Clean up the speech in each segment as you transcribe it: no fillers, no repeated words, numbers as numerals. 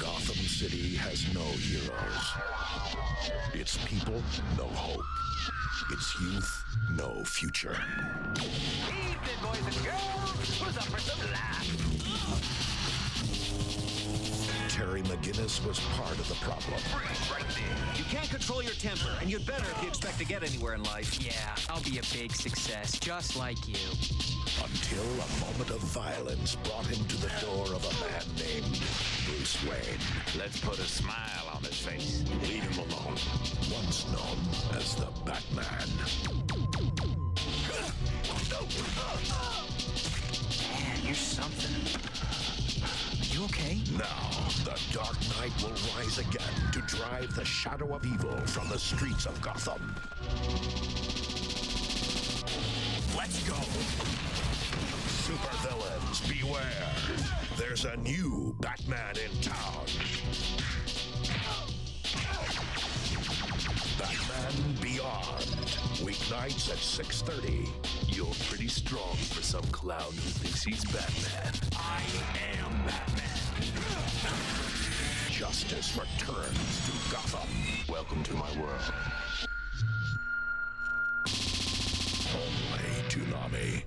Gotham City has no heroes. Its people, no hope. Its youth, no future. Evening, boys and girls. Who's up for some laughs? Terry McGinnis was part of the problem. Right there. You can't control your temper, and you'd better if you expect to get anywhere in life. Yeah, I'll be a big success, just like you. Until a moment of violence brought him to the door of a man named Bruce Wayne. Let's put a smile on his face. Leave him alone. Once known as the Batman. Man, you're something. Are you okay? Now, the Dark Knight will rise again to drive the shadow of evil from the streets of Gotham. Let's go! Supervillains, beware! There's a new Batman in town. Batman Beyond. Weeknights at 6:30. You're pretty strong for some clown who thinks he's Batman. I am Batman. Justice returns to Gotham. Welcome to my world. Only Tsunami.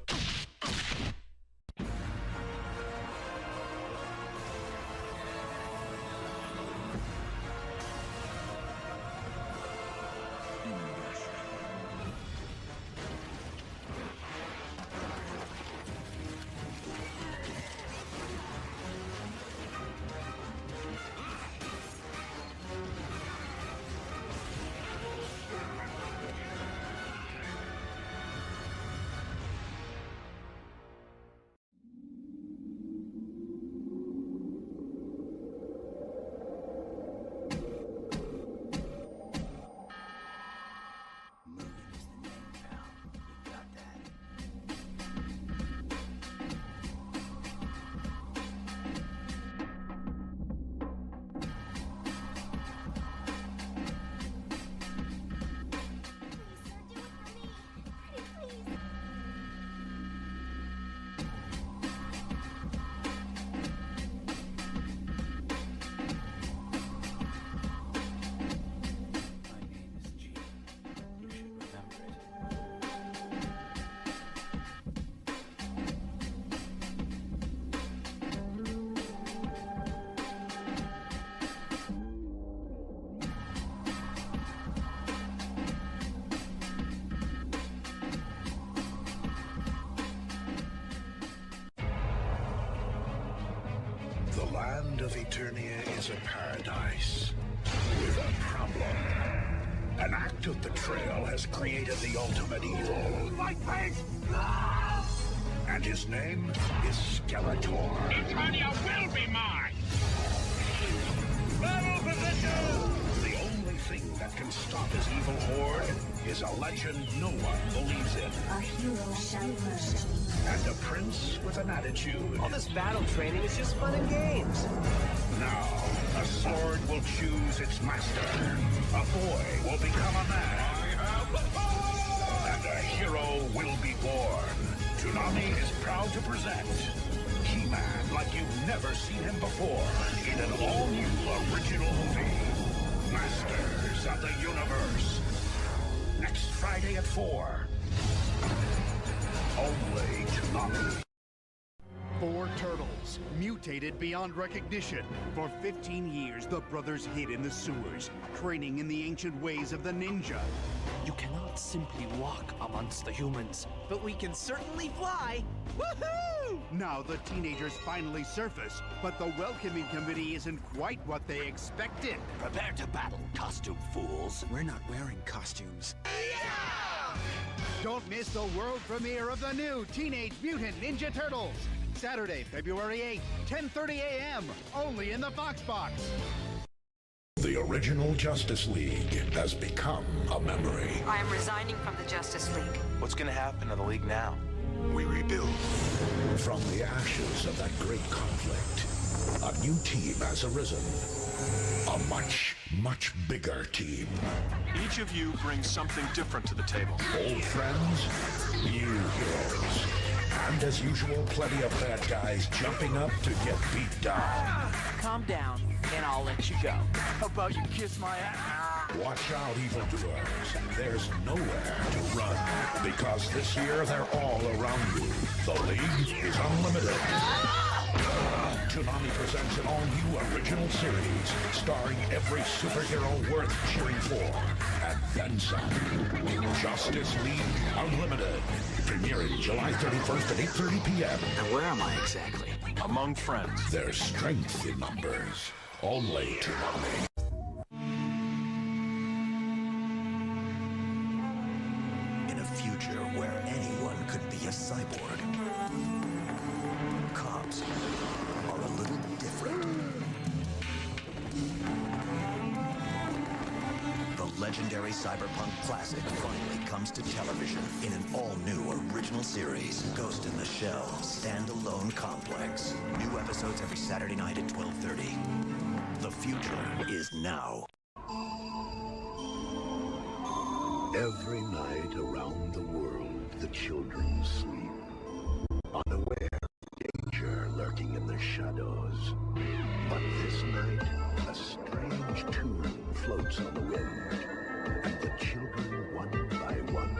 The land of Eternia is a paradise with a problem. An act of betrayal has created the ultimate evil. Blackface! And his name is Skeletor. Eternia will be mine! Battle position! The only thing that can stop his evil horde is a legend no one believes in. A hero shall emerge. And a prince with an attitude. All this battle training is just fun and games. Now, a sword will choose its master. A boy will become a man. And a hero will be born. Tsunami is proud to present He-Man like you've never seen him before in an all-new original movie. Masters of the Universe. Next Friday at 4. Only Tsunami. 4 turtles, mutated beyond recognition. For 15 years, the brothers hid in the sewers, training in the ancient ways of the ninja. You cannot simply walk amongst the humans. But we can certainly fly. Woohoo! Now the teenagers finally surface, but the welcoming committee isn't quite what they expected. Prepare to battle, costume fools. We're not wearing costumes. Don't miss the world premiere of the new Teenage Mutant Ninja Turtles. Saturday, February 8th, 10:30 a.m. Only in the Fox Box. The original Justice League has become a memory. I am resigning from the Justice League. What's gonna happen to the League now? We rebuild. From the ashes of that great conflict, a new team has arisen. A much, much bigger team. Each of you brings something different to the table. Old friends, new heroes. And as usual, plenty of bad guys jumping up to get beat down. Calm down, and I'll let you go. How about you kiss my ass? Watch out, evildoers. There's nowhere to run. Because this year, they're all around you. The League is unlimited. Tsunami presents an all-new original series, starring every superhero worth cheering for, and then some. Justice League Unlimited, premiering July 31st at 8:30 p.m. Now where am I exactly? Among friends. There's strength in numbers. Only Tsunami. In a future where anyone could be a cyborg, cops are a little different. The legendary cyberpunk classic finally comes to television in an all-new original series, Ghost in the Shell Standalone Complex. New episodes every Saturday night at 12:30. The future is now. Every night around the world, the children sleep, unaware of danger lurking in the shadows. But this night, a strange tune floats on the wind, and the children, one by one,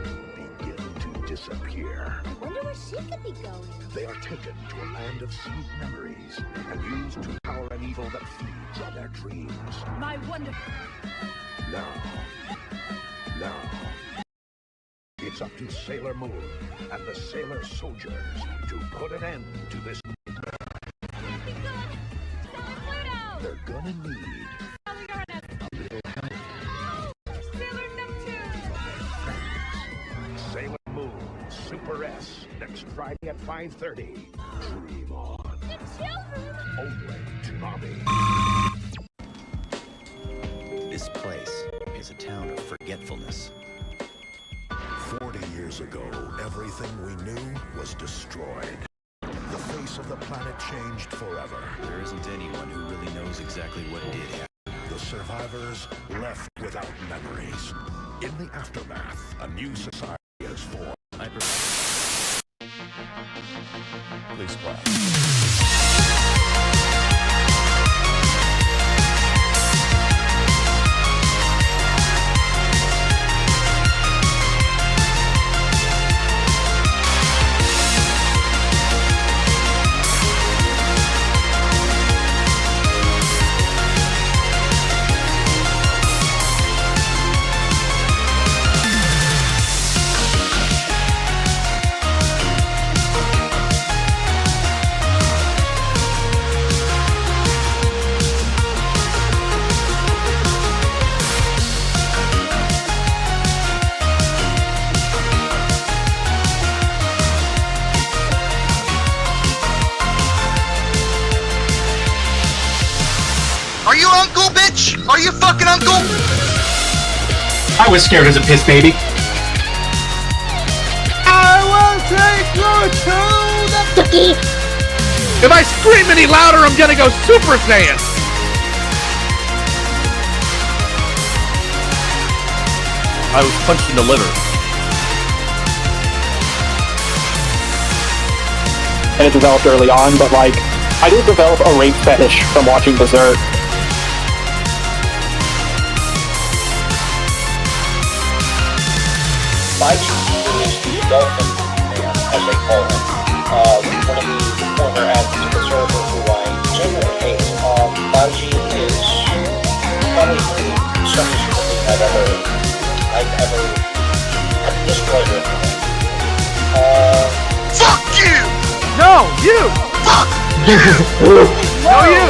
begin to disappear. I wonder where she could be going. They are taken to a land of sweet memories and used to power an evil that feeds on their dreams. My wonderful... Now, it's up to Sailor Moon and the Sailor Soldiers to put an end to this. They're gonna need a little help. Sailor Neptune! Sailor Moon, Super S, next Friday at 5:30. Dream on. The children! Only Tsunami. This place is a town of forgetfulness. 40 years ago, everything we knew was destroyed. The face of the planet changed forever. There isn't anyone who really knows exactly what did happen. The survivors left without memories. In the aftermath, a new society is formed. Please clap. Are you uncle, bitch? Are you fucking uncle? I was scared as a piss baby. I will take you to the cookie. If I scream any louder, I'm gonna go Super Saiyan. I was punched in the liver. And it developed early on, but like, I did develop a rape fetish from watching Berserk. Baiji is the gotham man, as they call him. One of the former athletes of the server who I genuinely hate. Baiji is probably the strongest human I've ever destroyed her. Fuck you! No, you! Fuck you! No, you!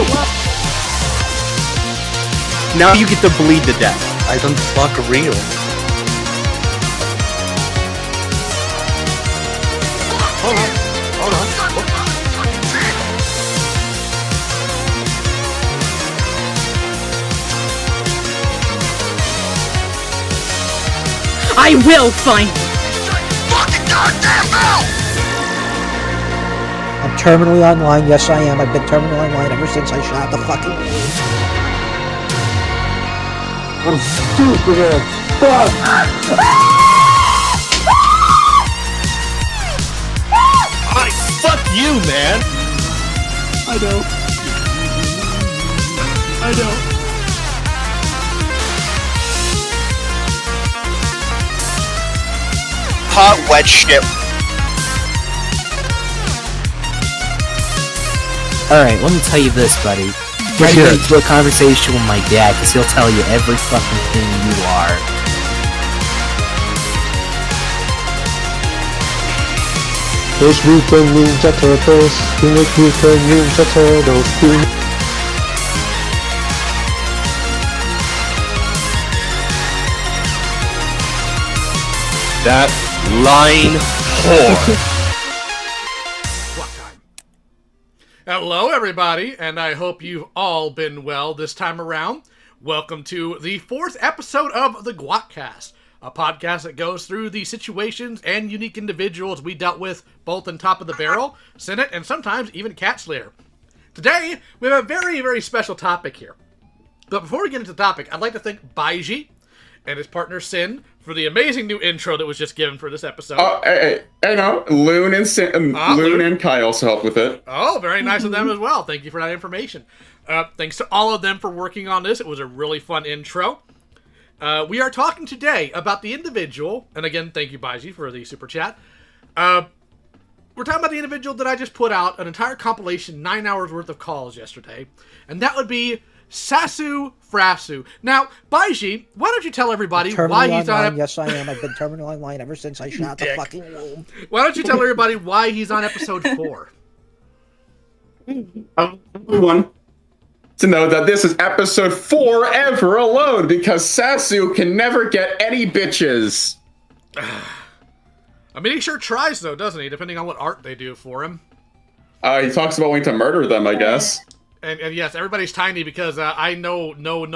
Now you get to bleed to death. I don't fuck real. Hold on. I will find you! Fucking goddamn hell! I'm terminally online. Yes, I am. I've been terminally online ever since I shot the fucking... I'm stupid as fuck! you, man. I know. Hot, wet shit. Alright, let me tell you this, buddy. Try to get into a conversation with my dad, because he'll tell you every fucking thing you are. Teenage Mutant Ninja Turtles, Teenage Mutant Ninja Turtles, That line whore. Hello, everybody, and I hope you've all been well this time around. Welcome to the 4th episode of the Guac Cast, a podcast that goes through the situations and unique individuals we dealt with both in Top of the Barrel, Senate, and sometimes even Cat Slayer. Today, we have a very, very special topic here. But before we get into the topic, I'd like to thank Baiji and his partner Sin for the amazing new intro that was just given for this episode. Oh, hey, no, Loon and Kai also helped with it. Oh, very nice of them as well. Thank you for that information. Thanks to all of them for working on this. It was a really fun intro. We are talking today about the individual, and again, thank you, Baiji, for the super chat. We're talking about the individual that I just put out an entire compilation, 9 hours worth of calls yesterday, and that would be Sassu Frau. Now, Baiji, why don't you tell everybody why he's on... Yes, I am. I've been terminally online ever since I shot the fucking womb. Why don't you tell everybody why he's on episode 4? Everyone to know that this is episode 4 ever alone because Sassu can never get any bitches. I mean, he sure tries, though, doesn't he? Depending on what art they do for him. He talks about wanting to murder them, I guess. And yes, everybody's tiny because I know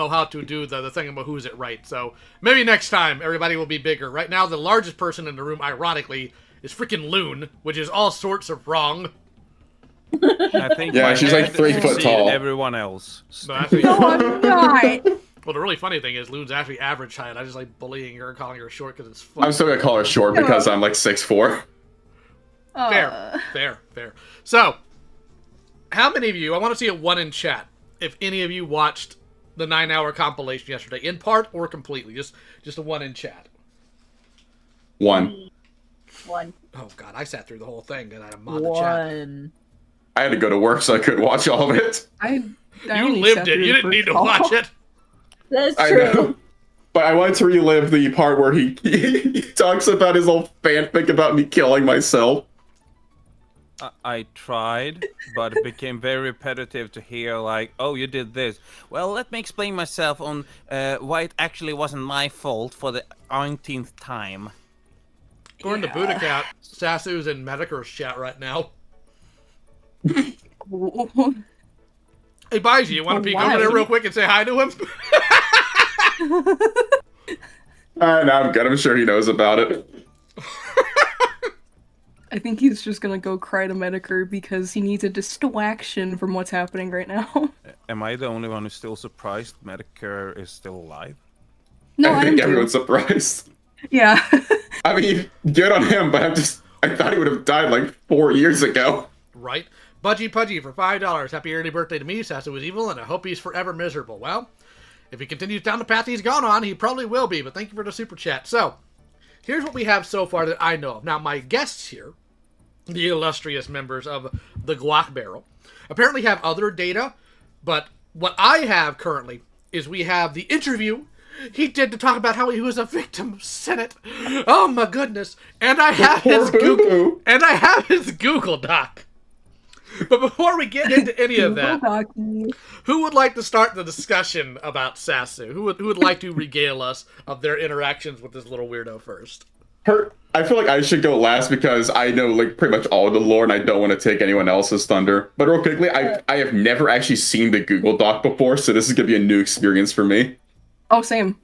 how to do the thing about who's it right. So maybe next time everybody will be bigger. Right now, the largest person in the room, ironically, is freaking Loon, which is all sorts of wrong. I think she's like 3 foot tall. Everyone else. No, I'm not. Well, the really funny thing is Loon's actually average height. I just like bullying her and calling her short because it's fun. I'm still gonna call her short because I'm like 6'4". Fair. So, how many of you, I want to see a 1 in chat, if any of you watched the 9-hour compilation yesterday, in part or completely, just a 1 in chat. 1. Oh god, I sat through the whole thing and I mod the chat. I had to go to work so I couldn't watch all of it. You lived it, you didn't need to watch it. That's true. I know. But I wanted to relive the part where he talks about his old fanfic about me killing myself. I tried, but it became very repetitive to hear, like, oh, you did this. Well, let me explain myself on why it actually wasn't my fault for the 19th time. According to Buddha Sassu's in Medicare's chat right now. Hey, Baiji, you want to peek over there real quick and say hi to him? No, I'm good. I'm sure he knows about it. I think he's just gonna go cry to Medicare because he needs a distraction from what's happening right now. Am I the only one who's still surprised Medicare is still alive? No, I think everyone's surprised. Yeah. I mean, good on him, but I thought he would have died like 4 years ago. Right. Budgie Pudgy for $5. Happy early birthday to me. Sassu was evil, and I hope he's forever miserable. Well, if he continues down the path he's gone on, he probably will be, but thank you for the super chat. So, here's what we have so far that I know of. Now, my guests here, the illustrious members of the Guac Barrel, apparently have other data, but what I have currently is we have the interview he did to talk about how he was a victim of Senate. Oh my goodness. And I have his Google Doc. But before we get into any of that, who would like to start the discussion about Sassu? Who would like to regale us of their interactions with this little weirdo first? I feel like I should go last because I know like pretty much all of the lore and I don't want to take anyone else's thunder. But real quickly, I have never actually seen the Google Doc before, so this is going to be a new experience for me. Oh, same.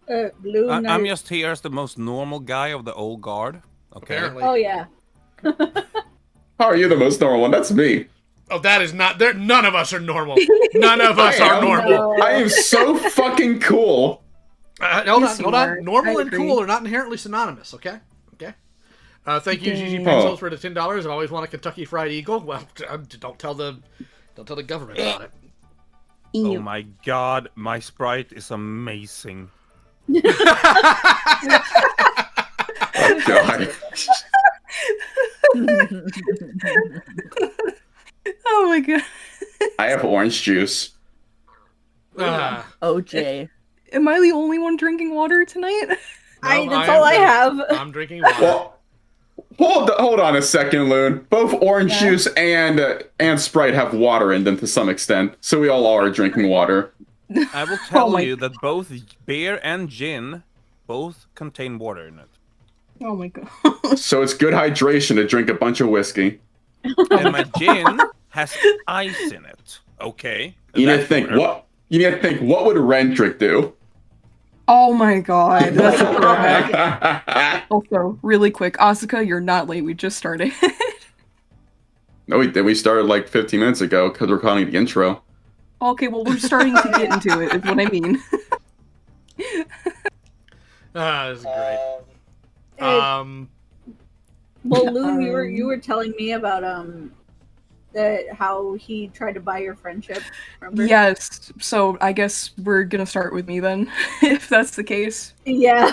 I'm just here as the most normal guy of the old guard. Okay. Apparently. Oh, yeah. How are you the most normal one? That's me. Oh, that is not... None of us are normal. None of us are normal. I am so fucking cool. Hold on. Normal and cool are not inherently synonymous, okay? Okay. Thank you, GG Pixels, for the $10. I've always wanted a Kentucky Fried Eagle. Well, don't tell the government about it. Oh my god, my Sprite is amazing. Oh god. Oh my god. I have orange juice. OJ. Am I the only one drinking water tonight? That's all I have. I'm drinking water. Well, hold on a second, Loon. Both orange juice and Sprite have water in them to some extent, so we all are drinking water. I will tell you that both beer and gin both contain water in it. Oh my god. So it's good hydration to drink a bunch of whiskey. And my gin has ice in it. Okay. You need to think what would Rendrick do? Oh my god, that's a throwback. Also, really quick, Asuka, you're not late. We just started. No, we did. We started like 15 minutes ago because we're calling the intro. Okay, well, we're starting to get into it, is what I mean. This is great. Well, Loon, you were telling me about how he tried to buy your friendship. Remember? Yes, so I guess we're gonna start with me then, if that's the case. Yeah.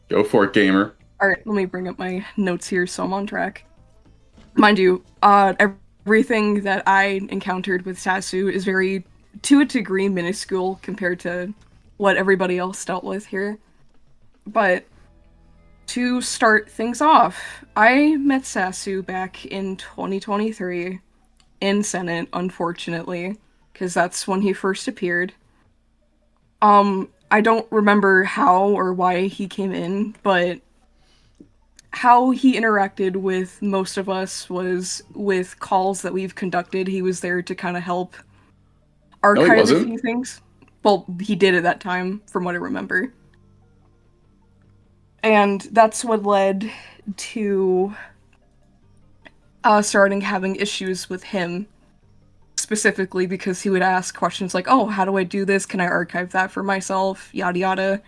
Go for it, gamer. Alright, let me bring up my notes here so I'm on track. Mind you, everything that I encountered with Sassu is very, to a degree, minuscule compared to what everybody else dealt with here. But to start things off, I met Sassu back in 2023 in Senate, unfortunately, because that's when he first appeared. I don't remember how or why he came in, but how he interacted with most of us was with calls that we've conducted. He was there to kind of help archive a few things. Well, he did at that time, from what I remember. And that's what led to starting having issues with him, specifically because he would ask questions like, oh, how do I do this? Can I archive that for myself? Yada yada.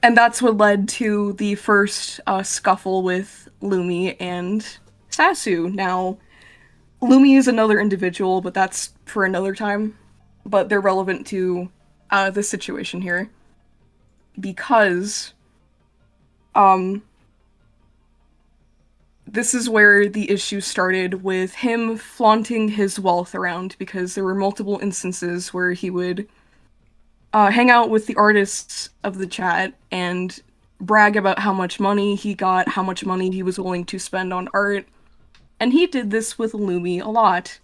And that's what led to the first scuffle with Lumi and Sassu. Now, Lumi is another individual, but that's for another time. But they're relevant to the situation here. Because this is where the issue started with him flaunting his wealth around, because there were multiple instances where he would hang out with the artists of the chat and brag about how much money he got, how much money he was willing to spend on art. And he did this with Lumi a lot.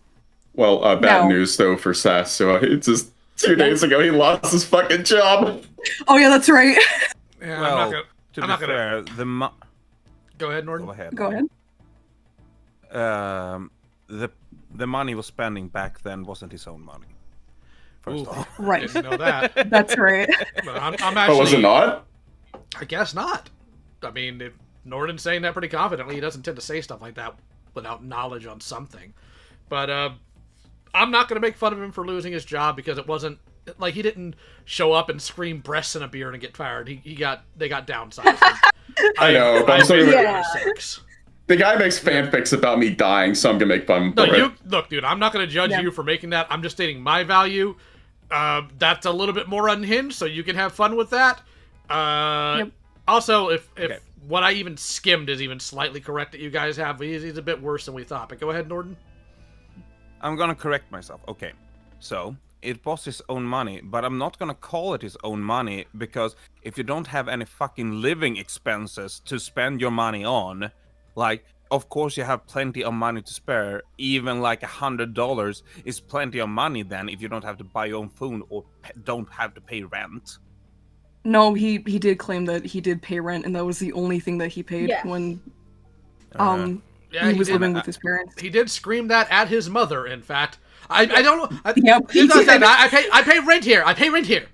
Well, bad news though for Sass. So it's just 2 days ago he lost his fucking job. Oh yeah, that's right. Yeah, Well, I'm not gonna... fair, Go ahead, Norton. Go ahead. The money he was spending back then wasn't his own money. First off. Right. Didn't know that. That's right. But I'm actually... Oh, was it not? I guess not. I mean, if Norton's saying that pretty confidently. He doesn't tend to say stuff like that without knowledge on something. But I'm not going to make fun of him for losing his job because it wasn't... Like, he didn't show up and scream breasts in a beard and get fired. They got downsized. I know, but I'm sorry. Six. The guy makes fanfics about me dying, so I'm gonna make fun of it. Look, dude, I'm not gonna judge you for making that. I'm just stating my value. That's a little bit more unhinged, so you can have fun with that. Also, if what I even skimmed is even slightly correct that you guys have, he's a bit worse than we thought. But go ahead, Norton. I'm gonna correct myself. Okay, so it was his own money, but I'm not gonna call it his own money because if you don't have any fucking living expenses to spend your money on, like, of course you have plenty of money to spare. Even like $100 is plenty of money then if you don't have to buy your own food or don't have to pay rent. No, he did claim that he did pay rent, and that was the only thing that he paid when he was living with his parents. He did scream that at his mother, in fact. I don't know. I pay rent here. I pay rent here.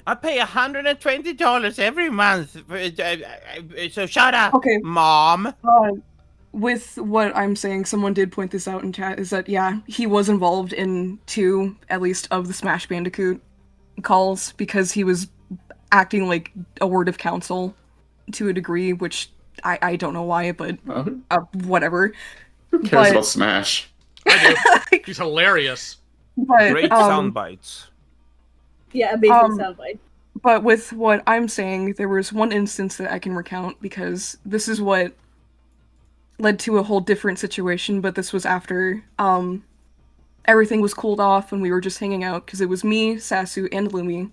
I pay $120 every month. So shut up, okay, Mom. With what I'm saying, someone did point this out in chat, is that, yeah, he was involved in 2, at least, of the Smash Bandicoot calls, because he was acting like a word of counsel to a degree, which I don't know why, but whatever. Who cares about Smash? I do. He's hilarious. But, Great sound bites. Yeah, amazing soundbite. But with what I'm saying, there was one instance that I can recount because this is what led to a whole different situation, but this was after everything was cooled off and we were just hanging out because it was me, Sassu, and Lumi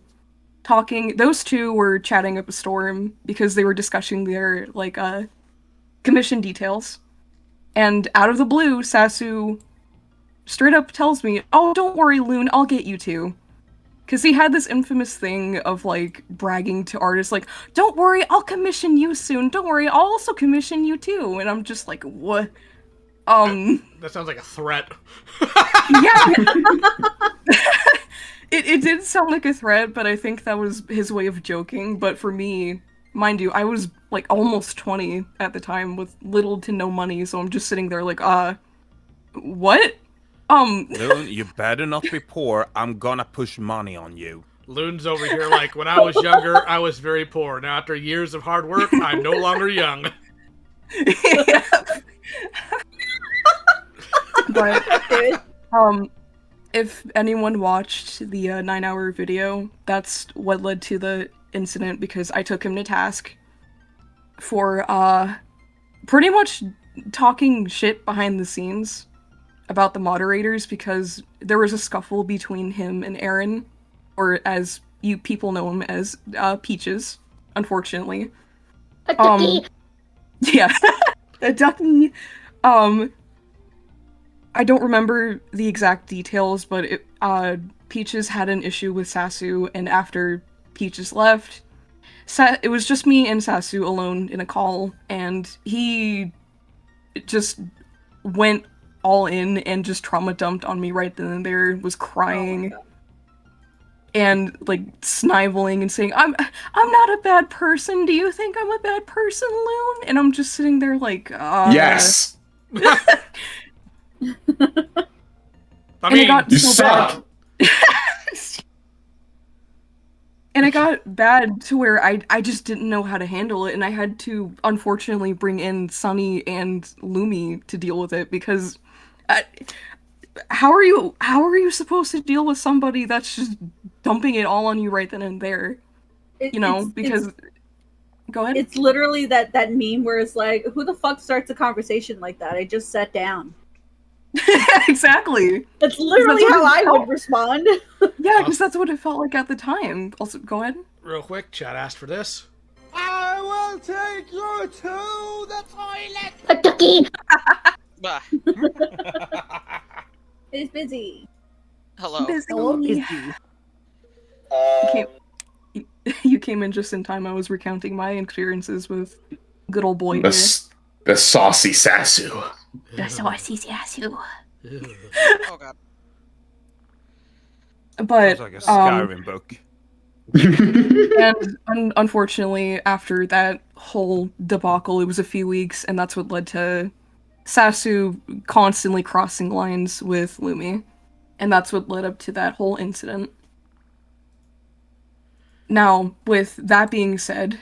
talking. Those two were chatting up a storm because they were discussing their commission details. And out of the blue, Sassu straight up tells me, "Oh, don't worry, Loon, I'll get you two." Because he had this infamous thing of, like, bragging to artists, like, "Don't worry, I'll commission you soon. Don't worry, I'll also commission you too." And I'm just like, what? That sounds like a threat. Yeah. It did sound like a threat, but I think that was his way of joking. But for me, mind you, I was, like, almost 20 at the time with little to no money, so I'm just sitting there like, what? Loon, you better not be poor. I'm gonna push money on you. Loon's over here like, when I was younger, I was very poor. Now, after years of hard work, I'm no longer young. But, if anyone watched the 9-hour video, that's what led to the incident, because I took him to task for, pretty much talking shit behind the scenes about the moderators, because there was a scuffle between him and Aaron, or as you people know him as, Peaches, unfortunately. A ducky! Yeah, a ducky. I don't remember the exact details, but Peaches had an issue with Sassu, and after Peaches left, it was just me and Sassu alone in a call, and he just went all in and just trauma dumped on me right then and there, was crying and like sniveling and saying, I'm not a bad person. Do you think I'm a bad person, Loon? And I'm just sitting there like, Yes. I mean, you suck. And it got bad to where I just didn't know how to handle it, and I had to unfortunately bring in Sunny and Lumi to deal with it, because how are you supposed to deal with somebody that's just dumping it all on you right then and there? Because go ahead. It's literally that meme where it's like, who the fuck starts a conversation like that? I just sat down. Exactly. That's literally how I would respond. Yeah, because that's what it felt like at the time. Also, go ahead. Real quick, chat asked for this. I will take you to the toilet. A ducky. It's busy. Hello. Busy. You came in just in time. I was recounting my experiences with good old boy. The saucy Sassu. The saucy Sassu. Oh god. But sounds like a Skyrim book. And unfortunately, after that whole debacle, it was a few weeks, and that's what led to Sassu constantly crossing lines with Lumi, and that's what led up to that whole incident. Now, with that being said,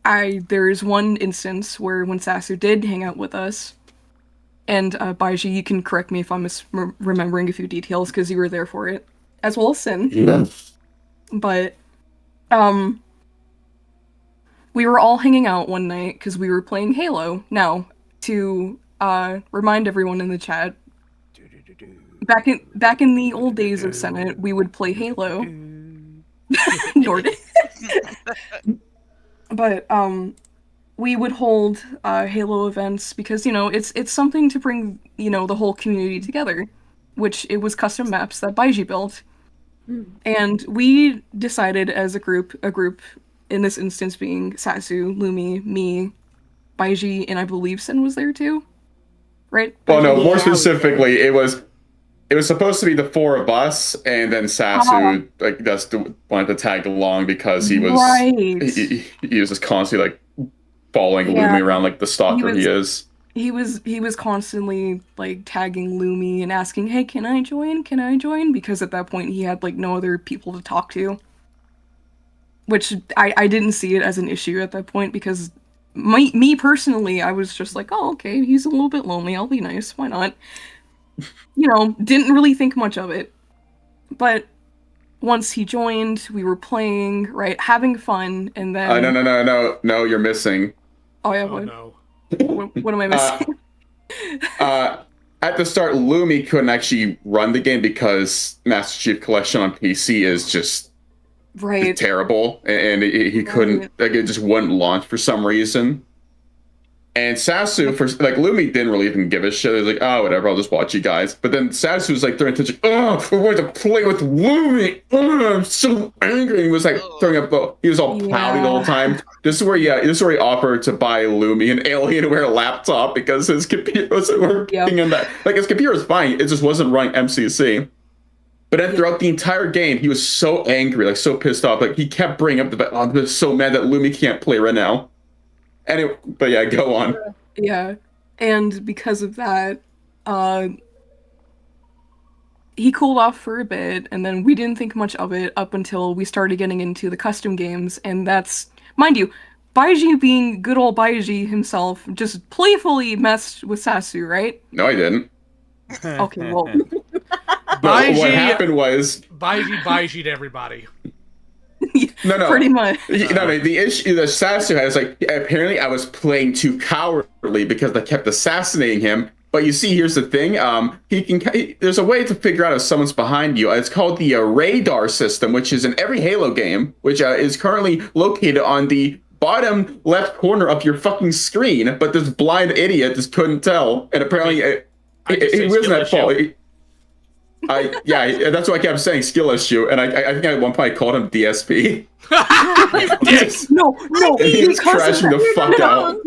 there is one instance where when Sassu did hang out with us, and Baiji, you can correct me if I'm remembering a few details because you were there for it, as well as Sin. Yes. But we were all hanging out one night because we were playing Halo. Now, to remind everyone in the chat, back in the old days of Senate, we would play Halo. Nord. But we would hold Halo events because, it's something to bring, the whole community together, which it was custom maps that Baiji built. And we decided as a group in this instance being Sassu, Lumi, me, Baiji, and I believe Sin was there too, right? Well, no, more specifically, it was supposed to be the four of us, and then Sassu wanted to tag along because he was he was just constantly following Lumi around like the stalker he is. He was constantly tagging Lumi and asking, "Hey, can I join? Can I join?" Because at that point he had no other people to talk to. Which I didn't see it as an issue at that point because me personally, I was just like, oh, okay, he's a little bit lonely. I'll be nice. Why not? Didn't really think much of it. But once he joined, we were playing, right, having fun, and then... No, you're missing. Oh, yeah, Oh, no. What am I missing? At the start, Lumi couldn't actually run the game because Master Chief Collection on PC is just terrible, and he couldn't, like, it just wouldn't launch for some reason. And Sassu, Lumi didn't really even give a shit. He was like, oh, whatever, I'll just watch you guys. But then Sassu was like throwing attention, oh, I want to play with Lumi. Oh, I'm so angry. He was like throwing up, he was all pouty the whole time. This is where he offered to buy Lumi an Alienware laptop because his computer wasn't working in that. Like, his computer was fine, it just wasn't running MCC. But then throughout the entire game, he was so angry, like so pissed off. Like, he kept bringing up I'm so mad that Lumi can't play right now. Anyway, but yeah, go on. Yeah, and because of that, he cooled off for a bit, and then we didn't think much of it up until we started getting into the custom games, and that's, mind you, Baiji being good old Baiji himself, just playfully messed with Sassu, right? No, I didn't. Okay, well... What happened was... Baiji'd everybody. No. Pretty much. The issue that Sassu had is apparently I was playing too cowardly because I kept assassinating him. But you see, here's the thing. There's a way to figure out if someone's behind you. It's called the radar system, which is in every Halo game, which is currently located on the bottom left corner of your fucking screen. But this blind idiot just couldn't tell, and apparently it wasn't at fault. That's what I kept saying, skill issue, and I think at one point I called him DSP. No, he was crashing the fuck out.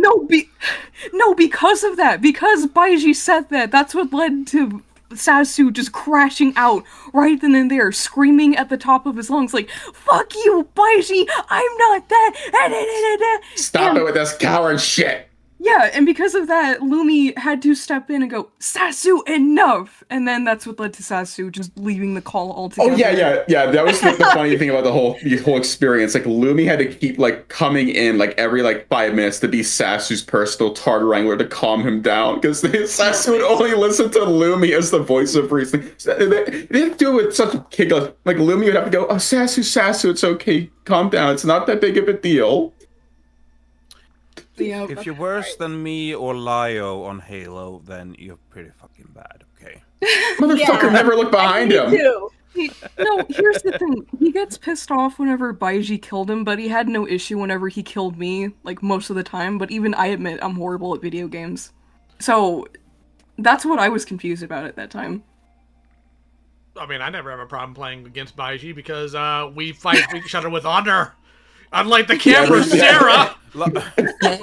No, because of that, because Baiji said that, that's what led to Sassu just crashing out right then and there, screaming at the top of his lungs, like, fuck you, Baiji, I'm not that. Stop it with this coward shit. Yeah, and because of that, Lumi had to step in and go, Sassu, enough! And then that's what led to Sassu just leaving the call altogether. Oh, yeah. That was the funny thing about the whole experience. Like, Lumi had to keep, coming in, every, 5 minutes to be Sassu's personal target wrangler to calm him down. Because Sassu would only listen to Lumi as the voice of reason. They didn't do it with such a kick. Like, Lumi would have to go, oh, Sassu, it's okay. Calm down. It's not that big of a deal. Yeah, if you're worse than me or Lio on Halo, then you're pretty fucking bad, okay? Motherfucker never looked behind him. No, here's the thing. He gets pissed off whenever Baiji killed him, but he had no issue whenever he killed me, most of the time. But even I admit I'm horrible at video games. So, that's what I was confused about at that time. I mean, I never have a problem playing against Baiji because we fight each other with honor. Unlike the camera, Sarah!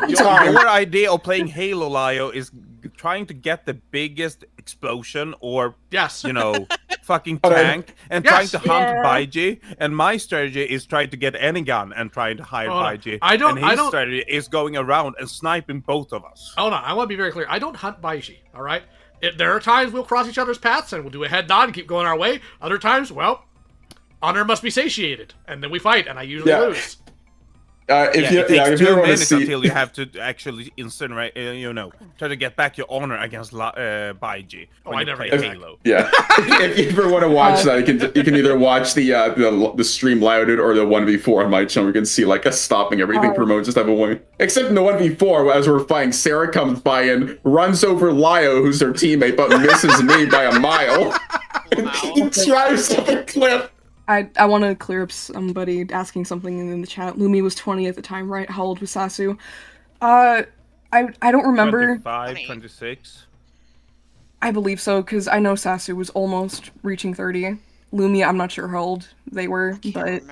Your idea of playing Halo, Lio, is trying to get the biggest explosion or, fucking tank and trying to hunt Baiji. And my strategy is trying to get any gun and trying to hide Baiji. And his strategy is going around and sniping both of us. Hold on, I want to be very clear. I don't hunt Baiji, all right? There are times we'll cross each other's paths and we'll do a head nod and keep going our way. Other times, well, honor must be satiated. And then we fight, and I usually lose. It takes 2 minutes until you have to actually incinerate, try to get back your honor against Baiji when you play Halo. Yeah, if you ever want to watch that, you can either watch the stream louded or the 1v4 on my channel. You can see us stopping everything promotes this type of one. Except in the 1v4, as we're fighting, Sarah comes by and runs over Lio, who's her teammate, but misses me by a mile. He drives off a cliff. I want to clear up somebody asking something in the chat. Lumi was 20 at the time, right? How old was Sassu? I don't remember. 25, 26? I believe so, because I know Sassu was almost reaching 30. Lumi, I'm not sure how old they were, but...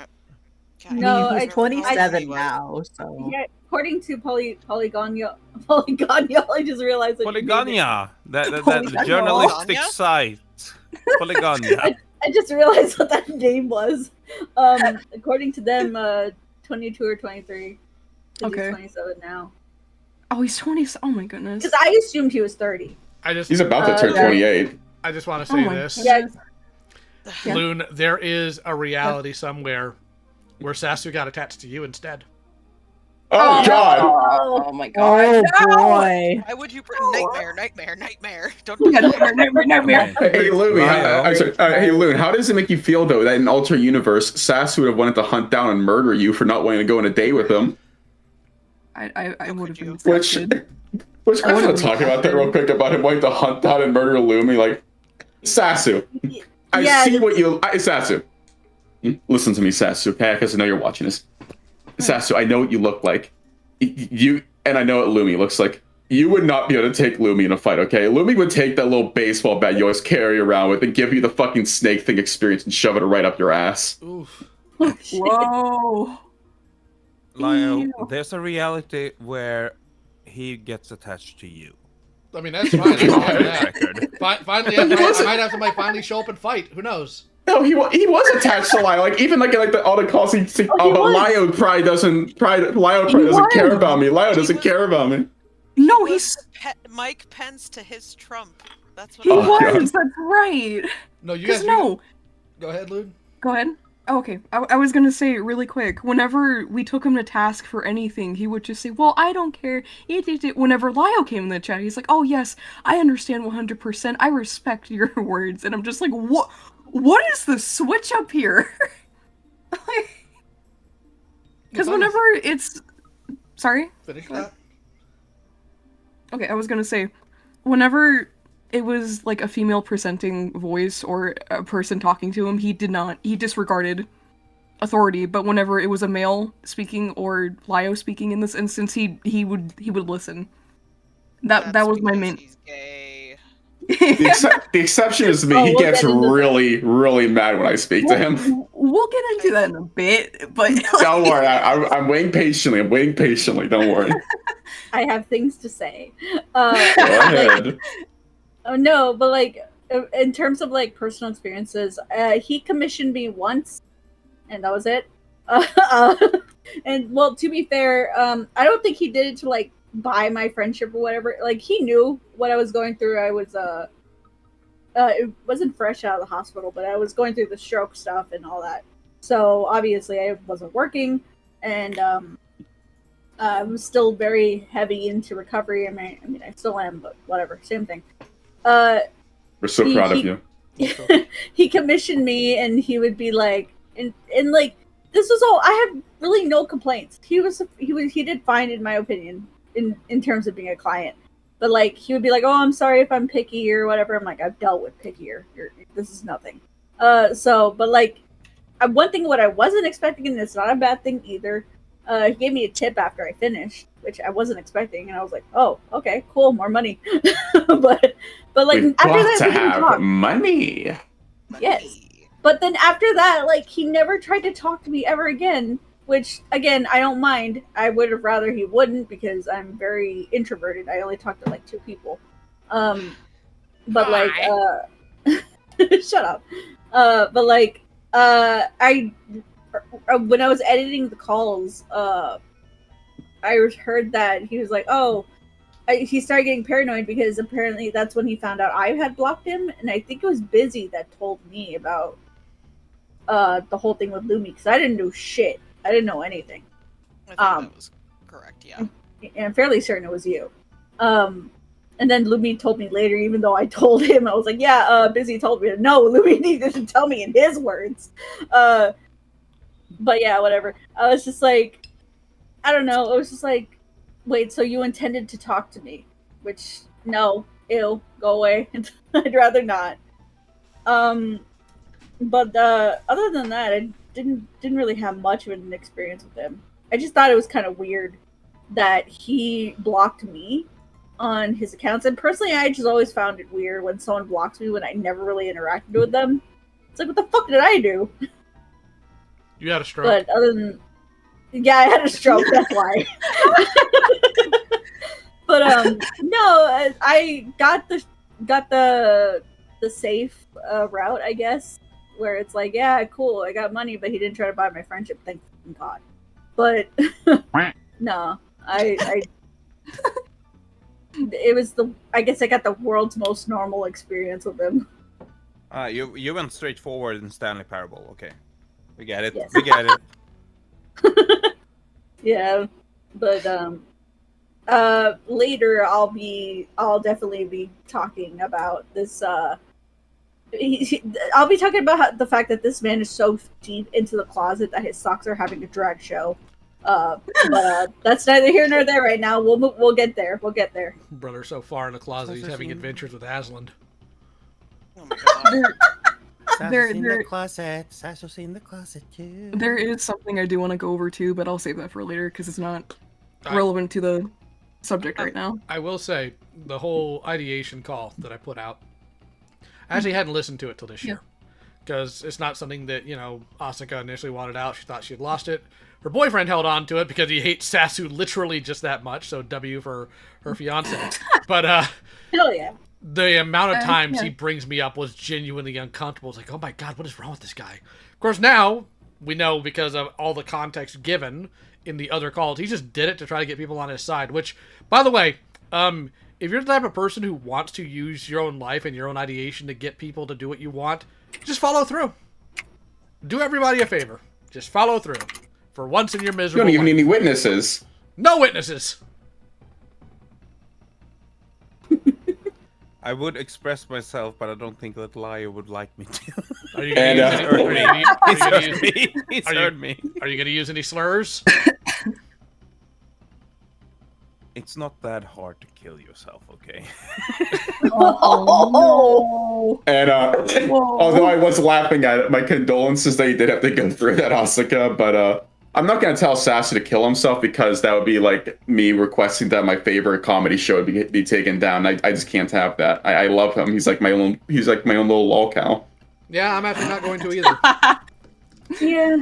No, he's 27 now, so... Yeah, according to Polygonia, I just realized... Polygonia! That journalistic site. Polygonia. I just realized what that name was. According to them, 22 or 23. Okay. He's 27 now. Oh, he's 20. Oh my goodness. Because I assumed he was 30. He's about to turn 28. I just want to say this. Yeah. Loon, there is a reality somewhere where Sassu got attached to you instead. Oh God! Oh my God! boy! Why would you bring nightmare? Don't do that. Nightmare. Hey Louie, Lyle. hey Loon, how does it make you feel though that in an alternate universe, Sassu would have wanted to hunt down and murder you for not wanting to go on a date with him? I would have been Which disgusted. I want to talk about that real quick about him wanting to hunt down and murder Lumi. Like, Sassu, I see what you. Sassu, listen to me, Sassu, okay? Because I know you're watching this. Sassu, I know what you look like. You and I know what Lumi looks like. You would not be able to take Lumi in a fight, okay? Lumi would take that little baseball bat you always carry around with and give you the fucking snake thing experience and shove it right up your ass. Oof. Whoa. Lyle, there's a reality where he gets attached to you. I mean, that's fine. Finally, I might have somebody finally show up and fight. Who knows? No, he was attached to Lyle. Like even like all the calls but Lyle probably doesn't. Lyle probably doesn't care about me. Lyle doesn't care about me. No, he's Mike Pence to his Trump. That's what he was. That's right. No, you guys. No. Go ahead, Lud. Go ahead. Oh, okay. I was gonna say really quick. Whenever we took him to task for anything, he would just say, "Well, I don't care." Whenever Lyle came in the chat, he's like, "Oh yes, I understand 100%. I respect your words," and I'm just like, "What? What is the switch up here?" Because whenever it's, sorry. Finish that. Okay, I was gonna say, whenever it was like a female presenting voice or a person talking to him, he disregarded authority, but whenever it was a male speaking or Lio speaking in this instance, he would listen. That was my main. The exception is me. He gets really, really mad when I speak to him. We'll get into that in a bit, but don't worry. I'm waiting patiently. Don't worry. I have things to say. Go ahead. Oh no, but like in terms of like personal experiences, he commissioned me once, and that was it. And well, to be fair, I don't think he did it to like buy my friendship or whatever. Like he knew what I was going through. I was it wasn't fresh out of the hospital, but I was going through the stroke stuff and all that. So obviously I wasn't working, and I was still very heavy into recovery. I mean, I still am, but whatever, same thing. We're so proud of you. He commissioned me, and he would be like, and like this was all. I have really no complaints. He did fine in my opinion in terms of being a client, but like he would be like, oh, I'm sorry if I'm picky or whatever. I'm like, I've dealt with pickier. This is nothing. But like one thing what I wasn't expecting, and it's not a bad thing either. He gave me a tip after I finished, which I wasn't expecting, and I was like, "Oh, okay, cool, more money." but like We've after got that, to we didn't have talk. money. Yes, but then after that, like he never tried to talk to me ever again. Which again, I don't mind. I would have rather he wouldn't because I'm very introverted. I only talk to like 2 people. But like, shut up. But like, when I was editing the calls, I heard that he was like, "Oh," he started getting paranoid because apparently that's when he found out I had blocked him, and I think it was Busy that told me about the whole thing with Lumi because I didn't know shit. I didn't know anything. I think that was correct. Yeah, and I'm fairly certain it was you. And then Lumi told me later, even though I told him, I was like, "Yeah, Busy told me." No, Lumi needed to tell me in his words. But yeah, whatever. I was just like, I don't know. It was just like, wait, so you intended to talk to me? Which, no, ew, go away. I'd rather not. But other than that, I didn't really have much of an experience with him. I just thought it was kind of weird that he blocked me on his accounts. And personally, I just always found it weird when someone blocks me when I never really interacted with them. It's like, what the fuck did I do? You had a stroke. But other than, yeah, I had a stroke. That's why. But no, I got the safe route, I guess, where it's like, yeah, cool, I got money, but he didn't try to buy my friendship. Thank God. But no, I it was I guess I got the world's most normal experience with him. You went straight forward in Stanley Parable. Okay, we get it. Yes. We get it. Yeah, But later I'll definitely be talking about this. I'll be talking about the fact that this man is so deep into the closet that his socks are having a drag show. But that's neither here nor there right now. We'll get there. We'll get there. Brother's so far in the closet, he's having adventures with Aslan. Oh my god. Sassu's in the closet. Sassu's in the closet too. There is something I do want to go over too, but I'll save that for later because it's not relevant to the subject right now. I will say, the whole ideation call that I put out, I actually hadn't listened to it till this year. Because it's not something that, Asuka initially wanted out. She thought she had lost it. Her boyfriend held on to it because he hates Sassu literally just that much, so W for her fiance. But, hell yeah. The amount of times he brings me up was genuinely uncomfortable. It's like, oh my god, what is wrong with this guy? Of course, now, we know because of all the context given in the other calls, he just did it to try to get people on his side. Which, by the way, if you're the type of person who wants to use your own life and your own ideation to get people to do what you want, just follow through. Do everybody a favor. Just follow through. For once in your miserable You don't even life. need any witnesses. No witnesses! I would express myself, but I don't think that liar would like me to. Are you going to use any... He's heard me. Are you going to use any slurs? It's not that hard to kill yourself, okay? Oh, no. And although I was laughing at it, my condolences that he did have to go through that, Asuka, but I'm not going to tell Sassu to kill himself because that would be like me requesting that my favorite comedy show would be taken down. I just can't have that. I love him. He's like my own little lol cow. Yeah, I'm actually not going to either. Yeah.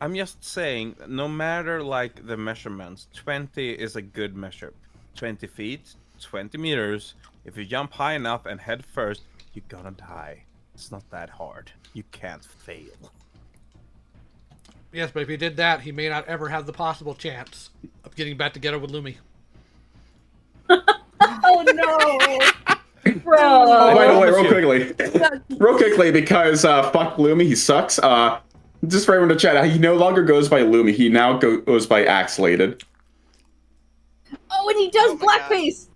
I'm just saying, no matter like the measurements, 20 is a good measure. 20 feet, 20 meters. If you jump high enough and head first, you're gonna die. It's not that hard. You can't fail. Yes, but if he did that, he may not ever have the possible chance of getting back together with Lumi. Oh no! Bro! Oh, by the way, real quickly, because fuck Lumi, he sucks. Just for everyone to chat, he no longer goes by Lumi. He now goes by Axelated. Oh, and he does blackface.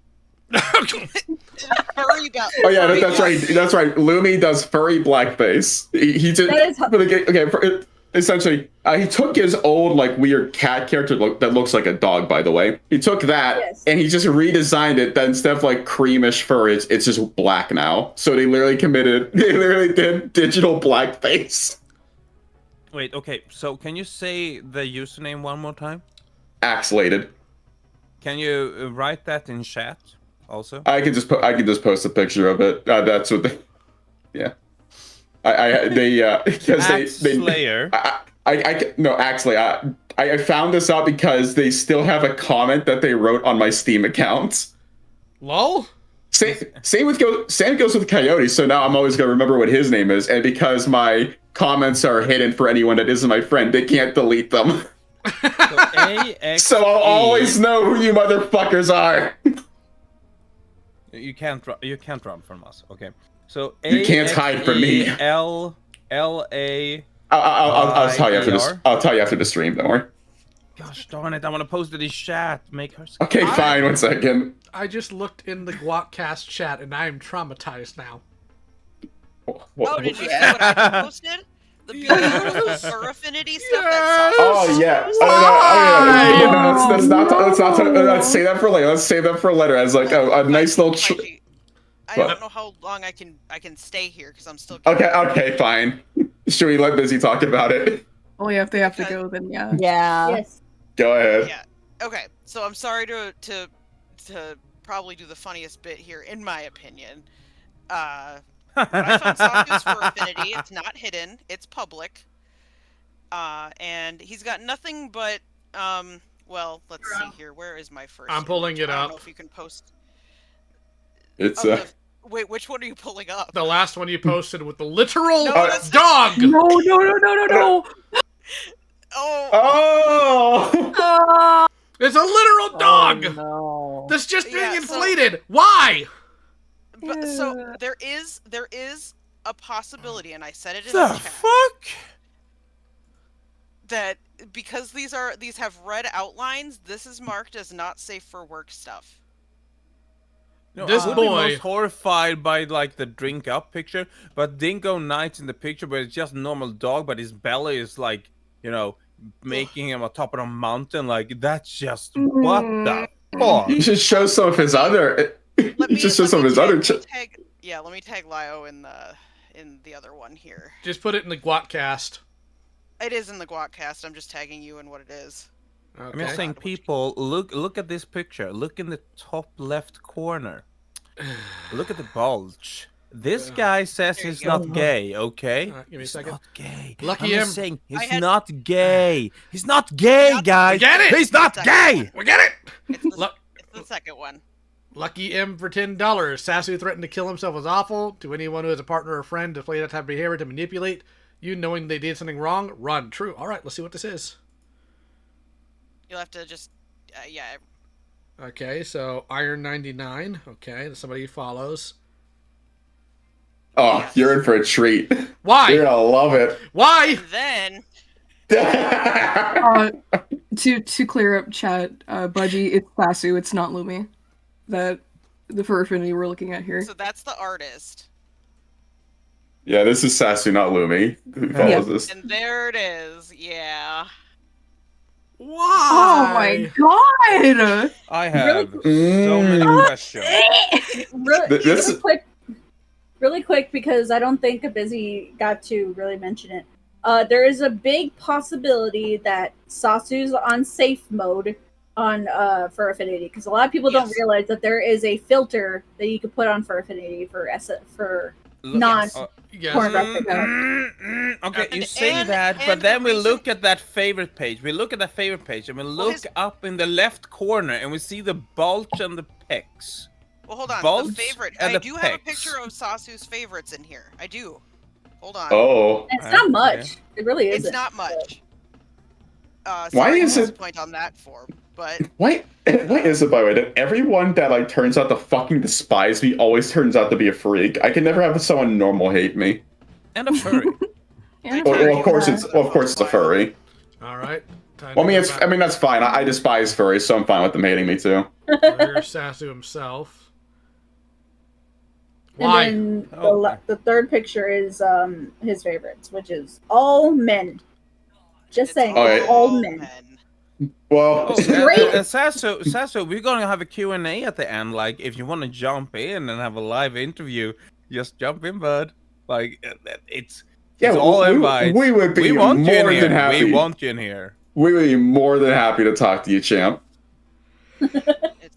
Furry got. Oh yeah, that's right. That's right. Lumi does furry blackface. He just okay. Essentially, he took his old like weird cat character that looks like a dog. By the way, he took that and he just redesigned it. That instead of like creamish fur, it's just black now. So they literally did digital blackface. Wait, okay, so can you say the username one more time? Axelated. Can you write that in chat also? I can just post a picture of it. That's what they. Yeah. Because they Slayer. No, actually, I found this out because they still have a comment that they wrote on my Steam account. Lol. Same goes with Coyote. So now I'm always gonna remember what his name is, and because my comments are hidden for anyone that isn't my friend, they can't delete them. So I'll always know who you motherfuckers are. You can't run from us. Okay. So you can't hide from me. L-A. I'll tell you after this. I'll tell you after the stream. Don't worry. Gosh darn it! I want to post it in chat. Make her. Okay, fine. 1 second. I just looked in the Guac Cast chat and I am traumatized now. Oh, did you see what I posted? The beautiful fur affinity stuff. Yes. Oh yeah. Let's say that for later. Let's save that for later as like a nice little. I don't know how long I can stay here because I'm still. Okay, fine. Should we let Busy talk about it? Oh yeah, if they have to go, then yeah. Yeah. Yes. Go ahead. Yeah. Okay. So I'm sorry to probably do the funniest bit here, in my opinion. I found Sassu's for affinity. It's not hidden. It's public. And he's got nothing but well, let's see here. Where is my first? I'm pulling it I up. don't know if you can post. It's Wait, which one are you pulling up? The last one you posted with the literal that's dog. No. Oh. It's a literal dog. Oh, no. That's just being inflated. Why? But, so there is a possibility, and I said it in The the chat. fuck? that because these have red outlines, this is marked as not safe for work stuff. No, This I would be boy- most horrified by like the drink up picture, but Dingo Knight's in the picture where it's just a normal dog, but his belly is like, you know, making him on top of a mountain. Like that's just what the fuck. You should show some of his other. You should show some of his other. Let me tag Lio in the other one here. Just put it in the Guac Cast. It is in the Guac Cast. I'm just tagging you in what it is. Okay. I'm just saying, people, look at this picture. Look in the top left corner. Look at the bulge. This guy says he's not gay, okay? Give me a He's second. not gay. Lucky I'm him. just saying, he's not gay. He's not gay, guys. We get it. He's not gay. We get it. It's the second one. Lucky M for $10. Sassu threatened to kill himself was awful. To anyone who has a partner or friend display that type of behavior to manipulate you knowing they did something wrong, run. True. All right, let's see what this is. You'll have to just, yeah. Okay, so Iron 99. Okay, somebody follows. Oh, you're in for a treat. Why? You're gonna love it. Why? And then to clear up chat, Budgie, it's Sassu, it's not Lumi. That the fur affinity we're looking at here. So that's the artist. Yeah, this is Sassu, not Lumi. Who follows this? And there it is. Yeah. Why? Oh my god! I have so many questions. Really quick, because I don't think Busy got to really mention it. There is a big possibility that Sassu's on safe mode on Fur Affinity, because a lot of people don't realize that there is a filter that you can put on Fur Affinity for non pornographic. Okay, you say that, but then we look at that favorite page. We look at that favorite page, and we look up in the left corner, and we see the bulge and the pecs. Well, hold on. Bulge the favorite. and I the do have a pecs. picture of Sassu's favorites in here. I do. Hold on. Oh. It's not much. It really isn't. It's not much. Why Sorry is to it? disappoint on that form, but Why is it, by the way, that everyone that like turns out to fucking despise me always turns out to be a freak? I can never have someone normal hate me. And a furry. Well, of course it's a furry. All right. Well, I mean that's fine. I despise furries, so I'm fine with them hating me too. Here's Sassu himself. Why? And then the third picture is his favorites, which is all men. Just saying, all men. Well, Sassu, we're gonna have a Q&A at the end. Like, if you want to jump in and have a live interview, just jump in, bud. Like, it's all invites. We would be more than happy. We want you in here. We would be more than happy to talk to you, champ.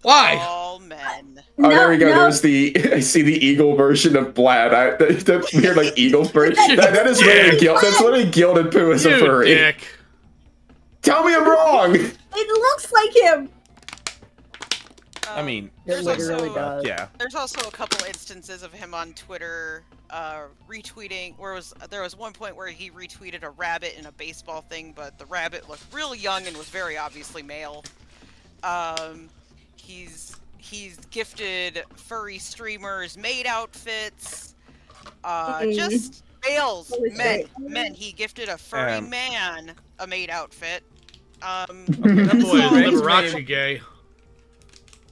Why? All men. Oh, there we go. There's I see the eagle version of Blad. The weird, like, eagle version. That is really That's literally gilded poo as a furry. Dick. Tell me I'm wrong! It looks like him! I mean, there's also, yeah. There's also a couple instances of him on Twitter retweeting, there was one point where he retweeted a rabbit in a baseball thing, but the rabbit looked real young and was very obviously male. He's gifted furry streamers maid outfits, just males, men. He gifted a furry man a maid outfit. That boy is Liberace gay.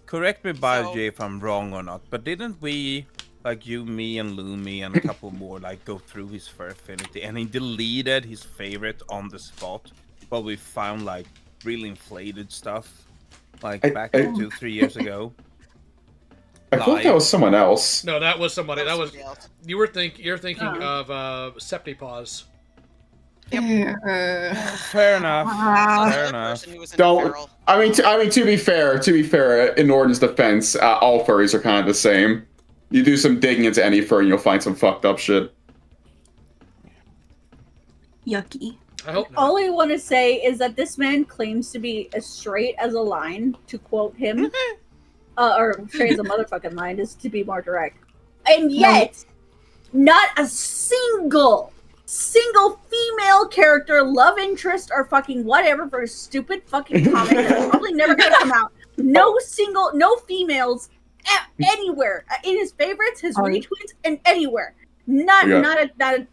Correct me, BioJ, if I'm wrong or not, but didn't we, like you, me, and Lumi, and a couple more, like go through his fur affinity, and he deleted his favorite on the spot, but we found like really inflated stuff, like back 2-3 years ago. I thought that was someone else. No, that was somebody. That was you're thinking of Septipaws. Fair enough. Fair enough. Don't. I mean, to be fair, in Norton's defense, all furries are kind of the same. You do some digging into any furry, and you'll find some fucked up shit. Yucky. I hope not. All I want to say is that this man claims to be as straight as a line, to quote him. Or straight as a motherfucking line, is to be more direct. And yet, not a single female character, love interest, or fucking whatever for a stupid fucking comic that's probably never gonna come out. No females anywhere in his favorites, his retweets, and anywhere. Not. Yeah.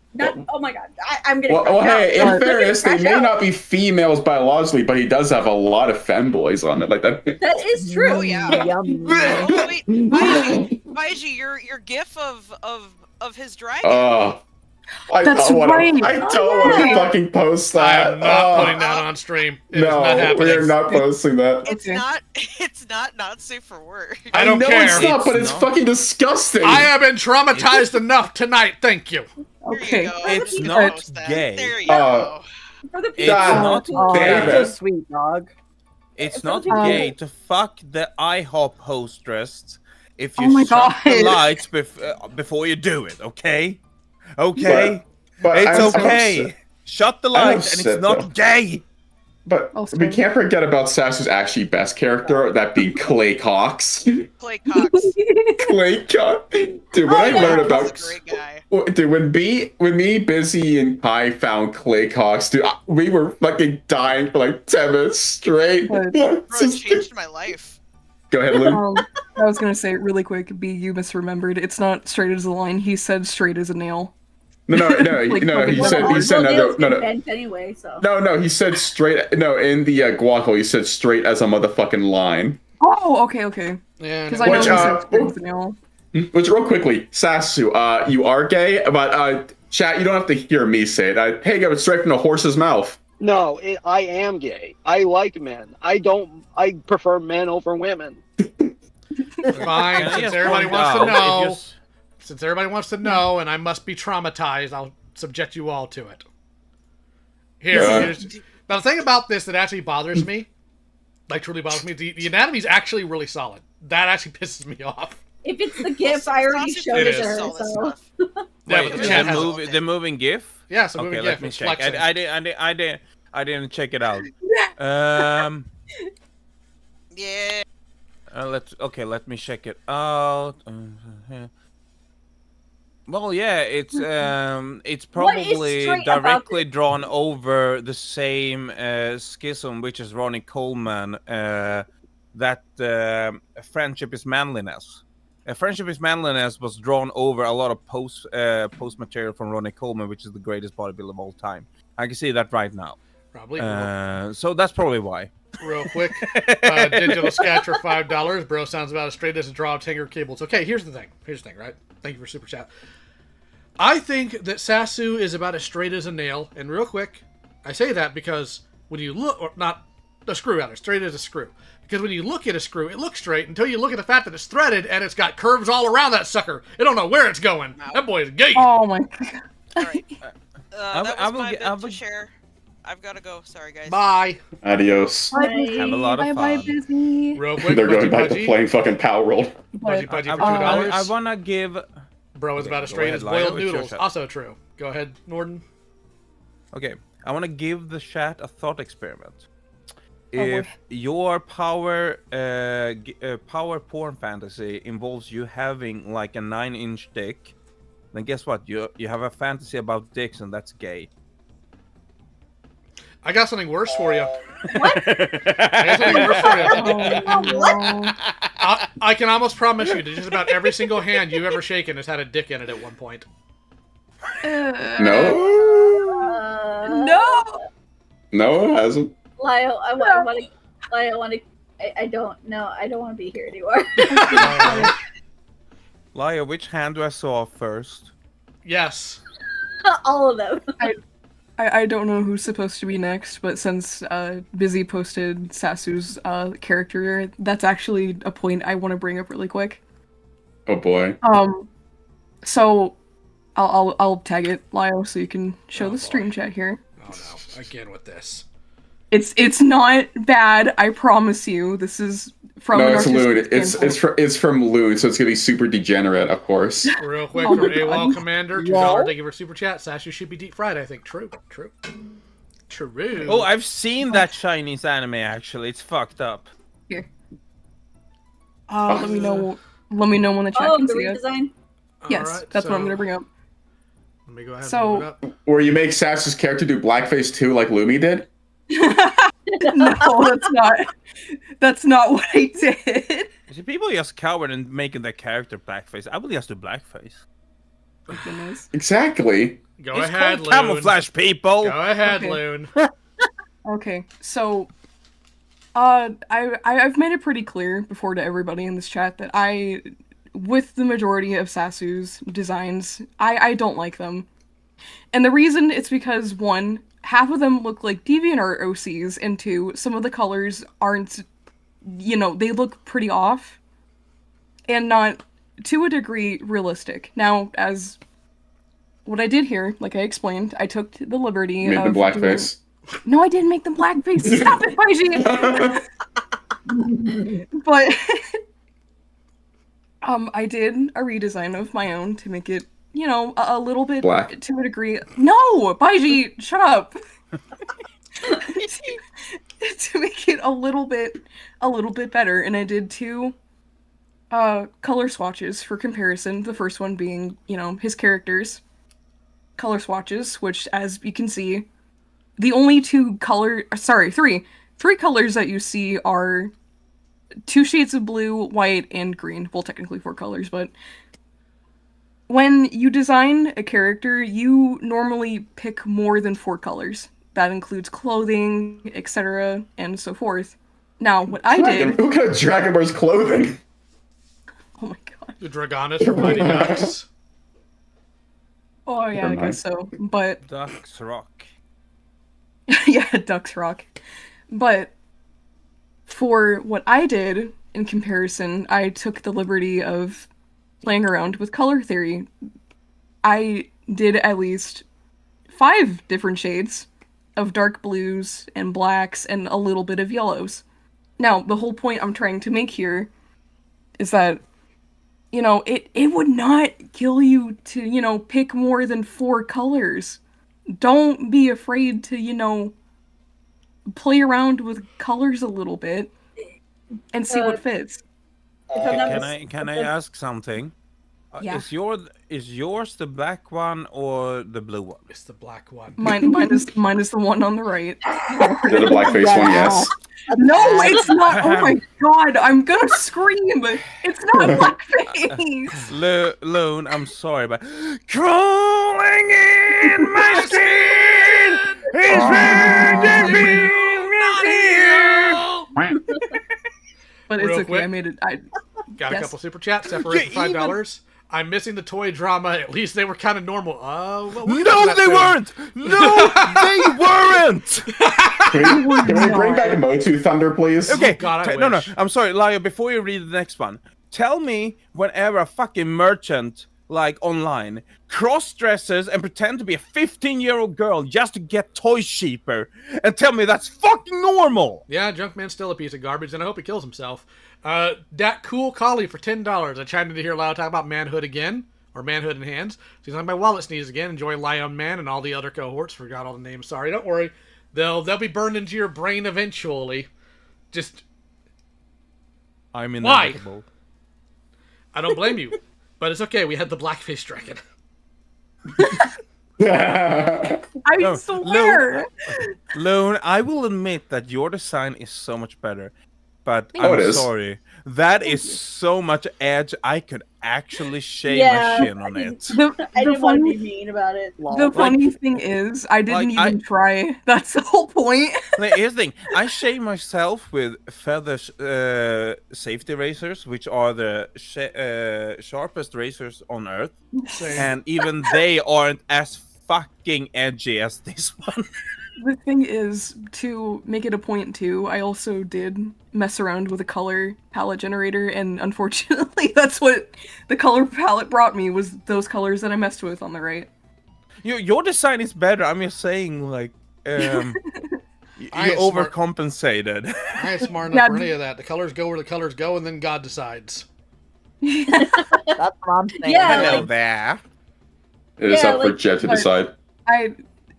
Oh my god! I'm gonna. Well, hey, in fairness, they may out. not be females biologically, but he does have a lot of femboys on it. Like that. That is true. Oh yeah. Oh wait, Baiji, your gif of his dragon. I That's don't want right. to. I don't want to fucking post that. I am not putting that on stream. It is not No, happening. we are not posting that. It's not safe for work. I don't know care. it's not, but it's fucking disgusting. I have been traumatized enough tonight. Thank you. Okay. It's not gay. There you go. It's not gay. You're sweet dog. It's not gay to fuck the IHOP hostess if Oh you my shut the God. lights before you do it, okay? Okay? But it's I'm okay. upset. Shut the I'm lights and upset, it's not though. gay. But we can't forget about Sassu's actually best character, that being Clay Cox. Clay Cox. Clay Cox. Dude, when I learned about... Dude, when me, Busy, and Kai found Clay Cox, dude, we were fucking dying for like 10 minutes straight. Bro, it changed my life. Go ahead, Lou. I was gonna say really quick, B, you misremembered. It's not straight as a line. He said straight as a nail. No, Like, he said another, Bent anyway, so. no, he said straight, no, in the Guaco, he said straight as a motherfucking line. Oh, okay. Yeah. Because I know he said straight as a nail. Which, real quickly, Sassu, you are gay, but chat, you don't have to hear me say it. Hey, go straight from the horse's mouth. No, I am gay. I like men. I prefer men over women. Fine, since everybody wants to know. Since everybody wants to know, and I must be traumatized, I'll subject you all to it. Here's now the thing about this that actually bothers me, like truly bothers me, the anatomy's actually really solid. That actually pisses me off. If it's the GIF, I already showed it to her. So. Yeah, Wait, but the chat has the moving GIF? Yeah, so moving okay, GIF. let me It's check. flexing. I didn't check it out. Yeah. Let me check it out. Well, yeah, it's probably directly drawn over the same schism, which is Ronnie Coleman. That friendship is manliness. Friendship is manliness was drawn over a lot of post material from Ronnie Coleman, which is the greatest bodybuilder of all time. I can see that right now. Probably. So that's probably why. Real quick, digital sketch for $5. Bro sounds about as straight as a draw of Tanger cables. Okay, here's the thing, right? Thank you for super chat. I think that Sassu is about as straight as a nail, and real quick, I say that because when you look, or not a screw rather, straight as a screw. Because when you look at a screw, it looks straight until you look at the fact that it's threaded and it's got curves all around that sucker. You don't know where it's going. That boy is gay. Oh my god. All right. That was my bit to share. I've got to go. Sorry, guys. Bye. Adios. Bye. Have a lot of fun. Bye, Disney. Real quick, They're going back to playing fucking Power World. Pudgy for $2. I want to give... Bro is about as straight as boiled noodles. Also true. Go ahead, Norden. Okay, I want to give the chat a thought experiment. If your power porn fantasy involves you having like a 9-inch dick, then guess what? You have a fantasy about dicks, and that's gay. I got something worse for you. What? I got something worse for you. What? I can almost promise you that just about every single hand you've ever shaken has had a dick in it at one point. No? No. No, it hasn't. Lyle, I want to. I don't know. I don't want to be here anymore. Lyle, which hand do I saw first? Yes. All of them. I don't know who's supposed to be next, but since Busy posted Sassu's character, that's actually a point I want to bring up really quick. Oh boy. So I'll tag it, Lyle, so you can show the stream chat here. Oh no! Again with this. It's not bad. I promise you. This is from. No, an it's Loon. artistic It's from Loon, so it's gonna be super degenerate, of course. Real quick from AWOL Commander, $2. Thank you for super chat. Sassu should be deep fried. I think. True. Oh, I've seen that Chinese anime. Actually, it's fucked up. Here. Let me know. Let me know when the chat can the see it. redesign. Yes, Alright, that's what I'm gonna bring up. Let me go ahead. So- and move it up. Where you make Sassu's character do blackface too, like Lumi did. No, that's not what I did. See, people just coward and making their character blackface. I will just do blackface. Goodness. Exactly. Go It's ahead, called Loon. camouflage, people. Go ahead, Okay. Loon. Okay, so I've made it pretty clear before to everybody in this chat that with the majority of Sassu's designs, I don't like them. And the reason it's because, one, half of them look like DeviantArt OCs, and two, some of the colors aren't, they look pretty off. And not, to a degree, realistic. Now, as what I did here, like I explained, I took the liberty Made of them blackface. No, I didn't make them blackface. Stop it, Baiji! But I did a redesign of my own to make it, a little bit Black. to a degree. No, Baiji, shut up. To make it a little bit better, and I did 2 color swatches for comparison. The first one being, his characters. Color swatches, which, as you can see, the only 3 colors that you see are 2 shades of blue, white, and green. Well, technically 4 colors, but when you design a character, you normally pick more than 4 colors. That includes clothing, etc., and so forth. Now, what I did... Who kind of dragon wears clothing? Oh my god. The Dragonis from Mighty Ducks. Oh yeah, I guess so. But Ducks Rock. yeah, Ducks Rock. But for what I did in comparison, I took the liberty of playing around with color theory. I did at least 5 different shades of dark blues and blacks and a little bit of yellows. Now, the whole point I'm trying to make here is that it would not kill you to, pick more than 4 colors. Don't be afraid to, play around with colors a little bit and see what fits. Can I ask something? Yeah. Is yours the black one or the blue one? It's the black one. Mine is the one on the right. The blackface one, yes. No, it's not. Oh my god, I'm gonna scream. It's not blackface. Loon, I'm sorry, but crawling in my skin is But it's Real okay. quick. I made it. Got yes. a couple super chats separated for $5. I'm missing the toy drama. At least they were kind of normal. No, they weren't. No, they weren't. Can we bring back Motu Thunder, please? Okay. God, I no. wish. I'm sorry, Lio. Before you read the next one, tell me whenever a fucking merchant like online cross-dresses and pretend to be a 15-year-old girl just to get toys cheaper, and tell me that's fucking normal. Yeah, Junkman's still a piece of garbage, and I hope he kills himself. That cool collie for $10. I chimed in to hear Lyle talk about manhood again, or manhood in hands. Seems like my wallet sneezed again. Enjoy Lion Man and all the other cohorts. Forgot all the names. Sorry, don't worry. They'll be burned into your brain eventually. Just I'm inevitable. Why? I don't blame you, but it's okay. We had the blackface dragon. I swear. Loon, I will admit that your design is so much better. But Oh, it I'm is. sorry. That is so much edge. I could actually shave Yeah, my chin on it. I didn't want to be mean about it. The funny thing is, I didn't even try. That's the whole point. Here's the thing. I shave myself with feather safety razors, which are the sharpest razors on Earth. Same. And even they aren't as fucking edgy as this one. The thing is, to make it a point too, I also did mess around with a color palette generator, and unfortunately that's what the color palette brought me, was those colors that I messed with on the right. Your design is better. I'm just saying, like, you overcompensated. I ain't smart enough for any of that. The colors go where the colors go, and then God decides. That's what I'm saying. Yeah, Hello like- there. It is up for Jet to decide.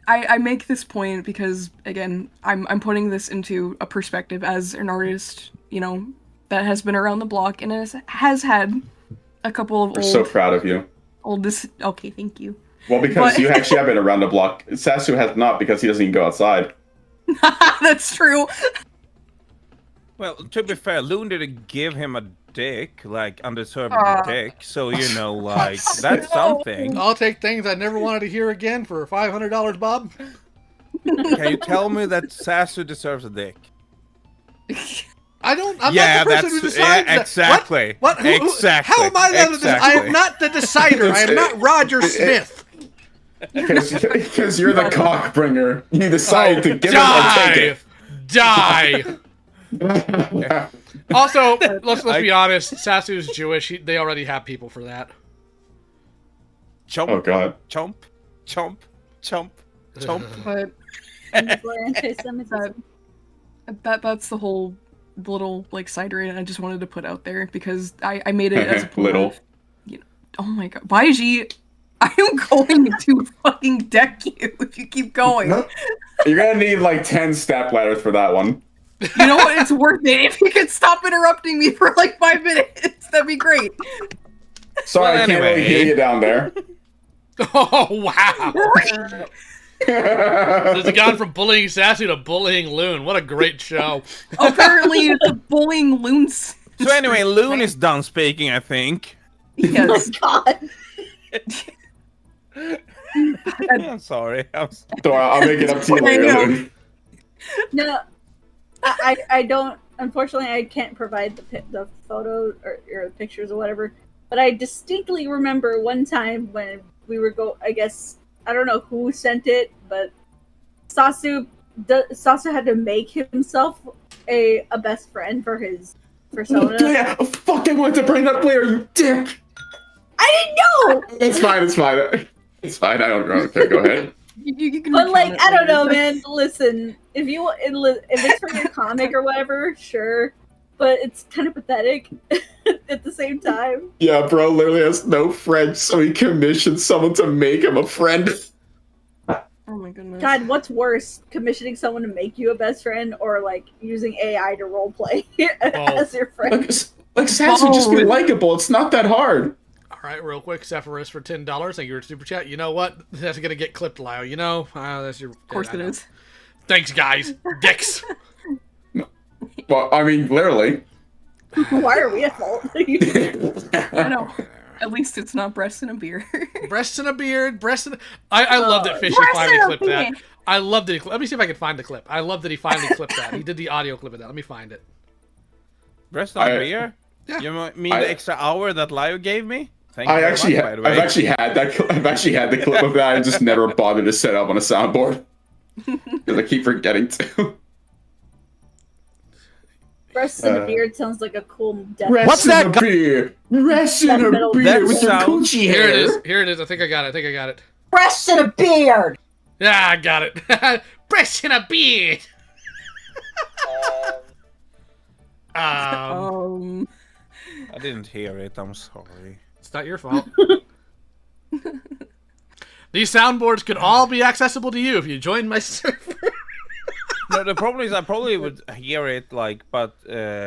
I make this point because, again, I'm putting this into a perspective as an artist, that has been around the block and has had a couple of We're so proud of you. Okay, thank you. Well, because you actually have been around the block. Sassu has not, because he doesn't even go outside. That's true. Well, to be fair, Loon didn't give him a dick, like undeserved dick. So like that's something. I'll take things I never wanted to hear again for $500, Bob. Can you tell me that Sassu deserves a dick? I'm not the person who decides that. Exactly. What? Exactly. How am I I am not the decider. I am not Roger Smith. Because you're the cock bringer. You decide to give it or take it. Die. Also, let's be honest. Sassu's Jewish. They already have people for that. Chomp. Oh God. Chomp. Chomp. Chomp. Chomp. But that's the whole little like side rant I just wanted to put out there because I made it as a little. Oh my God, Baiji, I am going to fucking deck you if you keep going. You're gonna need like 10 step ladders for that one. You know what? It's worth it. If you could stop interrupting me for like 5 minutes, that'd be great. Sorry, I can't really hear you down there. Oh wow! There's gone from bullying Sassu to bullying Loon. What a great show! Apparently, it's a bullying Loon's. So anyway, Loon is done speaking, I think. Yes. Oh God. I'm sorry. I'll make it up to you later, Loon. No, I don't. Unfortunately, I can't provide the photos or pictures or whatever. But I distinctly remember one time when we were I guess I don't know who sent it, but Sassu had to make himself a best friend for his persona. Yeah, fuck! I wanted to bring that player, you dick. I didn't know. It's fine. It's fine. It's fine. I don't care. Go ahead. You can but like, I don't know, man. Listen, if it's for your comic or whatever, sure. But it's kind of pathetic at the same time. Yeah, bro literally has no friends, so he commissioned someone to make him a friend. Oh my goodness. God, what's worse? Commissioning someone to make you a best friend or like using AI to roleplay as your friend? Like Sassu, just be likable. It's not that hard. Alright, real quick, Zephyrus for $10. Thank you for super chat. You know what? That's gonna get clipped, Lyle. You know? That's your. Of course it is. Thanks, guys. Dicks. Well, I mean, literally. Why are we at fault? I know. At least it's not breasts and a beard. Breasts and a beard. I love that Fishy finally clipped that. I love that. Let me see if I can find the clip. I love that he finally clipped that. He did the audio clip of that. Let me find it. Breast and beer? Yeah. You mean the extra hour that Lyle gave me? I've actually had the clip of that. I just never bothered to set up on a soundboard because I keep forgetting to. Breasts and a beard sounds like a cool death. What's that? Beard. Breasts and a beard with your coochie hair. Here it is. I think I got it. Breasts and a beard. Yeah, I got it. Breasts and a beard. I didn't hear it. I'm sorry. It's not your fault. These soundboards could all be accessible to you if you join my server. No, the problem is I probably would hear it, like, but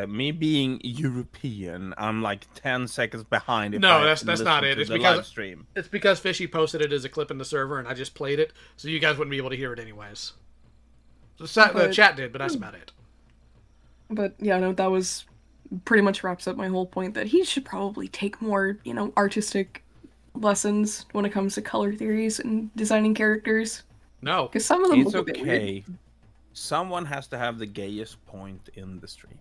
me being European, I'm like 10 seconds behind. That's not it. It's because Fishy posted it as a clip in the server, and I just played it, so you guys wouldn't be able to hear it anyways. The chat did, but that's about it. But yeah, no, that was pretty much wraps up my whole point that he should probably take more, artistic lessons when it comes to color theories and designing characters. No, because some of them it's look a bit weird. Someone has to have the gayest point in the stream.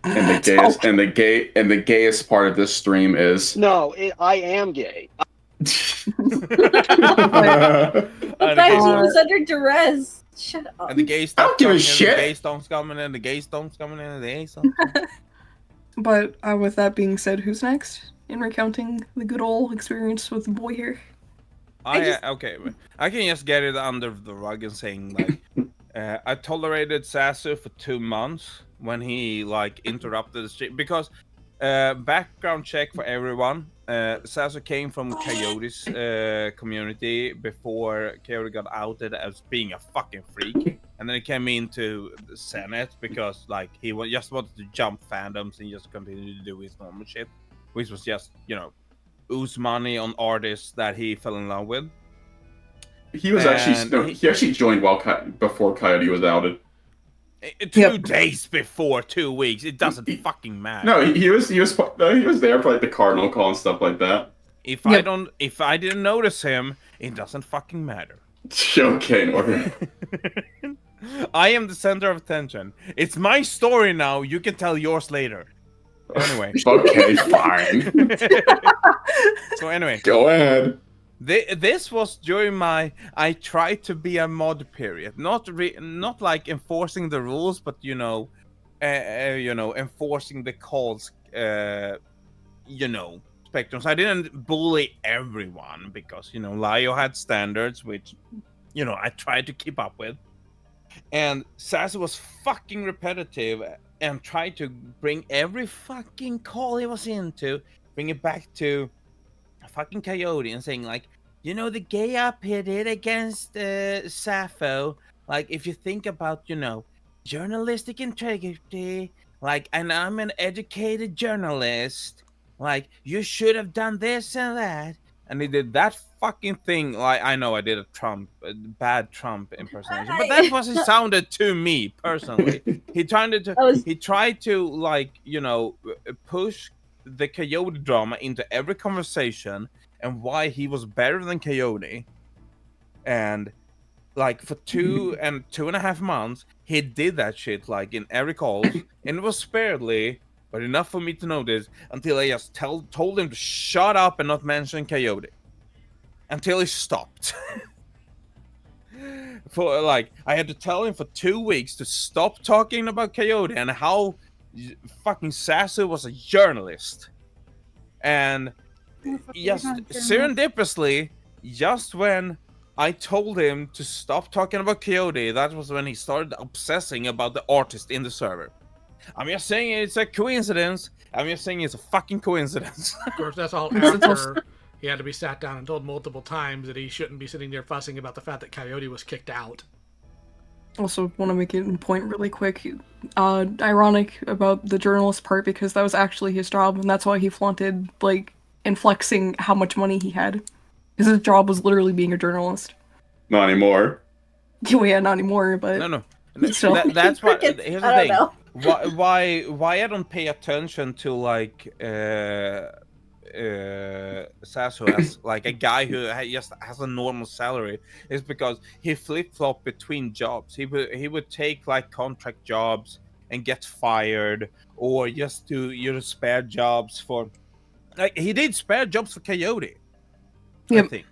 And the gayest part of this stream is I am gay. was under duress. Shut up. And the gay I don't give a shit. The gay stone's coming in. The gay stone's coming in. The gay stone's coming in. But with that being said, who's next in recounting the good old experience with the boy here? Okay, I can just get it under the rug and saying like. I tolerated Sassu for 2 months when he interrupted the stream because background check for everyone. Sassu came from Coyote's community before Coyote got outed as being a fucking freak, and then he came into the Senate because he just wanted to jump fandoms and just continue to do his normal shit, which was just ooze money on artists that he fell in love with. He was he actually joined before Coyote was outed. 2 days before 2 weeks. It doesn't fucking matter. No, he was there for like the cardinal call and stuff like that. If I didn't notice him, it doesn't fucking matter. Okay, Norman. I am the center of attention. It's my story now. You can tell yours later. Anyway. Okay, fine. So anyway. Go ahead. This was during my I tried to be a mod period. Not like enforcing the rules, but enforcing the calls. Spectrums. I didn't bully everyone because Lio had standards, which I tried to keep up with. And Sassu was fucking repetitive and tried to bring every fucking call he was into, bring it back to a fucking Coyote and saying like, the gay up he did against Sappho, like if you think about, journalistic integrity, like, and I'm an educated journalist, like you should have done this and that. And he did that fucking thing. Like, I know I did a bad Trump impersonation, but that was it sounded to me personally. He tried to like, push the Coyote drama into every conversation and why he was better than Coyote. And like for 2.5 months, he did that shit like in every call, and it was sparingly, but enough for me to notice until I just told him to shut up and not mention Coyote. Until he stopped. For like, I had to tell him for 2 weeks to stop talking about Coyote and how fucking Sassu was a journalist. And just serendipitously, just when I told him to stop talking about Coyote, that was when he started obsessing about the artist in the server. I'm just saying it's a coincidence. I'm just saying it's a fucking coincidence. Of course, that's all after he had to be sat down and told multiple times that he shouldn't be sitting there fussing about the fact that Coyote was kicked out. Also, want to make it a point really quick. Ironic about the journalist part because that was actually his job, and that's why he flaunted, like, and flexing how much money he had. Because his job was literally being a journalist. Not anymore. Oh yeah, not anymore, but... No. Still. That's what... Here's the thing. Why I don't pay attention to, like, Sassu as like a guy who just has a normal salary is because he flip-flopped between jobs. He would take like contract jobs and get fired, or just do spare jobs for, like, he did spare jobs for Coyote. Yep. I think,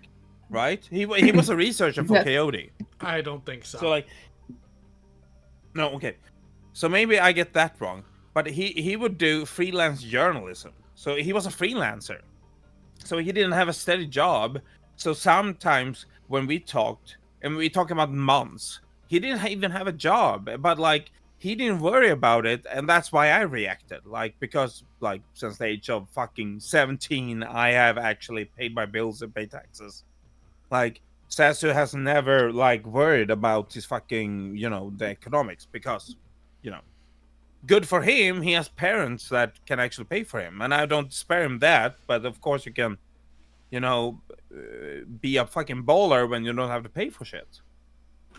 right? He was a researcher for Coyote. I don't think so. So like, no, okay. So maybe I get that wrong, but he would do freelance journalism. So he was a freelancer. So he didn't have a steady job. So sometimes when we talked, and we talked about months, he didn't even have a job. But like, he didn't worry about it, and that's why I reacted. Like, because like since the age of fucking 17, I have actually paid my bills and paid taxes. Like, Sassu has never like worried about his fucking, the economics, because, good for him, he has parents that can actually pay for him, and I don't spare him that. But of course you can, be a fucking baller when you don't have to pay for shit.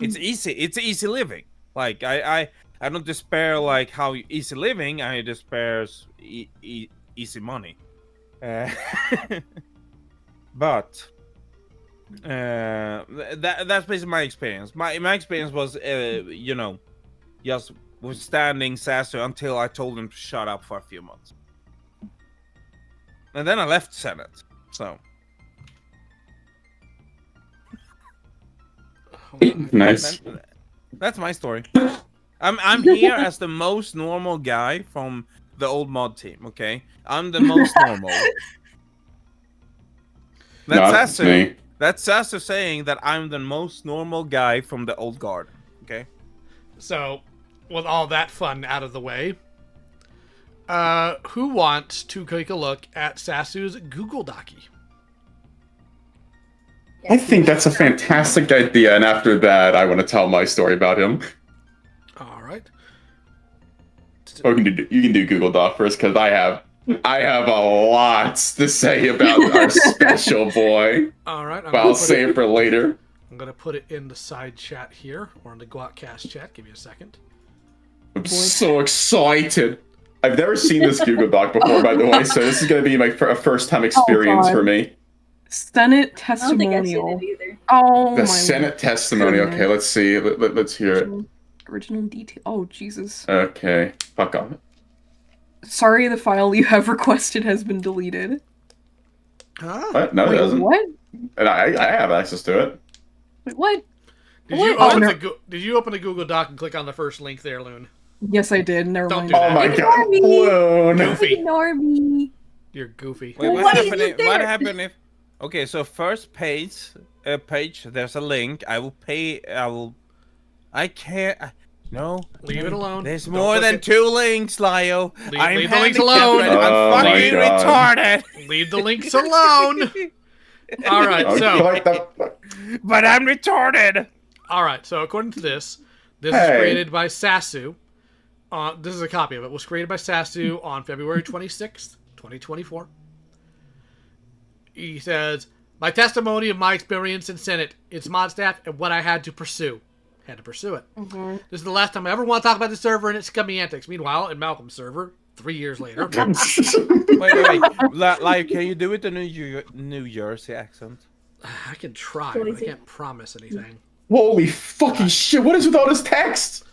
It's easy living. Like, I don't despair like how easy living, I despair easy money. But that's basically my experience. My experience was just withstanding Sassu until I told him to shut up for a few months. And then I left Senate, so. Nice. That's my story. I'm here as the most normal guy from the old mod team, okay? I'm the most normal. That's Sassu. That's Sassu saying that I'm the most normal guy from the old guard, okay? So, with all that fun out of the way, who wants to take a look at Sassu's Google Docky? I think that's a fantastic idea, and after that, I want to tell my story about him. All right. Or you can do Google Doc first, because I have a lot to say about our special boy. All right. But I'll save it for later. I'm going to put it in the side chat here, or in the Guac Cast chat. Give me a second. I'm so excited. I've never seen this Google Doc before, by the way, so this is going to be my first-time experience for me. Senate I don't think I've seen testimonial. it either. Oh The my Senate testimony. goodness. Okay, let's see. Let's hear it. Original detail. Oh, Jesus. Okay, fuck off. Sorry, the file you have requested has been deleted. Huh? What? No, it Wait, doesn't. what? And I have access to it. Wait, what? Did What? you Oh, open no. did you open the Google Doc and click on the first link there, Loon? Yes, I did. Never Don't mind. do that. Oh my Ignore god, me. Loon. Goofy. Ignore me. You're goofy. Wait, What is what it there? happened if? Okay, so first page, there's a link. I can't. No. Leave it alone. There's Don't more click than it. 2 links, Lio. I'm leave the links handicapped alone. right- Oh I'm my fucking God. retarded. Leave the links alone. All right, so. But I'm retarded. All right, so according to this is Hey. created by Sassu. This is a copy of it. It was created by Sassu on February 26th, 2024. He says, my testimony of my experience in Senate, its mod staff, and what I had to pursue. Had to pursue it. Mm-hmm. This is the last time I ever want to talk about the server and its scummy antics. Meanwhile, in Malcolm's server, 3 years later. Wait. Like, can you do it in a New Jersey accent? I can try, but I can't promise anything. Holy fucking shit, what is with all this text?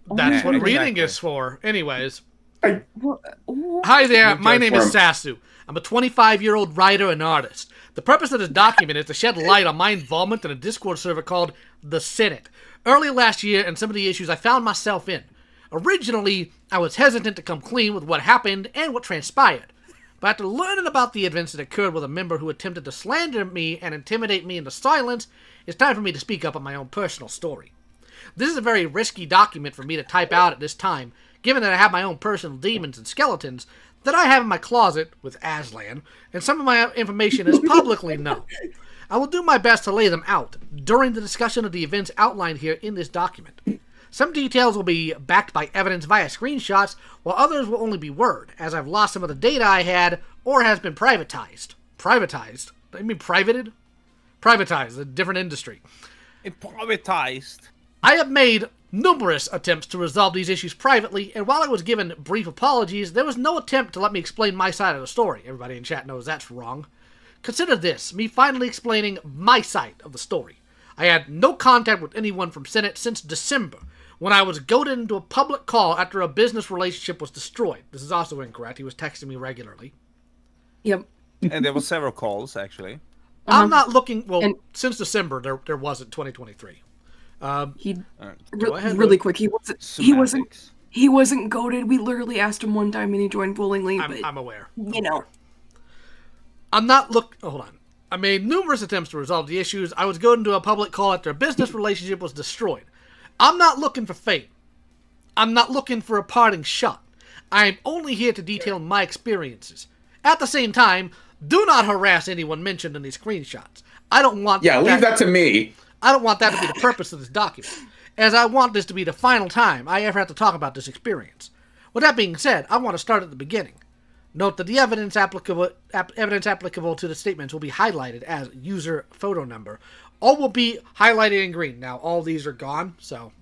That's what exactly. reading is for. Anyways. Hi there, my name is Sassu. I'm a 25-year-old writer and artist. The purpose of this document is to shed light on my involvement in a Discord server called The Senate. Early last year, and some of the issues I found myself in. Originally, I was hesitant to come clean with what happened and what transpired. But after learning about the events that occurred with a member who attempted to slander me and intimidate me into silence, it's time for me to speak up on my own personal story. This is a very risky document for me to type out at this time, given that I have my own personal demons and skeletons that I have in my closet with Aslan, and some of my information is publicly known. I will do my best to lay them out during the discussion of the events outlined here in this document. Some details will be backed by evidence via screenshots, while others will only be word, as I've lost some of the data I had or has been privatized. Privatized? I mean privated? Privatized, a different industry. Privatized. I have made numerous attempts to resolve these issues privately, and while I was given brief apologies, there was no attempt to let me explain my side of the story. Everybody in chat knows that's wrong. Consider this, me finally explaining my side of the story. I had no contact with anyone from Senate since December, when I was goaded into a public call after a business relationship was destroyed. This is also incorrect. He was texting me regularly. Yep. And there were several calls, actually. I'm not looking... Well, since December, there wasn't 2023. Really quick, he wasn't goaded. We literally asked him one time and he joined willingly. I'm aware. You know. Hold on. I made numerous attempts to resolve the issues. I was goaded into a public call after a business relationship was destroyed. I'm not looking for fate. I'm not looking for a parting shot. I am only here to detail my experiences. At the same time, do not harass anyone mentioned in these screenshots. I don't want leave that to me. I don't want that to be the purpose of this document, as I want this to be the final time I ever have to talk about this experience. With that being said, I want to start at the beginning. Note that the evidence applicable to the statements will be highlighted as user photo number. All will be highlighted in green. Now, all these are gone, so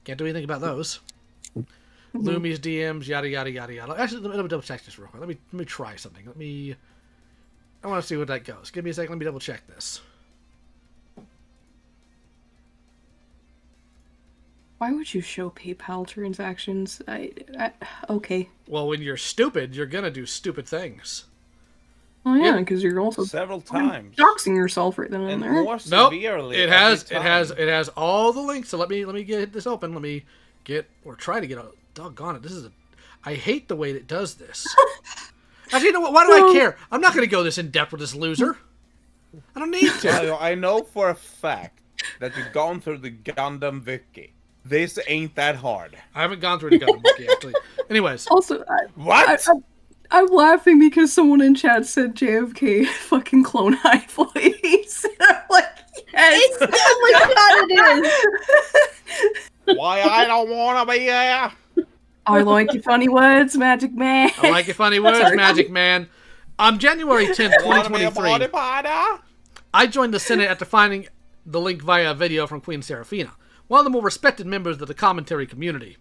can't do anything about those. Lumi's DMs, yada, yada, yada, yada. Actually, let me double check this real quick. Let me try something. I want to see where that goes. Give me a second. Let me double check this. Why would you show PayPal transactions? Okay. Well, when you're stupid, you're gonna do stupid things. Oh yeah, because you're also several times doxing yourself right then and there. More Nope. severely. It has all the links. So let me get this open. Let me try to get a doggone it. I hate the way it does this. Actually, you know what? Why do I care? I'm not gonna go this in depth with this loser. I don't need to. I know for a fact that you've gone through the Gundam Wiki. This ain't that hard. I haven't gone through the Gundam Wiki, actually. Anyways. Also, what? I'm laughing because someone in chat said JFK fucking clone high voice. I'm like, yes. Oh my god, it is. Why I don't want to be there. I like your funny words, Magic Man. I like your funny words, Magic Man. On January 10th, 2023, I joined the Senate after finding the link via a video from Queen Seraphina, one of the more respected members of the commentary community.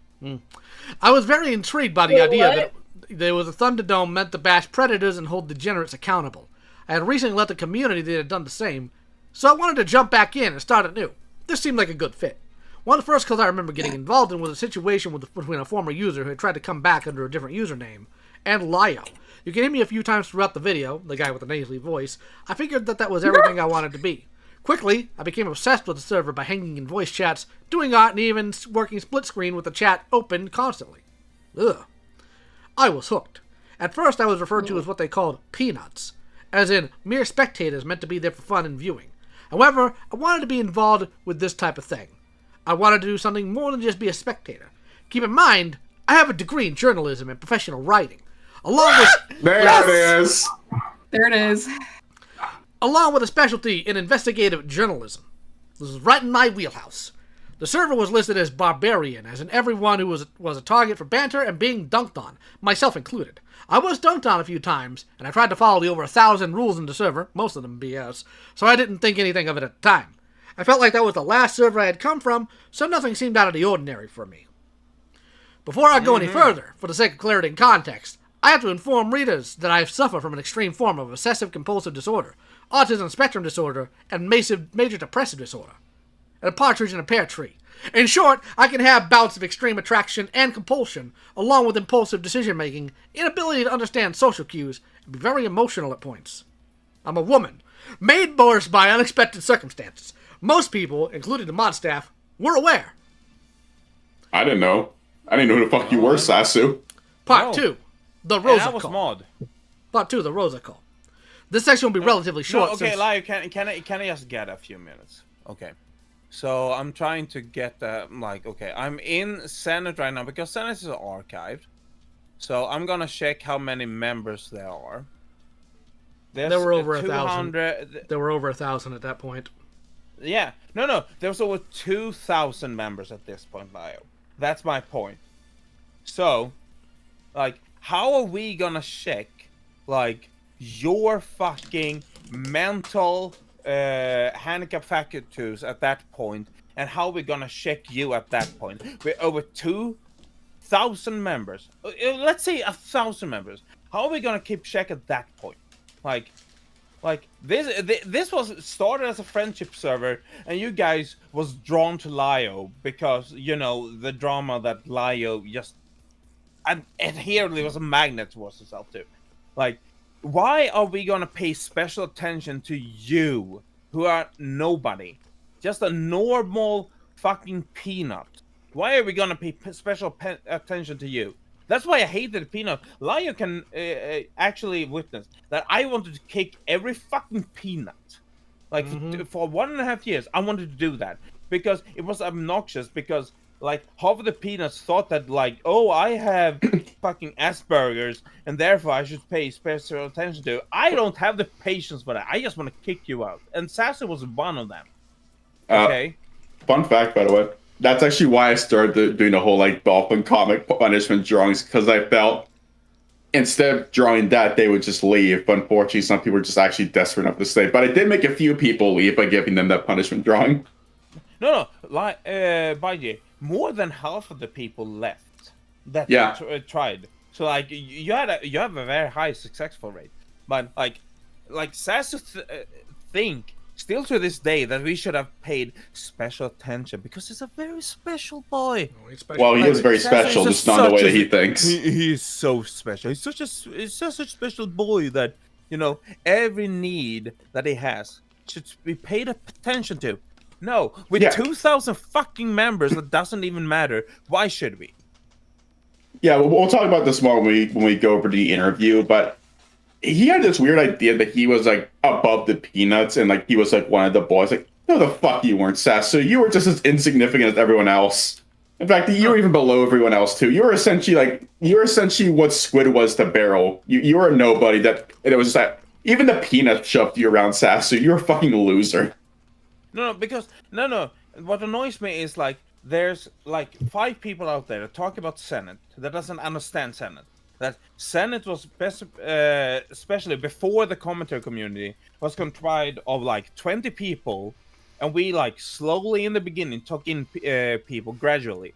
I was very intrigued by the idea that there was a Thunderdome meant to bash predators and hold degenerates accountable. I had recently left a community that had done the same, so I wanted to jump back in and start anew. This seemed like a good fit. One of the first calls I remember getting involved in was a situation between a former user who had tried to come back under a different username, and Lyo. You can hear me a few times throughout the video, the guy with the nasally voice. I figured that was everything I wanted to be. Quickly, I became obsessed with the server by hanging in voice chats, doing art, and even working split screen with the chat open constantly. Ugh. I was hooked. At first, I was referred to as what they called peanuts, as in mere spectators meant to be there for fun and viewing. However, I wanted to be involved with this type of thing. I wanted to do something more than just be a spectator. Keep in mind, I have a degree in journalism and professional writing. Along with There it is. Along with a specialty in investigative journalism. This is right in my wheelhouse. The server was listed as barbarian, as in everyone who was a target for banter and being dunked on, myself included. I was dunked on a few times, and I tried to follow the over 1,000 rules in the server, most of them BS, so I didn't think anything of it at the time. I felt like that was the last server I had come from, so nothing seemed out of the ordinary for me. Before I go any further, for the sake of clarity and context, I have to inform readers that I suffer from an extreme form of obsessive-compulsive disorder, autism spectrum disorder, and major depressive disorder. And a partridge in a pear tree. In short, I can have bouts of extreme attraction and compulsion, along with impulsive decision-making, inability to understand social cues, and be very emotional at points. I'm a woman, made worse by unexpected circumstances. Most people, including the mod staff, were aware. I didn't know. I didn't know who the fuck you were, Sassu. Part 2. The Rosa I was call. mod. Part 2, the Rosa call. This section will be relatively short. No, okay, since... Lyle, can I just get a few minutes? Okay. So I'm trying to get I'm in Senate right now because Senate is archived. So I'm gonna check how many members there are. There were over 1,000. There were over 1,000 at that point. Yeah, no, there was over 2,000 members at this point, Lyle. That's my point. So, how are we gonna check, your fucking mental handicap faculties at that point, and how we're gonna check you at that point? We're over 2,000 members. Let's say 1,000 members. How are we gonna keep check at that point? This was started as a friendship server, and you guys was drawn to Lyo because the drama that Lyo just inherently was a magnet towards itself too. Why are we gonna pay special attention to you, who are nobody, just a normal fucking peanut? Why are we gonna pay special attention to you? That's why I hated Peanut. Lyo can actually witness that I wanted to kick every fucking peanut. For 1.5 years, I wanted to do that. Because it was obnoxious, because, half of the peanuts thought that, I have fucking Asperger's, and therefore I should pay special attention to. I don't have the patience for that. I just want to kick you out. And Sassu was one of them. Okay? Fun fact, by the way. That's actually why I started doing the whole dolphin comic punishment drawings, because I felt instead of drawing that, they would just leave. But unfortunately, some people were just actually desperate enough to stay. But I did make a few people leave by giving them that punishment drawing. No, by more than half of the people left that tried. So you have a very high successful rate. But Sassu think. Still to this day, that we should have paid special attention because he's a very special boy. Well, he is very special, just not the way that he thinks. He is so special. He's such a special boy that every need that he has should be paid attention to. No, with 2,000 fucking members, that doesn't even matter. Why should we? Yeah, we'll talk about this more when we go over the interview, but. He had this weird idea that he was above the peanuts and he was one of the boys. No, the fuck you weren't, Sassu. You were just as insignificant as everyone else. In fact, you were even below everyone else too. You were essentially what Squid was to Barrel. You were a nobody. That it was that even the peanuts shoved you around, Sassu. You're a fucking loser. No. What annoys me is there's 5 people out there that talk about Senate that doesn't understand Senate. That Senate was especially before the commentary community was comprised of 20 people, and we slowly in the beginning took in people gradually.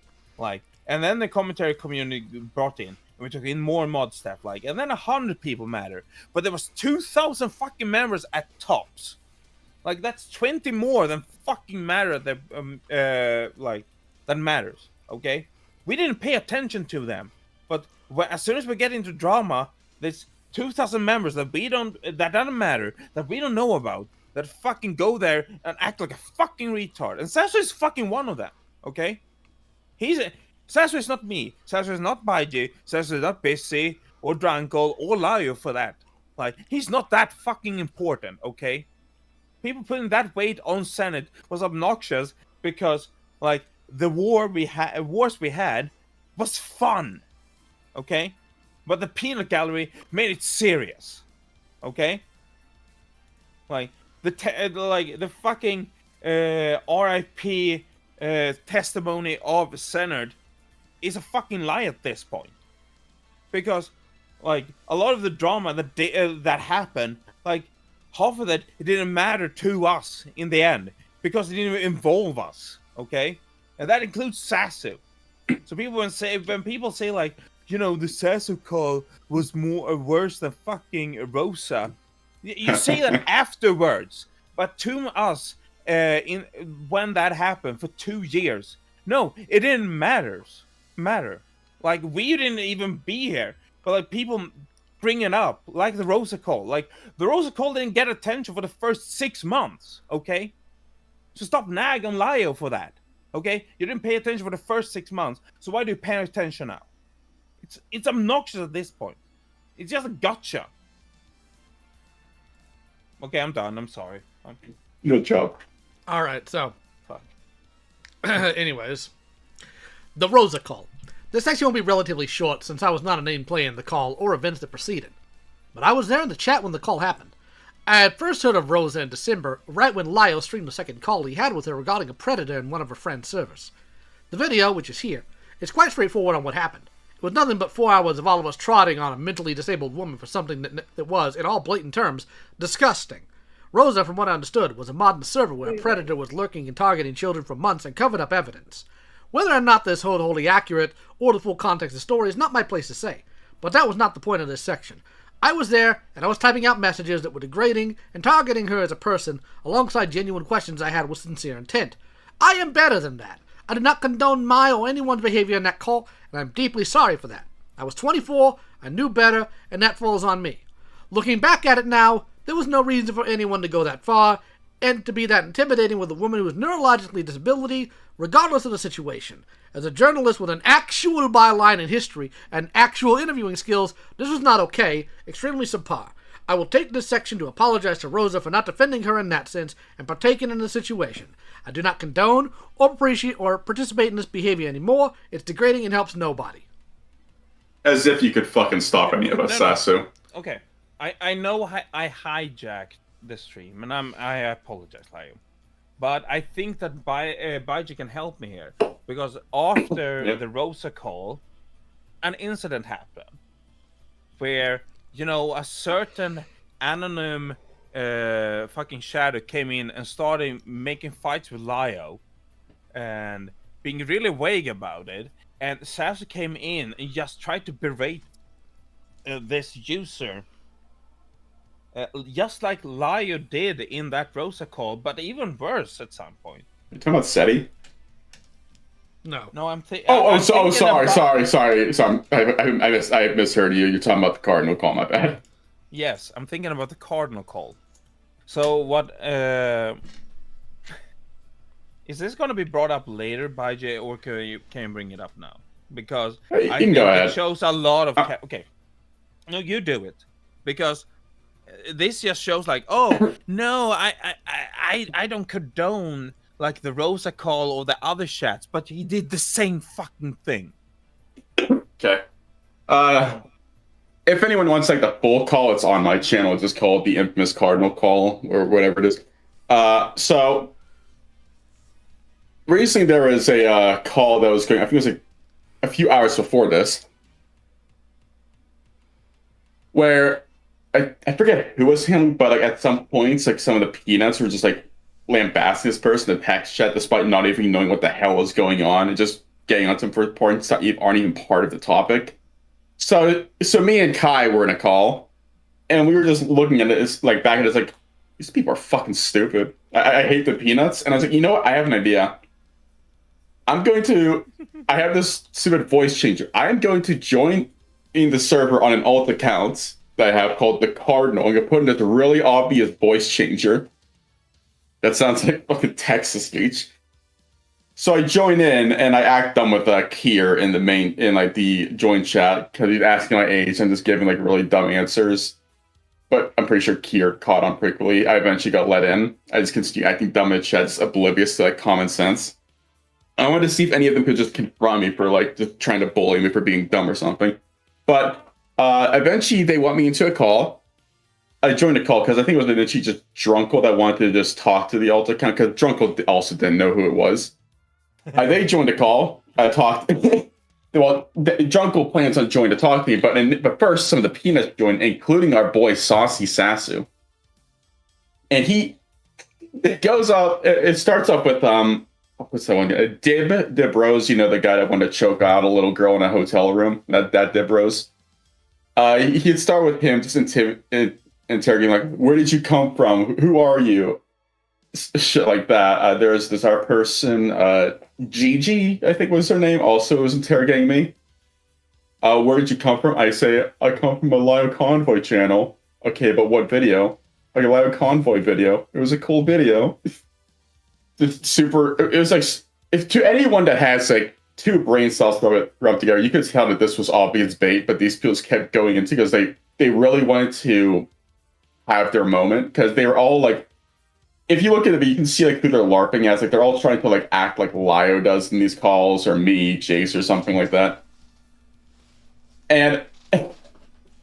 And then the commentary community brought in, and we took in more mod stuff, like, and then 100 people matter. But there was 2,000 fucking members at tops. Like, that's 20 more than fucking matter that, that matters, okay? We didn't pay attention to them. But as soon as we get into drama, there's 2,000 members that doesn't matter, that we don't know about, that fucking go there and act like a fucking retard. And Sassu is fucking one of them, okay? Sassu is not me. Sassu is not Baiji. Sassu is not Busy or Drankle or Lio for that. Like, he's not that fucking important, okay? People putting that weight on Senate was obnoxious because, like, the wars we had was fun, okay? But the peanut gallery made it serious, okay? Like, the fucking RIP testimony of Senate is a fucking lie at this point, because like a lot of the drama that happened, like half of it didn't matter to us in the end because it didn't involve us, okay? And that includes Sassu. So when people say like, you know, the Sassu call was worse than fucking Rosa, you say that afterwards, but to us when that happened for 2 years, no, it didn't matter. Like, we didn't even be here, but like people bring it up, like the Rosa call. Like, the Rosa call didn't get attention for the first 6 months, okay? So stop nagging on Lio for that, okay? You didn't pay attention for the first 6 months, so why do you pay attention now? It's obnoxious at this point. It's just a gotcha. Okay, I'm done. I'm sorry. Good job. All right, so fuck. Anyways, the Rosa call. This section will be relatively short since I was not a named player in the call or events that preceded. But I was there in the chat when the call happened. I had first heard of Rosa in December, right when Lio streamed the second call he had with her regarding a predator in one of her friend's servers. The video, which is here, is quite straightforward on what happened. It was nothing but 4 hours of all of us trotting on a mentally disabled woman for something that was, in all blatant terms, disgusting. Rosa, from what I understood, was a mod in the server where a predator was lurking and targeting children for months and covered up evidence. Whether or not this hold wholly accurate or the full context of the story is not my place to say, but that was not the point of this section. I was there, and I was typing out messages that were degrading and targeting her as a person, alongside genuine questions I had with sincere intent. I am better than that. I did not condone my or anyone's behavior in that call, and I'm deeply sorry for that. I was 24, I knew better, and that falls on me. Looking back at it now, there was no reason for anyone to go that far, and to be that intimidating with a woman who is neurologically disability, regardless of the situation. As a journalist with an actual byline in history and actual interviewing skills, this was not okay, extremely subpar. I will take this section to apologize to Rosa for not defending her in that sense and partaking in the situation. I do not condone or appreciate or participate in this behavior anymore. It's degrading and helps nobody. As if you could fucking stop any of us, Sassu. Okay, I know I hijacked the stream, and I apologize, Lio. But I think that Baiji can help me here, because after the Rosa call, an incident happened where, you know, a certain anonym fucking shadow came in and started making fights with Lio and being really vague about it, and Sassu came in and just tried to berate this user, just like Lio did in that Rosa call, but even worse at some point. You talking about SETI? No, I'm thinking. Sorry. I misheard you. You're talking about the cardinal call. My bad. Yes, I'm thinking about the cardinal call. So what? Is this going to be brought up later, Baiji, or can you bring it up now? Because I think it shows a lot of. Okay, no, you do it, because this just shows like, oh no, I don't condone like the Rosa call or the other chats, but he did the same fucking thing. Okay. If anyone wants like the full call, it's on my channel. It's just called the infamous cardinal call or whatever it is. So recently there was a call that was going, I think it was like a few hours before this, where I forget who was him, but like at some points, like some of the peanuts were just like lambasting this person in text chat despite not even knowing what the hell was going on, and just getting on some first points that aren't even part of the topic. So me and Kai were in a call, and we were just looking at it, like back at it, like, these people are fucking stupid. I hate the peanuts. And I was like, you know what? I have an idea. I have this stupid voice changer. I am going to join in the server on an alt account that I have called the Cardinal. I'm going to put in this really obvious voice changer. That sounds like fucking text speech. So I join in and I act dumb with Kier in the join chat because he's asking my age and just giving like really dumb answers. But I'm pretty sure Kier caught on pretty quickly. I eventually got let in. I just continue acting dumb in chat, just oblivious to like common sense. I wanted to see if any of them could just confront me for like just trying to bully me for being dumb or something. But eventually they want me into a call. I joined a call because I think it was eventually just Drunkle that wanted to just talk to the alt account because Drunkle also didn't know who it was. They joined a call. I talked. Well, Drunkle plans on joining to talk to me, but first some of the peanuts joined, including our boy Saucy Sassu. And it starts off with what's that one? Dib Rose, you know, the guy that wanted to choke out a little girl in a hotel room. That Dib Rose. He'd start with him just interrogating, like, where did you come from? Who are you? Shit like that. There's this our person, Gigi, I think was her name, also was interrogating me. Where did you come from? I say, I come from a Lio Convoy channel. Okay, but what video? Like a Lio Convoy video. It was a cool video. It was like, if to anyone that has like two brain cells rubbed together, you could tell that this was obvious bait, but these people kept going into because they really wanted to have their moment because they were all like, if you look at it, you can see like who they're LARPing as. Like they're all trying to like act like Lio does in these calls, or me, Jace, or something like that. And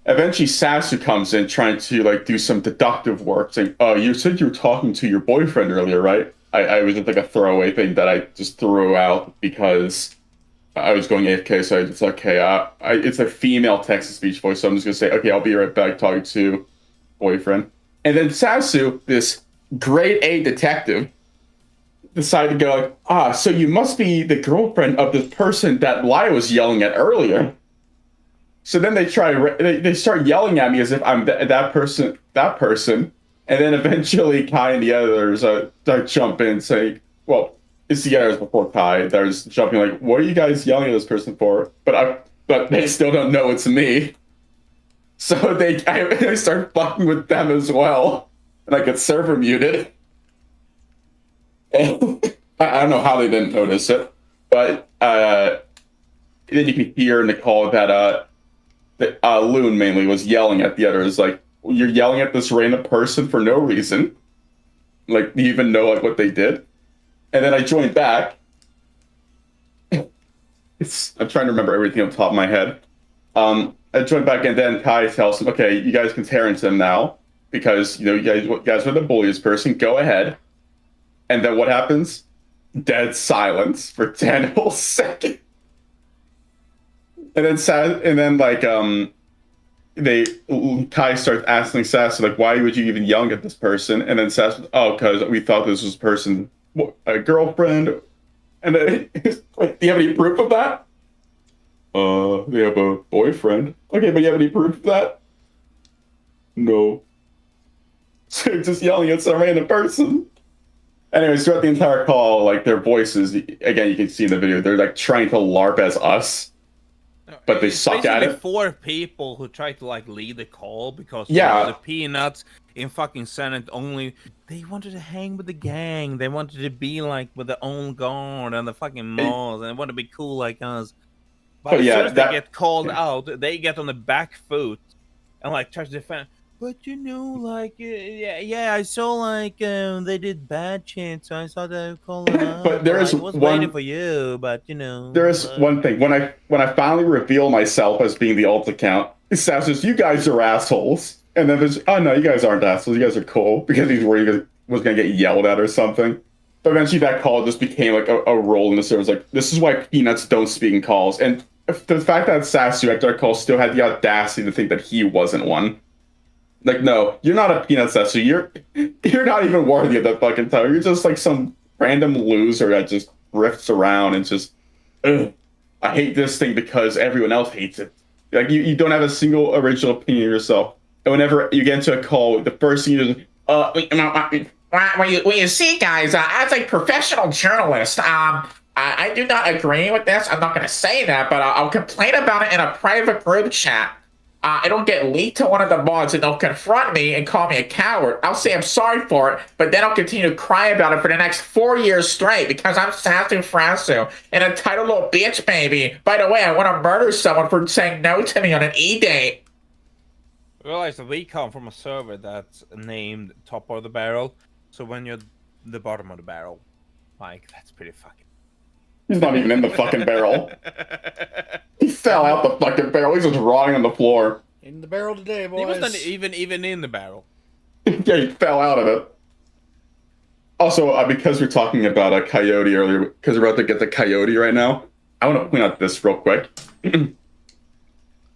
eventually Sassu comes in trying to like do some deductive work, saying, "Oh, you said you were talking to your boyfriend earlier, right?" I was just like a throwaway thing that I just threw out because I was going AFK. So it's okay. It's a female text-to-speech voice, so I'm just gonna say, "Okay, I'll be right back talking to boyfriend." And then Sassu, this grade A detective, decided to go like, so you must be the girlfriend of this person that Lio was yelling at earlier. So then they start yelling at me as if I'm that person, and then eventually Kai and the others jump in saying, well, it's the others before Kai. They're just jumping like, what are you guys yelling at this person for? But they still don't know it's me. So I start fucking with them as well. And I get server muted. And I don't know how they didn't notice it. But then you can hear in the call that Loon mainly was yelling at the others, like, you're yelling at this random person for no reason. Like, do you even know like what they did? And then I joined back. I'm trying to remember everything on top of my head. I joined back, and then Kai tells him, okay, you guys can tear into him now. Because, you know, you guys are the bulliest person. Go ahead. And then what happens? Dead silence for 10 whole seconds. And then Kai starts asking Sassu, like, why would you even yell at this person? And then Sassu, because we thought this was a girlfriend. And then, wait, do you have any proof of that? They have a boyfriend. Okay, but you have any proof of that? No. So you're just yelling at some random person. Anyways, throughout the entire call, like their voices, again, you can see in the video, they're like trying to LARP as us, but they suck at it. 4 people who try to like lead the call because the peanuts in fucking Senate only, they wanted to hang with the gang. They wanted to be like with the own guard and the fucking malls, and they want to be cool like us. But as soon as they get called out, they get on the back foot and like try to defend. But you know, like, I saw like they did bad shit, so I thought I'd call them up. But there is I was waiting for you, but you know. There is one thing. When I finally reveal myself as being the alt account, it says, you guys are assholes. And then there's, oh no, you guys aren't assholes. You guys are cool. Because he's worried he was going to get yelled at or something. But eventually that call just became like a role in the server. It was like, this is why peanuts don't speak in calls. And the fact that Sassu after our call still had the audacity to think that he wasn't one. Like, no, you're not a peanut Sassu. You're not even worthy of that fucking title. You're just like some random loser that just drifts around and just ugh, I hate this thing because everyone else hates it. Like you don't have a single original opinion yourself. And whenever you get into a call, the first thing you do is, Well, you see, guys, as a professional journalist, I do not agree with this. I'm not going to say that, but I'll complain about it in a private group chat. It'll get leaked to one of the mods, and they'll confront me and call me a coward. I'll say I'm sorry for it, but then I'll continue to cry about it for the next 4 years straight because I'm Sassu Frau, an entitled little bitch baby. By the way, I want to murder someone for saying no to me on an E-date. Realize that we come from a server that's named top of the barrel, so when you're the bottom of the barrel, like, that's pretty fucking... He's not even in the fucking barrel. He fell out the fucking barrel. He's just rotting on the floor. In the barrel today, boys. He wasn't even in the barrel. Yeah, he fell out of it. Also, because we're talking about a coyote earlier, because we're about to get the coyote right now, I want to point out this real quick.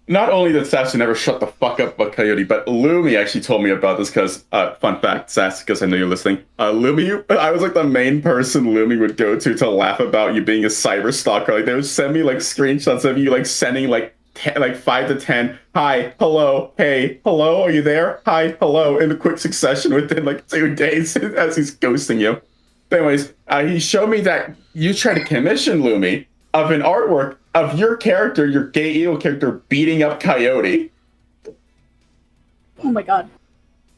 Not only did Sassu never shut the fuck up about Coyote, but Lumi actually told me about this because, fun fact, Sass, because I know you're listening. Lumi, I was like the main person Lumi would go to laugh about you being a cyber stalker. Like, they would send me like screenshots of you like sending like 5 to 10, hi, hello, hey, hello, are you there? Hi, hello, in a quick succession within like 2 days as he's ghosting you. But anyways, he showed me that you tried to commission Lumi of an artwork of your character, your gay eel character, beating up Coyote. Oh my god.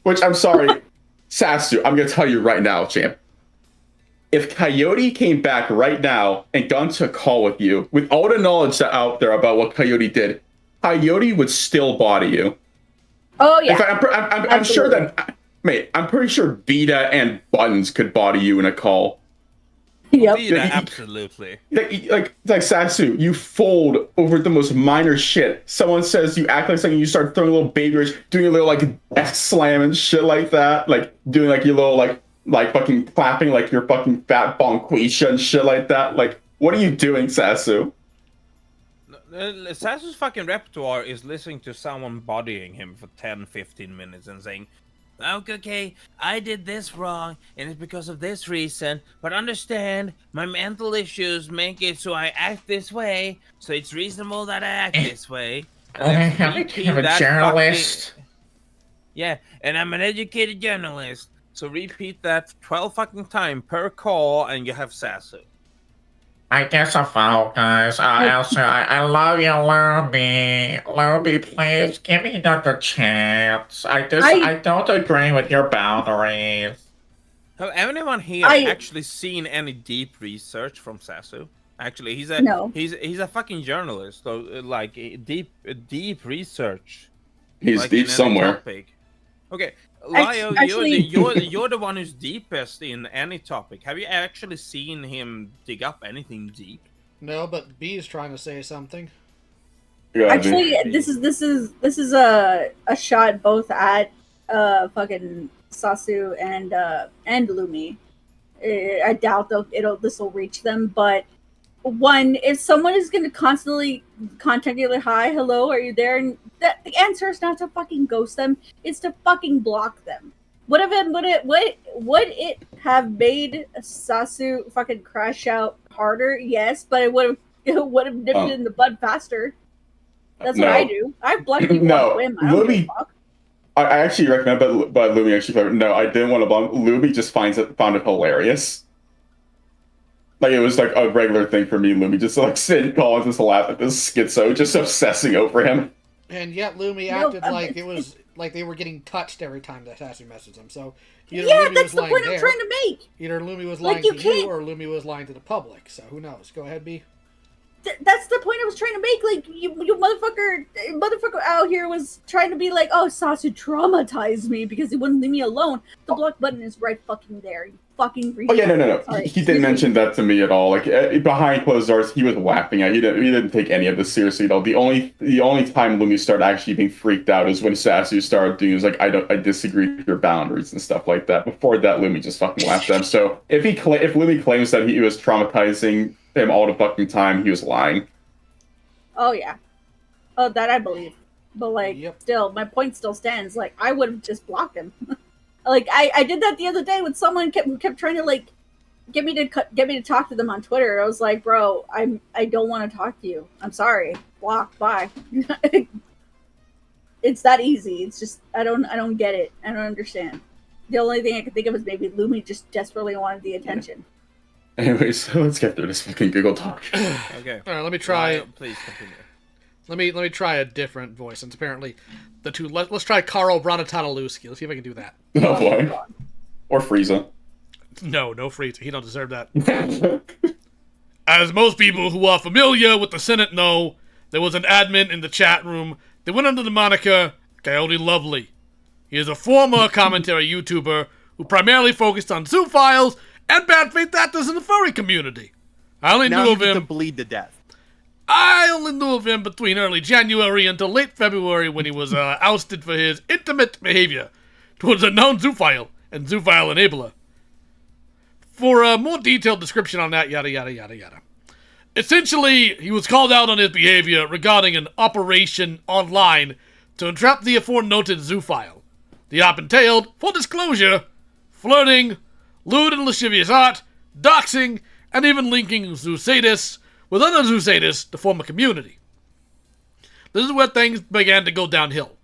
Which, I'm sorry, Sassu, I'm gonna tell you right now, champ. If Coyote came back right now and got into a call with you, with all the knowledge that out there about what Coyote did, Coyote would still body you. Oh yeah. In fact, I'm sure that, mate, I'm pretty sure Vita and Buttons could body you in a call. Yep. Vita, absolutely. Like Sassu, you fold over the most minor shit. Someone says you act like something, you start throwing a little baby rage, doing a little like death slam and shit like that, like doing like your little like fucking clapping like your fucking fat bonquisha and shit like that. Like, what are you doing, Sassu? Sassu's fucking repertoire is listening to someone bodying him for 10-15 minutes and saying, okay, I did this wrong, and it's because of this reason, but understand, my mental issues make it so I act this way, so it's reasonable that I act this way. I'm a journalist. Yeah, and I'm an educated journalist, so repeat that 12 fucking times per call, and you have Sassu. I guess I'll follow, guys. Elsa, I love you, Lobby. Lobby, please give me another chance. I don't agree with your boundaries. Have anyone here actually seen any deep research from Sassu? Actually, he's a fucking journalist. So like deep research. He's like, deep somewhere. Topic. Okay, Lio, you're the one who's deepest in any topic. Have you actually seen him dig up anything deep? No, but B is trying to say something. Actually, this is a shot both at fucking Sassu and Lumi. I doubt this will reach them, but one, if someone is going to constantly contact you like, hi, hello, are you there? And the answer is not to fucking ghost them, it's to fucking block them. Would it have made Sassu fucking crash out harder? Yes, but it would have nipped it in the bud faster. That's what I do. I block people on a whim. I don't give a fuck. I actually recommend, but Lumi actually, no, I didn't want to block. Lumi just found it hilarious. Like, it was like a regular thing for me, Lumi, just to like sit and call and just laugh at this schizo, just obsessing over him. And yet Lumi acted like it was like they were getting touched every time that Sassu messaged them. So either Lumi that's was the lying point there, I'm trying to make. Either Lumi was lying to you or Lumi was lying to the public. So who knows? Go ahead, B. That's the point I was trying to make. Like, you motherfucker out here was trying to be like, oh, Sassu traumatized me because he wouldn't leave me alone. The block button is right fucking there. You fucking Oh yeah, no. He didn't mention that to me at all. Like, behind closed doors, he was laughing at. He didn't take any of this seriously at all. The only time Lumi started actually being freaked out is when Sassu started doing. He was like, I disagree with your boundaries and stuff like that. Before that, Lumi just fucking laughed at him. So if Lumi claims that he was traumatizing him all the fucking time, he was lying. Oh yeah, that I believe. But like, still, my point still stands. Like, I would have just blocked him. Like, I did that the other day when someone kept trying to like get me to talk to them on Twitter. I was like, bro, I don't want to talk to you. I'm sorry. Block. Bye. It's that easy. It's just I don't get it. I don't understand. The only thing I could think of is maybe Lumi just desperately wanted the attention. Anyways, so let's get through this fucking Google Talk. Okay. All right, let me try. Please continue. Let me try a different voice, since apparently the two. Let's try Carl Bronataluski. Let's see if I can do that. Oh boy. Or Frieza. No Frieza. He don't deserve that. As most people who are familiar with the Senate know, there was an admin in the chat room that went under the moniker Coyote Lovely. He is a former commentary YouTuber who primarily focused on zoophiles and bad faith actors in the furry community. I only knew of him to bleed to death. I only knew of him between early January until late February when he was ousted for his intimate behavior towards a known zoophile and zoophile enabler. For a more detailed description on that, yada yada yada yada. Essentially, he was called out on his behavior regarding an operation online to entrap the aforenoted zoophile. The op entailed, for disclosure, flirting, lewd and lascivious art, doxing, and even linking zoosadists with other zoosadists to form a community. This is where things began to go downhill.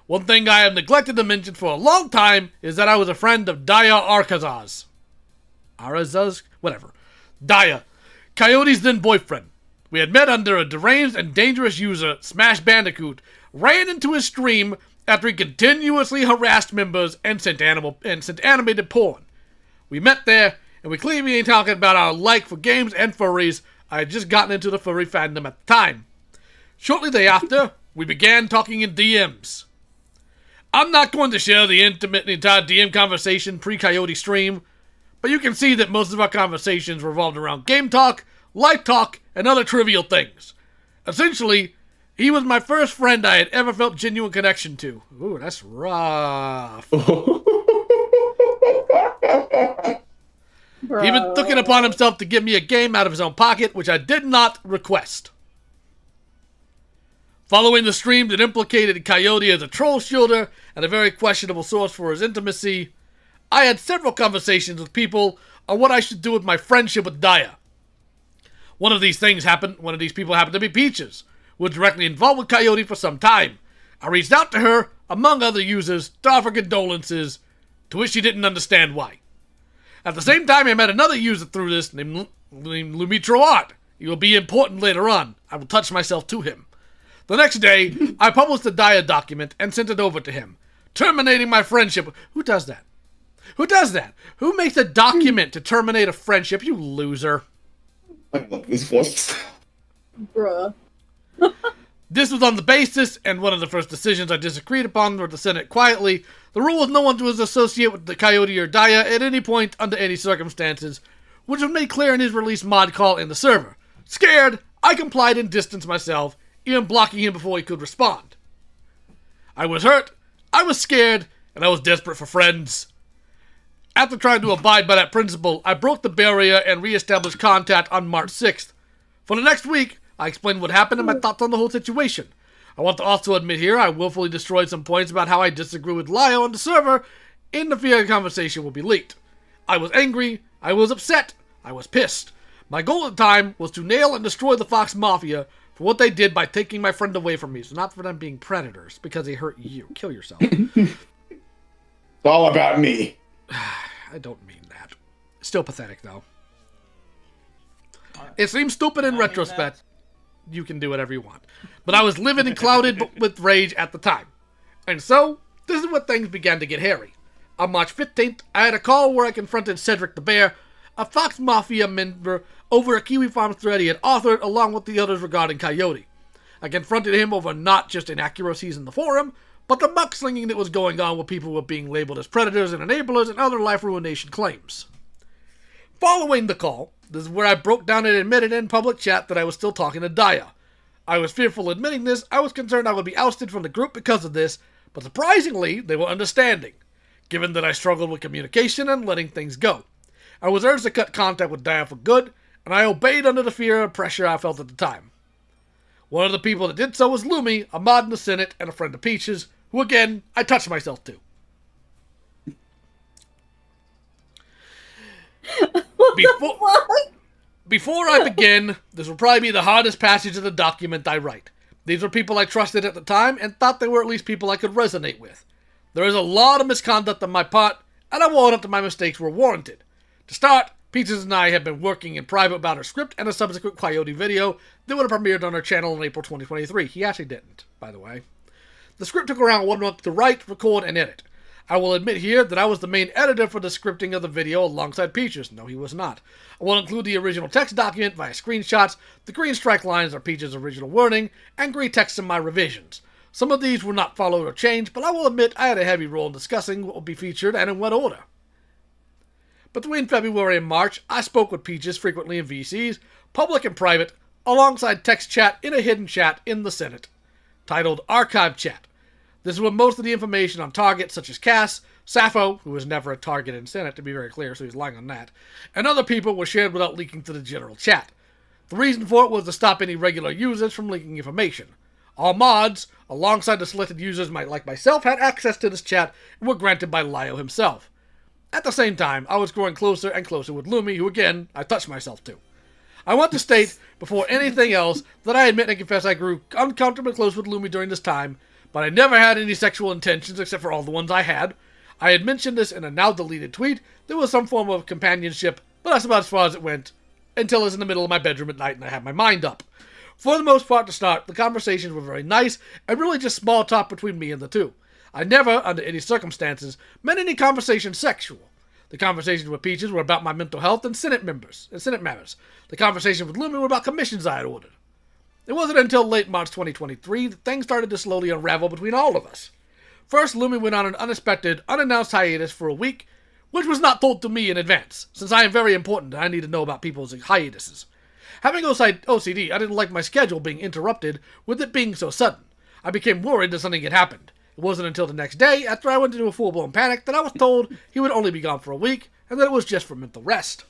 One thing I have neglected to mention for a long time is that I was a friend of Daya Arcazaz. Arazaz? Whatever. Daya, Coyote's then boyfriend. We had met under a deranged and dangerous user, Smash Bandicoot, ran into his stream after he continuously harassed members and sent animated porn. We met there, and we clearly began talking about our like for games and furries. I had just gotten into the furry fandom at the time. Shortly thereafter, we began talking in DMs. I'm not going to share the entire DM conversation pre-Coyote stream, but you can see that most of our conversations revolved around game talk, life talk, and other trivial things. Essentially, he was my first friend I had ever felt genuine connection to. Ooh, that's rough. He even took it upon himself to give me a game out of his own pocket, which I did not request. Following the stream that implicated Coyote as a troll shielder and a very questionable source for his intimacy, I had several conversations with people on what I should do with my friendship with Daya. One of these people happened to be Peaches, who was directly involved with Coyote for some time. I reached out to her, among other users, to offer condolences, to which she didn't understand why. At the same time, I met another user through this named Lumitro Art. He will be important later on. I will touch myself to him. The next day, I published a Daya document and sent it over to him, terminating my friendship. Who does that? Who does that? Who makes a document to terminate a friendship, you loser? I love this voice. Bruh. This was on the basis, and one of the first decisions I disagreed upon with the Senate quietly. The rule was no one was associated with the Coyote or Daya at any point under any circumstances, which was made clear in his release mod call in the server. Scared, I complied and distanced myself, even blocking him before he could respond. I was hurt, I was scared, and I was desperate for friends. After trying to abide by that principle, I broke the barrier and re-established contact on March 6th. For the next week, I explained what happened and my thoughts on the whole situation. I want to also admit here I willfully destroyed some points about how I disagree with Lio on the server in the fear the conversation will be leaked. I was angry, I was upset, I was pissed. My goal at the time was to nail and destroy the Fox Mafia for what they did by taking my friend away from me. So not for them being predators, because they hurt you. Kill yourself. It's all about me. I don't mean that. Still pathetic, though. It seems stupid in retrospect. You can do whatever you want. But I was livid and clouded with rage at the time. And so, this is where things began to get hairy. On March 15th, I had a call where I confronted Cedric the Bear, a Fox Mafia member, over a Kiwi Farms thread he had authored along with the others regarding Coyote. I confronted him over not just inaccuracies in the forum, but the mudslinging that was going on with people who were being labeled as predators and enablers and other life ruination claims. Following the call, this is where I broke down and admitted in public chat that I was still talking to Daya. I was fearful admitting this, I was concerned I would be ousted from the group because of this, but surprisingly, they were understanding, given that I struggled with communication and letting things go. I was urged to cut contact with Daya for good, and I obeyed under the fear and pressure I felt at the time. One of the people that did so was Lumi, a mod in the Senate, and a friend of Peach's, who again, I touched myself to. What Before I begin, this will probably be the hardest passage of the document I write. These were people I trusted at the time and thought they were at least people I could resonate with. There is a lot of misconduct on my part, and I won't up that my mistakes were warranted. To start, Peaches and I have been working in private about her script and a subsequent Coyote video that would have premiered on her channel in April 2023. He actually didn't, by the way. The script took around 1 month to write, record, and edit. I will admit here that I was the main editor for the scripting of the video alongside Peaches. No, he was not. I will include the original text document via screenshots. The green strike lines are Peaches' original wording, and green text in my revisions. Some of these were not followed or changed, but I will admit I had a heavy role in discussing what will be featured and in what order. Between February and March, I spoke with Peaches frequently in VCs, public and private, alongside text chat in a hidden chat in the Senate, titled Archive Chat. This is where most of the information on targets such as Cass, Sappho, who was never a target in Senate to be very clear, so he's lying on that, and other people were shared without leaking to the general chat. The reason for it was to stop any regular users from leaking information. All mods, alongside the selected users like myself, had access to this chat and were granted by Lio himself. At the same time, I was growing closer and closer with Lumi, who again, I touched myself to. I want to state, before anything else, that I admit and confess I grew uncomfortably close with Lumi during this time, but I never had any sexual intentions except for all the ones I had. I had mentioned this in a now-deleted tweet. There was some form of companionship, but that's about as far as it went, until I was in the middle of my bedroom at night and I had my mind up. For the most part to start, the conversations were very nice, and really just small talk between me and the two. I never, under any circumstances, meant any conversation sexual. The conversations with Peaches were about my mental health and Senate matters. The conversations with Lumi were about commissions I had ordered. It wasn't until late March 2023 that things started to slowly unravel between all of us. First, Lumi went on an unexpected, unannounced hiatus for a week, which was not told to me in advance, since I am very important and I need to know about people's hiatuses. Having OCD, I didn't like my schedule being interrupted with it being so sudden. I became worried that something had happened. It wasn't until the next day, after I went into a full-blown panic, that I was told he would only be gone for a week, and that it was just for mental rest.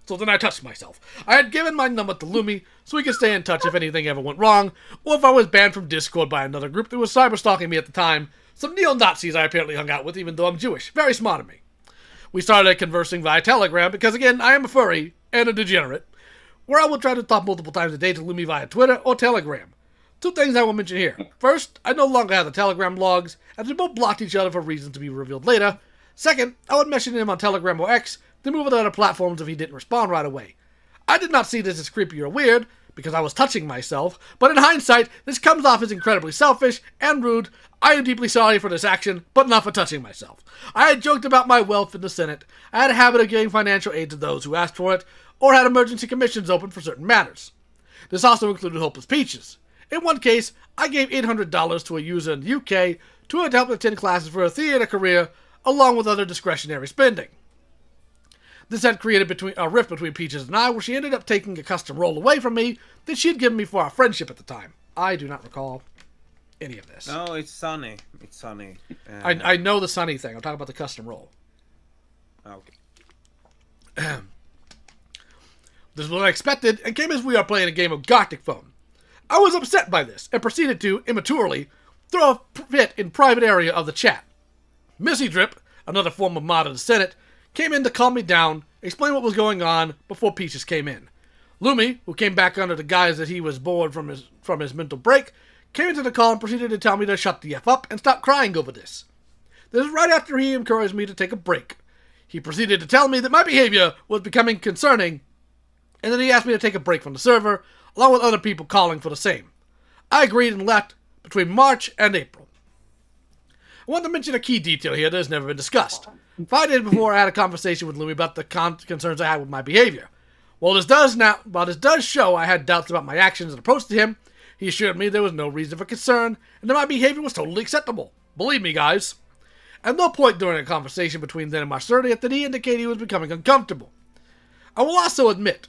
So then I touched myself. I had given my number to Lumi, so we could stay in touch if anything ever went wrong, or if I was banned from Discord by another group that was cyber-stalking me at the time, some neo-Nazis I apparently hung out with even though I'm Jewish. Very smart of me. We started conversing via Telegram, because again, I am a furry, and a degenerate, where I will try to talk multiple times a day to Lumi via Twitter or Telegram. Two things I will mention here. First, I no longer have the Telegram logs, as we both blocked each other for reasons to be revealed later. Second, I would mention him on Telegram or X, then move to other platforms if he didn't respond right away. I did not see this as creepy or weird, because I was touching myself, but in hindsight, this comes off as incredibly selfish and rude. I am deeply sorry for this action, but not for touching myself. I had joked about my wealth in the Senate. I had a habit of giving financial aid to those who asked for it, or had emergency commissions open for certain matters. This also included Hopeless Peaches. In one case, I gave $800 to a user in the UK to help attend classes for a theater career, along with other discretionary spending. This had created a rift between Peaches and I, where she ended up taking a custom role away from me that she had given me for our friendship at the time. I do not recall any of this. No, it's Sunny. It's Sunny. I know the Sunny thing. I'm talking about the custom role. Okay. This was unexpected and came as we are playing a game of Gothic Phone. I was upset by this and proceeded to, immaturely, throw a fit in private area of the chat. Missy Drip, another former mod of the Senate, came in to calm me down, explain what was going on before Peaches came in. Lumi, who came back under the guise that he was bored from his mental break, came into the call and proceeded to tell me to shut the F up and stop crying over this. This was right after he encouraged me to take a break. He proceeded to tell me that my behavior was becoming concerning, and then he asked me to take a break from the server, along with other people calling for the same. I agreed and left between March and April. I want to mention a key detail here that has never been discussed. 5 days before, I had a conversation with Lumi about the concerns I had with my behavior. While this does show I had doubts about my actions and approach to him, he assured me there was no reason for concern, and that my behavior was totally acceptable. Believe me, guys. At no point during a conversation between then and March 30th did he indicate he was becoming uncomfortable. I will also admit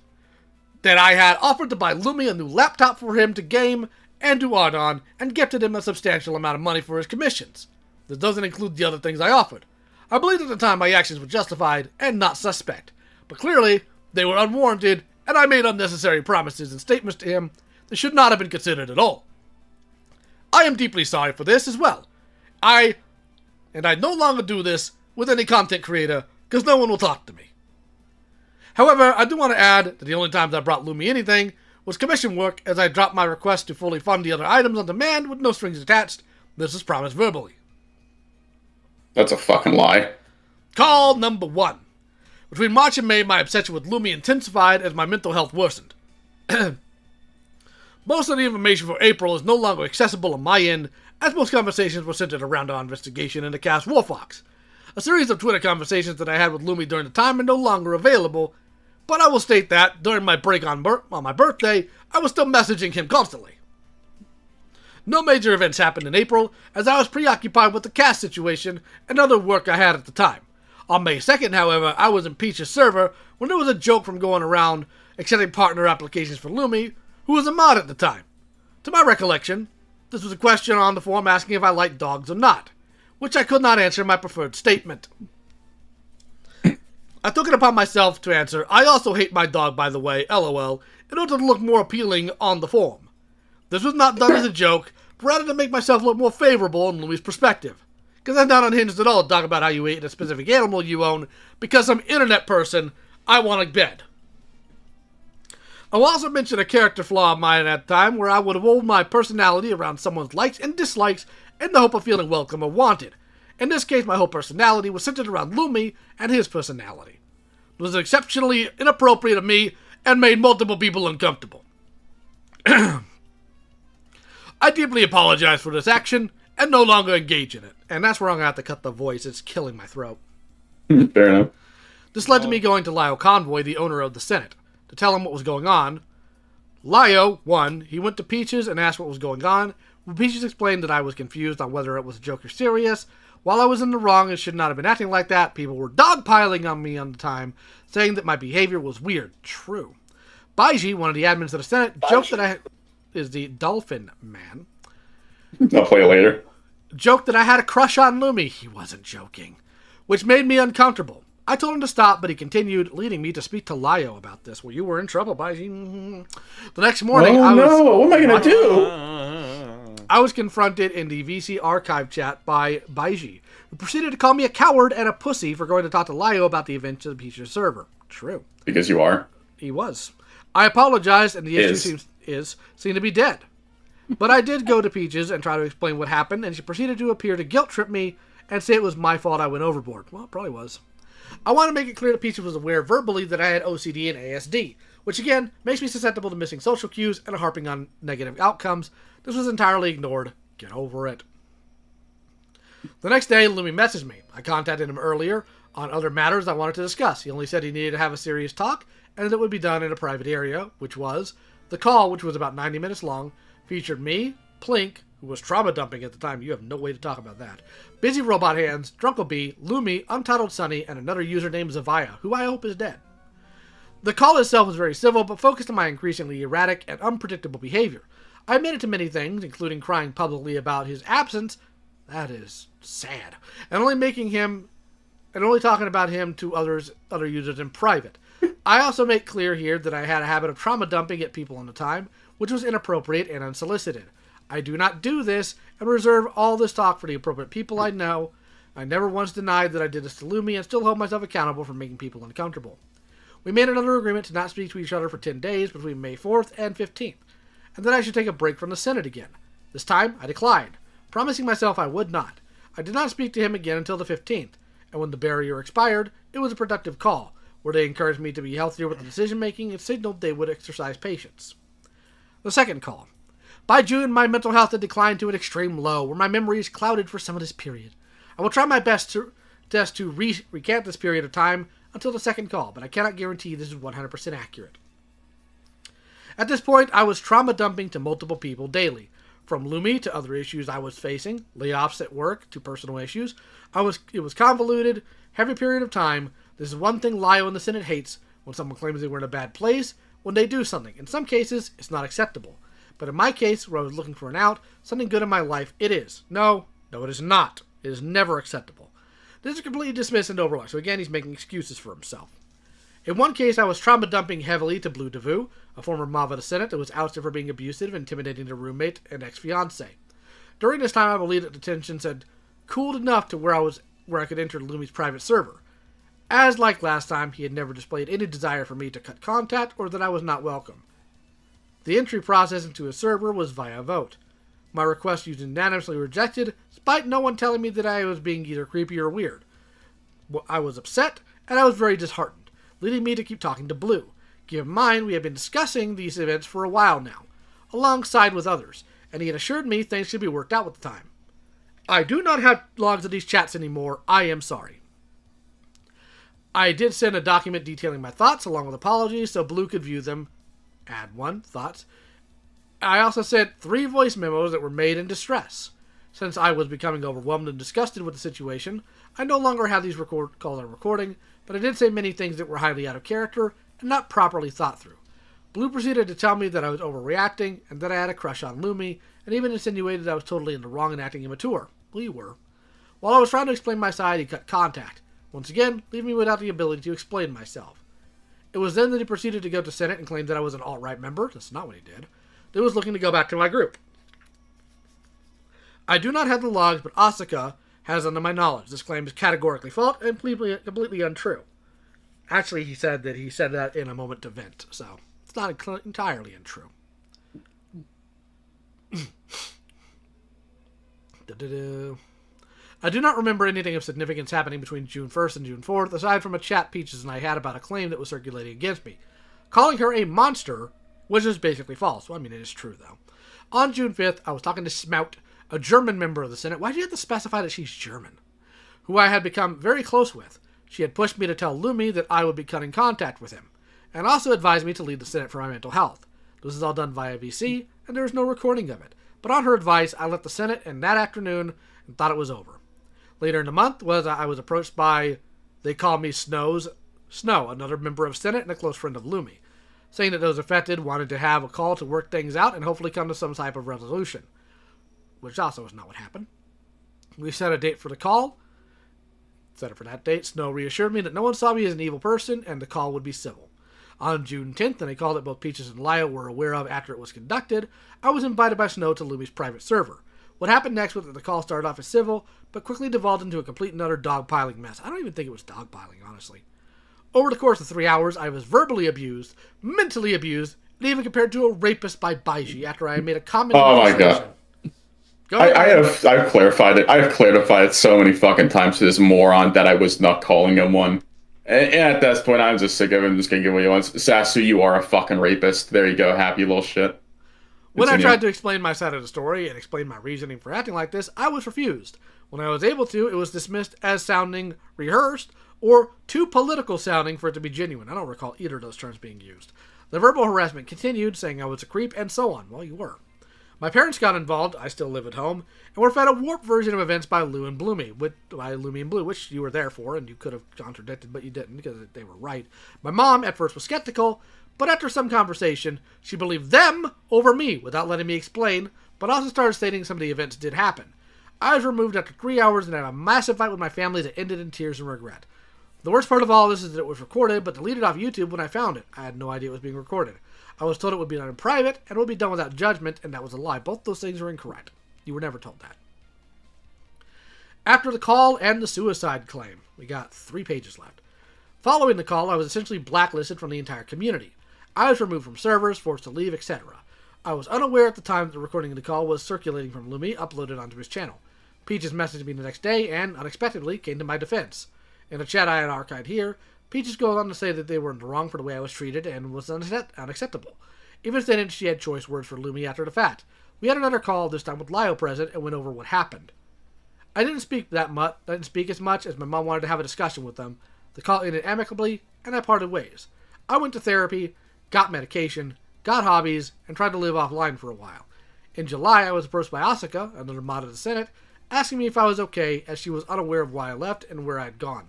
that I had offered to buy Lumi a new laptop for him to game and do art on, and gifted him a substantial amount of money for his commissions. This doesn't include the other things I offered. I believed at the time my actions were justified and not suspect, but clearly they were unwarranted, and I made unnecessary promises and statements to him that should not have been considered at all. I am deeply sorry for this as well. I no longer do this with any content creator, because no one will talk to me. However, I do want to add that the only times I brought Lumi anything was commission work, as I dropped my request to fully fund the other items on demand with no strings attached. This is promised verbally. That's a fucking lie. Call number 1. Between March and May, my obsession with Lumi intensified as my mental health worsened. Most of the information for April is no longer accessible on my end, as most conversations were centered around our investigation into Cass Warfox. A series of Twitter conversations that I had with Lumi during the time are no longer available, but I will state that, during my break on my birthday, I was still messaging him constantly. No major events happened in April, as I was preoccupied with the Cass situation and other work I had at the time. On May 2nd, however, I was in Peach's server when there was a joke from going around accepting partner applications for Lumi, who was a mod at the time. To my recollection, this was a question on the forum asking if I liked dogs or not, which I could not answer in my preferred statement. I took it upon myself to answer, I also hate my dog, by the way, lol, in order to look more appealing on the forum. This was not done as a joke, but rather to make myself look more favorable in Lumi's perspective. Because I'm not unhinged at all to talk about how you ate a specific animal you own, because some internet person I want a bed. I will also mention a character flaw of mine at that time, where I would hold my personality around someone's likes and dislikes in the hope of feeling welcome or wanted. In this case, my whole personality was centered around Lumi and his personality. It was exceptionally inappropriate of me and made multiple people uncomfortable. I deeply apologize for this action and no longer engage in it. And that's where I'm going to have to cut the voice. It's killing my throat. Fair enough. This led to me going to Lio Convoy, the owner of the Senate, to tell him what was going on. Lio, he went to Peaches and asked what was going on. Peaches explained that I was confused on whether it was a joke or serious. While I was in the wrong and should not have been acting like that, people were dogpiling on me on the time, saying that my behavior was weird. True. Baiji, one of the admins of the Senate, joked that I is the Dolphin Man. I'll play it later. Joked that I had a crush on Lumi. He wasn't joking. Which made me uncomfortable. I told him to stop, but he continued, leading me to speak to Lio about this. Well, you were in trouble, Baiji. The next morning, what am I going to do? I was confronted in the VC archive chat by Baiji, who proceeded to call me a coward and a pussy for going to talk to Lio about the events of the Peaches server. True. Because you are. He was. I apologized, and the issue seemed to be dead. But I did go to Peaches and try to explain what happened, and she proceeded to appear to guilt trip me and say it was my fault I went overboard. Well, it probably was. I want to make it clear that Peaches was aware verbally that I had OCD and ASD, which again makes me susceptible to missing social cues and harping on negative outcomes. This was entirely ignored. Get over it. The next day, Lumi messaged me. I contacted him earlier on other matters I wanted to discuss. He only said he needed to have a serious talk and that it would be done in a private area, which was the call, which was about 90 minutes long, featured me, Plink, who was trauma dumping at the time. You have no way to talk about that. Busy Robot Hands, Drunkle B, Lumi, Untitled Sunny, and another user named Zavaya, who I hope is dead. The call itself was very civil, but focused on my increasingly erratic and unpredictable behavior. I admitted to many things, including crying publicly about his absence. That is sad. And only talking about him to other users in private. I also make clear here that I had a habit of trauma dumping at people on the time, which was inappropriate and unsolicited. I do not do this and reserve all this talk for the appropriate people I know. I never once denied that I did this to Lumi and still hold myself accountable for making people uncomfortable. We made another agreement to not speak to each other for 10 days between May 4th and 15th, and that I should take a break from the Senate again. This time, I declined, promising myself I would not. I did not speak to him again until the 15th, and when the barrier expired, it was a productive call, where they encouraged me to be healthier with the decision-making and signaled they would exercise patience. The second call. By June, my mental health had declined to an extreme low, where my memory is clouded for some of this period. I will try my best to recant this period of time until the second call, but I cannot guarantee this is 100% accurate. At this point, I was trauma dumping to multiple people daily, from Lumi to other issues I was facing, layoffs at work to personal issues. It was convoluted, heavy period of time. This is one thing Lio in the Senate hates, when someone claims they were in a bad place, when they do something. In some cases, it's not acceptable. But in my case, where I was looking for an out, something good in my life, it is. No, it is not. It is never acceptable. This is completely dismissed and overlooked, so again, he's making excuses for himself. In one case, I was trauma dumping heavily to Blue Devu, a former mob of the Senate that was ousted for being abusive, intimidating their roommate and ex-fiancé. During this time, I believed that the tensions had cooled enough to where I could enter Lumi's private server. As like last time, he had never displayed any desire for me to cut contact or that I was not welcome. The entry process into his server was via vote. My request was unanimously rejected, despite no one telling me that I was being either creepy or weird. I was upset, and I was very disheartened, leading me to keep talking to Blue. Keep in mind, we have been discussing these events for a while now, alongside with others, and he had assured me things should be worked out with the time. I do not have logs of these chats anymore. I am sorry. I did send a document detailing my thoughts along with apologies so Blue could view them. Add 1, thoughts. I also sent 3 voice memos that were made in distress. Since I was becoming overwhelmed and disgusted with the situation, I no longer have these calls on recording, but I did say many things that were highly out of character and not properly thought through. Blue proceeded to tell me that I was overreacting and that I had a crush on Lumi, and even insinuated I was totally in the wrong and acting immature. Well, you were. While I was trying to explain my side, he cut contact, once again leaving me without the ability to explain myself. It was then that he proceeded to go to Senate and claim that I was an alt-right member. That's not what he did. That was looking to go back to my group. I do not have the logs, but Asuka has under my knowledge. This claim is categorically false and completely untrue. Actually, he said that in a moment to vent, so it's not entirely untrue. I do not remember anything of significance happening between June 1st and June 4th, aside from a chat Peaches and I had about a claim that was circulating against me, calling her a monster, which is basically false. Well, I mean, it is true, though. On June 5th, I was talking to Smout, a German member of the Senate. Why do you have to specify that she's German? Who I had become very close with. She had pushed me to tell Lumi that I would be cutting contact with him, and also advised me to leave the Senate for my mental health. This is all done via VC, and there is no recording of it. But on her advice, I left the Senate and that afternoon and thought it was over. Later in the month, I was approached by, they call me Snow, another member of Senate and a close friend of Lumi, saying that those affected wanted to have a call to work things out and hopefully come to some type of resolution, which also is not what happened. We set a date for the call. Set it for that date. Snow reassured me that no one saw me as an evil person and the call would be civil. On June 10th, in a call that both Peaches and Lyle were aware of after it was conducted, I was invited by Snow to Lumi's private server. What happened next was that the call started off as civil, but quickly devolved into a complete and utter dogpiling mess. I don't even think it was dogpiling, honestly. Over the course of 3 hours, I was verbally abused, mentally abused, and even compared to a rapist by Baiji after I made a comment. Oh my god. I've clarified it. I've clarified it so many fucking times to this moron that I was not calling him one. And at this point, I'm just sick of him just gonna get what he wants. Sassu, you are a fucking rapist. There you go, happy little shit. When I tried to explain my side of the story and explain my reasoning for acting like this, I was refused. When I was able to, it was dismissed as sounding rehearsed or too political sounding for it to be genuine. I don't recall either of those terms being used. The verbal harassment continued, saying I was a creep and so on. Well, you were. My parents got involved, I still live at home, and were fed a warped version of events by Lumi and Blue, which you were there for, and you could have contradicted, but you didn't, because they were right. My mom, at first, was skeptical, but after some conversation, she believed them over me, without letting me explain, but also started stating some of the events did happen. I was removed after 3 hours and had a massive fight with my family that ended in tears and regret. The worst part of all this is that it was recorded, but deleted off YouTube when I found it. I had no idea it was being recorded. I was told it would be done in private, and would be done without judgment, and that was a lie. Both those things are incorrect. You were never told that. After the call and the suicide claim, we got 3 pages left. Following the call, I was essentially blacklisted from the entire community. I was removed from servers, forced to leave, etc. I was unaware at the time that the recording of the call was circulating from Lumi, uploaded onto his channel. Peaches messaged me the next day, and, unexpectedly, came to my defense. In a chat I had archived here, Peaches goes on to say that they were in the wrong for the way I was treated and was unacceptable. Even then, she had choice words for Lumi after the fact. We had another call, this time with Lyle present, and went over what happened. I didn't speak as much as my mom wanted to have a discussion with them. The call ended amicably, and I parted ways. I went to therapy, got medication, got hobbies, and tried to live offline for a while. In July, I was approached by Asuka, another mod of the Senate, asking me if I was okay, as she was unaware of why I left and where I had gone.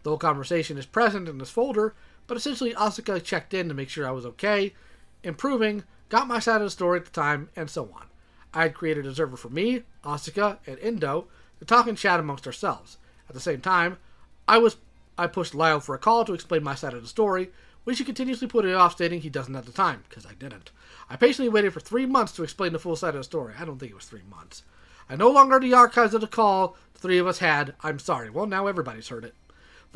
The whole conversation is present in this folder, but essentially Asuka checked in to make sure I was okay, improving, got my side of the story at the time, and so on. I had created a server for me, Asuka, and Indo to talk and chat amongst ourselves. At the same time, I pushed Lyle for a call to explain my side of the story, which he continuously put it off, stating he doesn't have the time, because I didn't. I patiently waited for 3 months to explain the full side of the story. I don't think it was 3 months. I no longer have the archives of the call the 3 of us had. I'm sorry. Well, now everybody's heard it.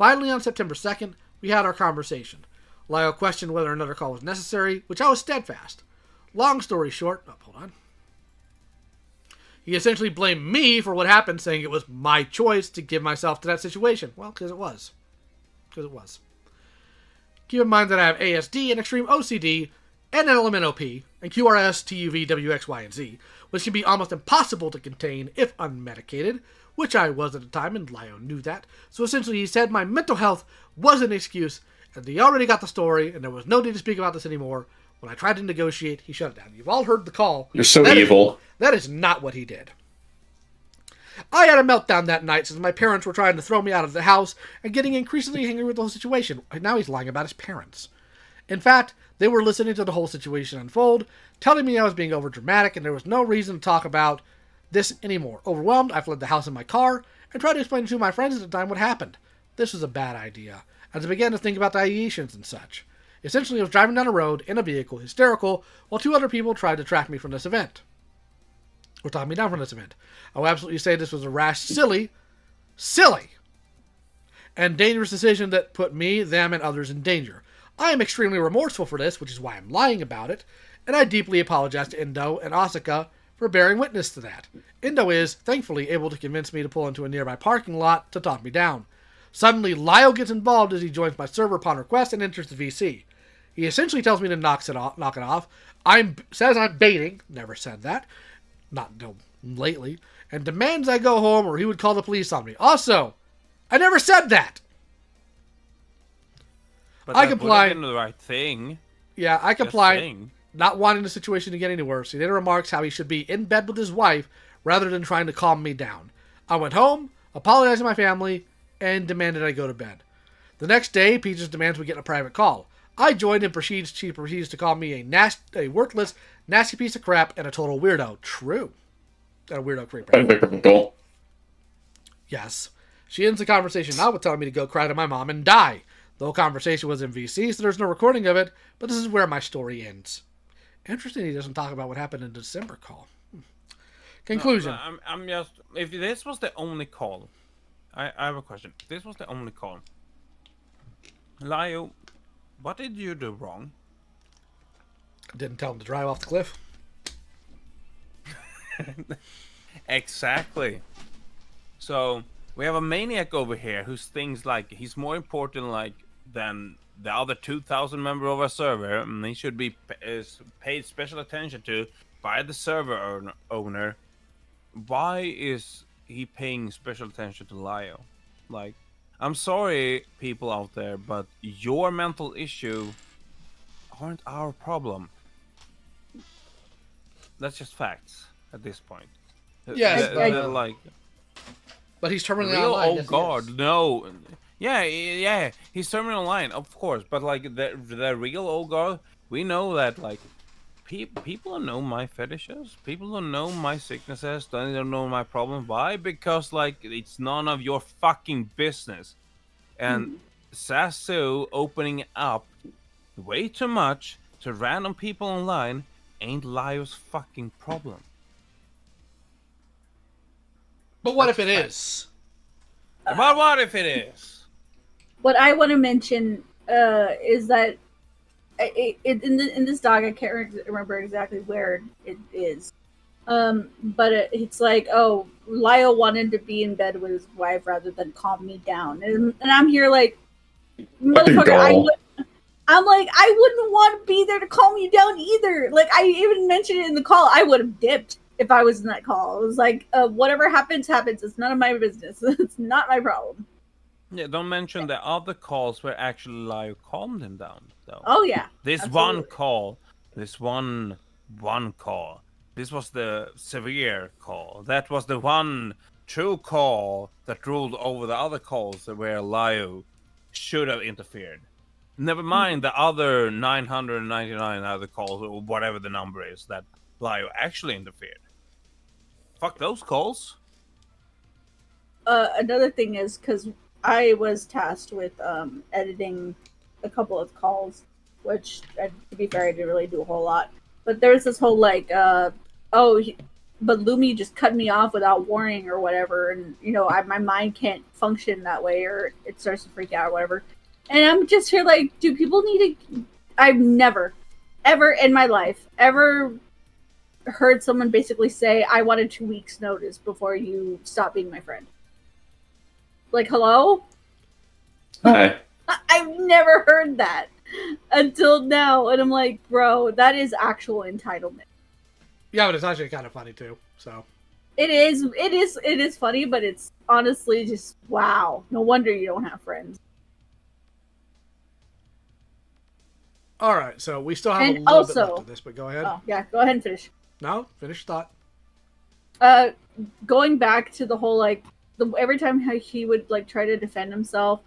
Finally, on September 2nd, we had our conversation. Lyle questioned whether another call was necessary, which I was steadfast. Long story short, hold on. He essentially blamed me for what happened, saying it was my choice to give myself to that situation. Well, because it was. Keep in mind that I have ASD and extreme OCD, and LMNOP, and QRS, TUV, WX, Y, and Z, which can be almost impossible to contain if unmedicated, which I was at the time, and Lio knew that. So essentially he said my mental health was an excuse, and he already got the story, and there was no need to speak about this anymore. When I tried to negotiate, he shut it down. You've all heard the call. You're so evil. That is not what he did. I had a meltdown that night since my parents were trying to throw me out of the house and getting increasingly angry with the whole situation. Now he's lying about his parents. In fact, they were listening to the whole situation unfold, telling me I was being overdramatic and there was no reason to talk about this anymore. Overwhelmed, I fled the house in my car and tried to explain to my friends at the time what happened. This was a bad idea, as I began to think about the ideations and such. Essentially, I was driving down a road in a vehicle, hysterical, while two other people tried to track me from this event. Or talk me down from this event. I will absolutely say this was a rash, silly, and dangerous decision that put me, them, and others in danger. I am extremely remorseful for this, which is why I'm lying about it, and I deeply apologize to Indo and Asuka for bearing witness to that. Indo is, thankfully, able to convince me to pull into a nearby parking lot to talk me down. Suddenly, Lyle gets involved as he joins my server upon request and enters the VC. He essentially tells me to knock it off. Says I'm baiting, never said that, not until lately, and demands I go home or he would call the police on me. Also, I never said that. But I that comply. would have been the right thing. Yeah, I comply. Not wanting the situation to get any worse. He then remarks how he should be in bed with his wife rather than trying to calm me down. I went home, apologized to my family, and demanded I go to bed. The next day, Peaches demands we get a private call. I joined and she proceeds to call me a worthless, nasty piece of crap and a total weirdo. True. And a weirdo creeper. Yes. She ends the conversation now with telling me to go cry to my mom and die. The whole conversation was in VC, so there's no recording of it, but this is where my story ends. Interesting he doesn't talk about what happened in the December call. Conclusion. No, I'm just... If this was the only call... I have a question. If this was the only call... Lio, what did you do wrong? I didn't tell him to drive off the cliff. Exactly. So, we have a maniac over here who thinks like he's more important like than the other 2,000 members of our server, and he should be paid special attention to by the server owner. Why is he paying special attention to Lio? Like, I'm sorry, people out there, but your mental issue aren't our problem. That's just facts at this point. Yes, like. But he's terminally real, online. Oh God, no. Yeah, he's terminally online, of course. But like the real oh God, we know that like people don't know my fetishes. People don't know my sicknesses. They don't know my problem. Why? Because like it's none of your fucking business. And Sassu opening up way too much to random people online ain't Lio's fucking problem. But what if it is? But what if it is? What I want to mention is that in this dog, I can't remember exactly where it is. But it's like, oh, Lyle wanted to be in bed with his wife rather than calm me down. And I'm here like, motherfucker, I'm like, I wouldn't want to be there to calm you down either. Like, I even mentioned it in the call. I would have dipped if I was in that call. It was like, whatever happens, happens. It's none of my business. It's not my problem. Yeah, don't mention the other calls where actually Lyle calmed him down, though. Oh, yeah. This absolutely. one call, this one call, this was the severe call. That was the one true call that ruled over the other calls where Lyle should have interfered. Never mind the other 999 other calls, or whatever the number is, that Lyle actually interfered. Fuck those calls. Another thing is, because I was tasked with editing a couple of calls, which, to be fair, I didn't really do a whole lot. But there's this whole, like, but Lumi just cut me off without warning or whatever, and my mind can't function that way, or it starts to freak out or whatever. And I'm just here like, do people need to? I've never, ever in my life ever heard someone basically say, "I wanted 2 weeks' notice before you stop being my friend." Like, hello? Hi. I've never heard that until now, and I'm like, bro, that is actual entitlement. Yeah, but it's actually kind of funny too. So it is funny, but it's honestly just wow. No wonder you don't have friends. All right, so we still have And a little bit left of this, but go ahead. Oh yeah, go ahead and finish. No, finish your thought. Going back to the whole like every time he would like try to defend himself,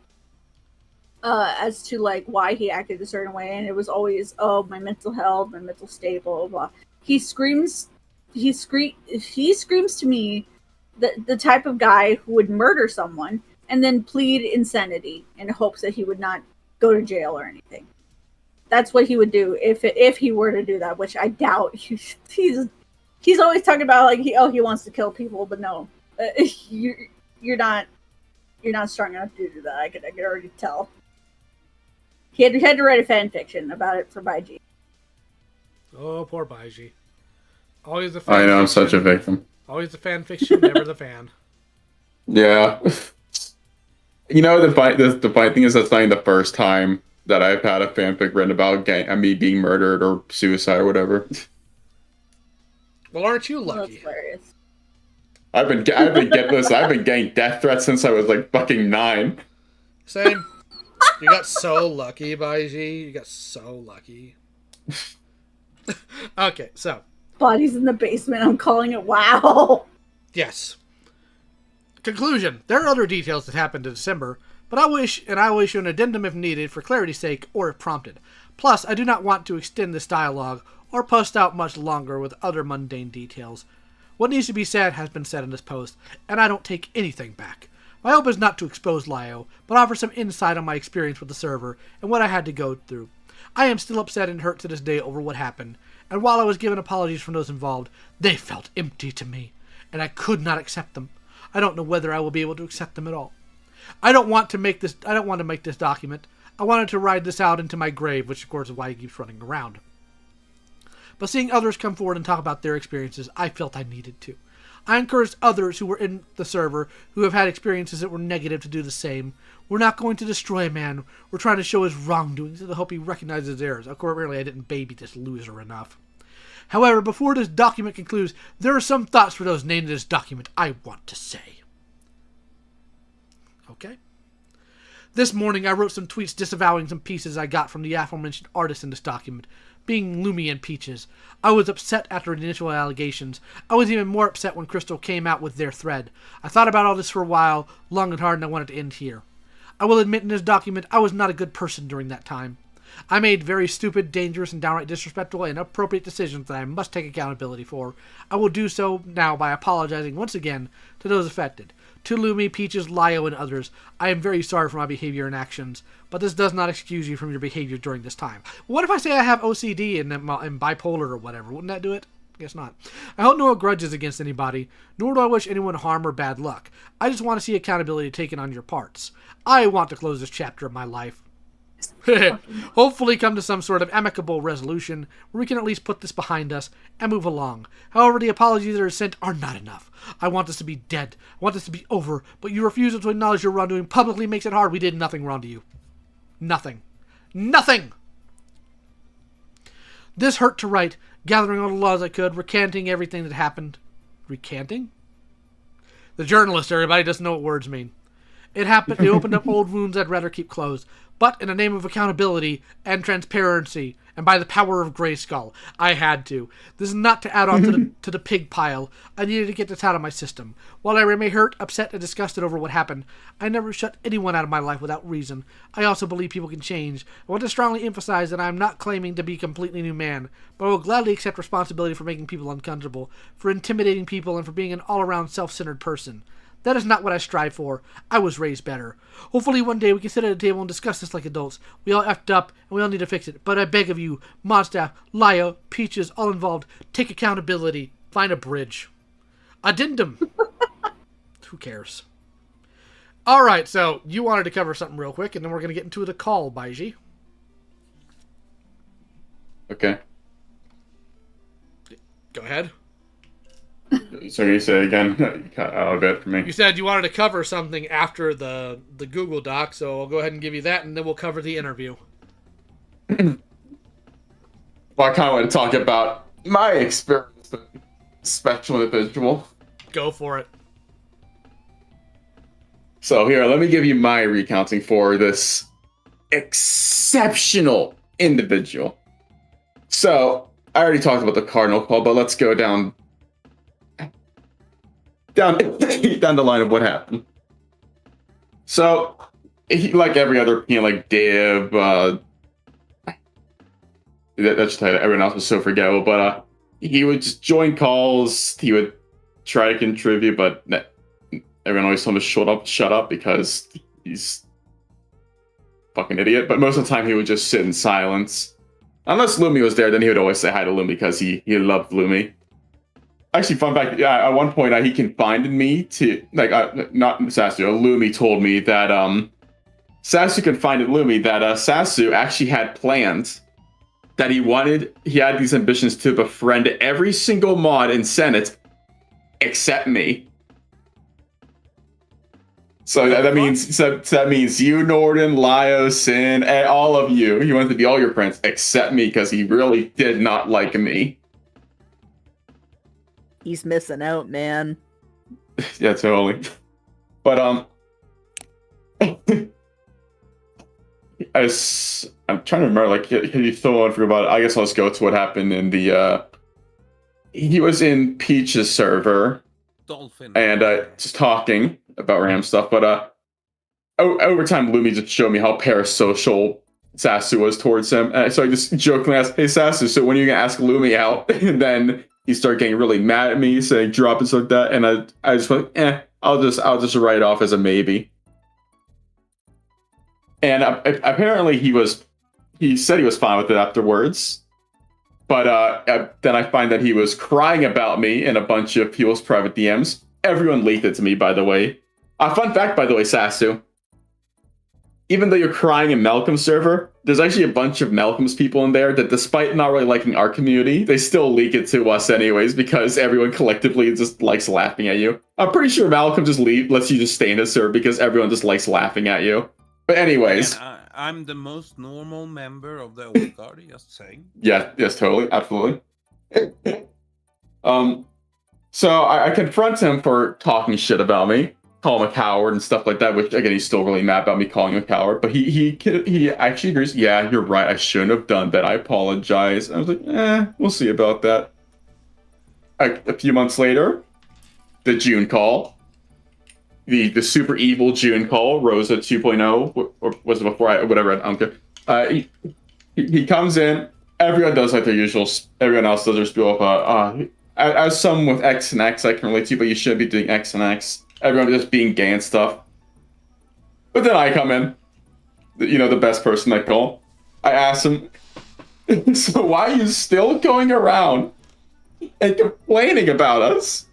as to like why he acted a certain way, and it was always, oh, my mental health, my mental state, blah blah blah. He screams to me the type of guy who would murder someone and then plead insanity in hopes that he would not go to jail or anything. That's what he would do if he were to do that, which I doubt. He's always talking about like he wants to kill people, but no, you're not strong enough to do that. I could already tell. He had to write a fan fiction about it for Baiji. Oh, poor Baiji. Always the fan I know, I'm fiction. such a victim. Always the fan fiction, never the fan. Yeah. The funny thing is that's not even the first time that I've had a fanfic written about me being murdered or suicide or whatever. Well, aren't you lucky? That's hilarious. I've been getting death threats since I was like fucking 9. Same. You got so lucky, Baiji. You got so lucky. Okay, so. Bodies in the basement. I'm calling it wow. Yes. Conclusion. There are other details that happened in December, but I will issue an addendum if needed for clarity's sake or if prompted. Plus, I do not want to extend this dialogue or post out much longer with other mundane details. What needs to be said has been said in this post, and I don't take anything back. My hope is not to expose Lio, but offer some insight on my experience with the server and what I had to go through. I am still upset and hurt to this day over what happened, and while I was given apologies from those involved, they felt empty to me, and I could not accept them. I don't know whether I will be able to accept them at all. I don't want to make this document. I wanted to ride this out into my grave, which of course is why he keeps running around. But seeing others come forward and talk about their experiences, I felt I needed to. I encouraged others who were in the server, who have had experiences that were negative, to do the same. We're not going to destroy a man. We're trying to show his wrongdoings and to hope he recognizes his errors. Of course, apparently I didn't baby this loser enough. However, before this document concludes, there are some thoughts for those named in this document I want to say. Okay. This morning, I wrote some tweets disavowing some pieces I got from the aforementioned artists in this document, being Lumi and Peaches. I was upset after the initial allegations. I was even more upset when Crystal came out with their thread. I thought about all this for a while, long and hard, and I wanted to end here. I will admit in this document I was not a good person during that time. I made very stupid, dangerous, and downright disrespectful and inappropriate decisions that I must take accountability for. I will do so now by apologizing once again to those affected. To Lumi, Peaches, Lio, and others, I am very sorry for my behavior and actions, but this does not excuse you from your behavior during this time. What if I say I have OCD and bipolar or whatever? Wouldn't that do it? Guess not. I hold no grudges against anybody, nor do I wish anyone harm or bad luck. I just want to see accountability taken on your parts. I want to close this chapter of my life. Hopefully come to some sort of amicable resolution where we can at least put this behind us and move along. However, the apologies that are sent are not enough. I want this to be dead. I want this to be over, but your refusal to acknowledge your wrongdoing publicly makes it hard. We did nothing wrong to you. Nothing. Nothing! This hurt to write, gathering all the laws I could, recanting everything that happened. Recanting? The journalist, everybody, doesn't know what words mean. It happened. It opened up old wounds I'd rather keep closed. But in the name of accountability and transparency, and by the power of Grayskull, I had to. This is not to add on to the pig pile. I needed to get this out of my system. While I remain hurt, upset, and disgusted over what happened, I never shut anyone out of my life without reason. I also believe people can change. I want to strongly emphasize that I am not claiming to be a completely new man, but I will gladly accept responsibility for making people uncomfortable, for intimidating people, and for being an all-around self-centered person. That is not what I strive for. I was raised better. Hopefully one day we can sit at a table and discuss this like adults. We all effed up, and we all need to fix it. But I beg of you, Modstaff, Lio, Peaches, all involved, take accountability. Find a bridge. Addendum. Who cares? All right, so you wanted to cover something real quick, and then we're going to get into the call, Baiji. Okay. Go ahead. So you say it again? Cut out a bit for me. You said you wanted to cover something after the Google Doc, so I'll go ahead and give you that, and then we'll cover the interview. Well, I kind of want to talk about my experience with special individual. Go for it. So here, let me give you my recounting for this exceptional individual. So, I already talked about the cardinal call, but let's go down the line of what happened. So, he, like every other, like Div, that's everyone else was so forgettable, but he would just join calls, he would try to contribute, but everyone always told him to shut up because he's a fucking idiot. But most of the time he would just sit in silence. Unless Lumi was there, then he would always say hi to Lumi because he loved Lumi. Actually, fun fact, at one point he confided me to, not Sassu, Lumi told me that, Sassu confided Lumi that Sassu actually had plans that he had these ambitions to befriend every single mod in Senate except me. So that means you, Norden, Lio, Sin, and all of you. He wanted to be all your friends except me because he really did not like me. He's missing out, man. Yeah, totally. But I'm trying to remember. Like, you still want to forget about it. I guess I'll just go to what happened in the. He was in Peach's server, Dolphin, and just talking about random stuff, but over time Lumi just showed me how parasocial Sassu was towards him, and so I just jokingly asked, "Hey Sassu, so when are you gonna ask Lumi out?" And then he started getting really mad at me, saying dropping stuff like that, and I just went, I'll just write it off as a maybe. And apparently he said he was fine with it afterwards, but then I find that he was crying about me in a bunch of people's private DMs. Everyone leaked it to me, by the way. Fun fact, by the way, Sassu. Even though you're crying in Malcolm's server, there's actually a bunch of Malcolm's people in there that, despite not really liking our community, they still leak it to us anyways because everyone collectively just likes laughing at you. I'm pretty sure Malcolm just lets you just stay in his server because everyone just likes laughing at you. But anyways. I'm the most normal member of the old guard, just saying. Yeah, yes, totally, absolutely. So I confront him for talking shit about me, call him a coward and stuff like that, which, again, he's still really mad about me calling him a coward, but he actually agrees, yeah, you're right, I shouldn't have done that, I apologize. I was like, we'll see about that. A few months later, the June call, the super evil June call, Rosa 2.0, or was it before whatever, I don't care. He comes in, everyone does like their usual, everyone else does their spiel of, as someone with X and X I can relate to, but you shouldn't be doing X and X. Everyone just being gay and stuff. But then I come in, the best person I call. I ask him, so why are you still going around and complaining about us?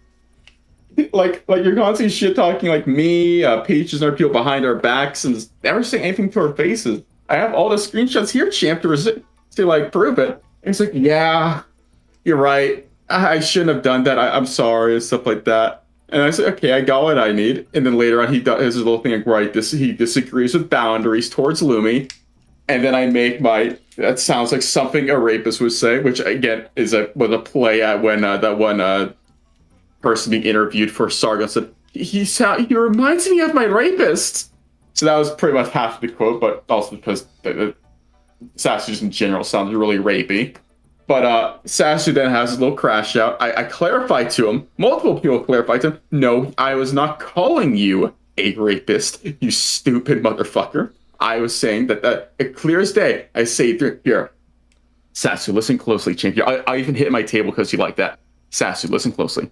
Like you're constantly shit talking like me, Peaches, and our people behind our backs, and just never saying anything to our faces. I have all the screenshots here, champ, to prove it. And he's like, yeah, you're right. I shouldn't have done that. I'm sorry, and stuff like that. And I said, okay, I got what I need. And then later on, he does his little thing like, he disagrees with boundaries towards Lumi. And then I make that sounds like something a rapist would say, which again was a play at when that one person being interviewed for Sargon said, he reminds me of my rapist. So that was pretty much half of the quote, but also because Sassu just in general sounds really rapey. But Sassu then has a little crash out. I clarified to him, multiple people clarified to him, no, I was not calling you a rapist, you stupid motherfucker. I was saying that clear as day, I say here, Sassu, listen closely, champion. I even hit my table because you like that. Sassu, listen closely.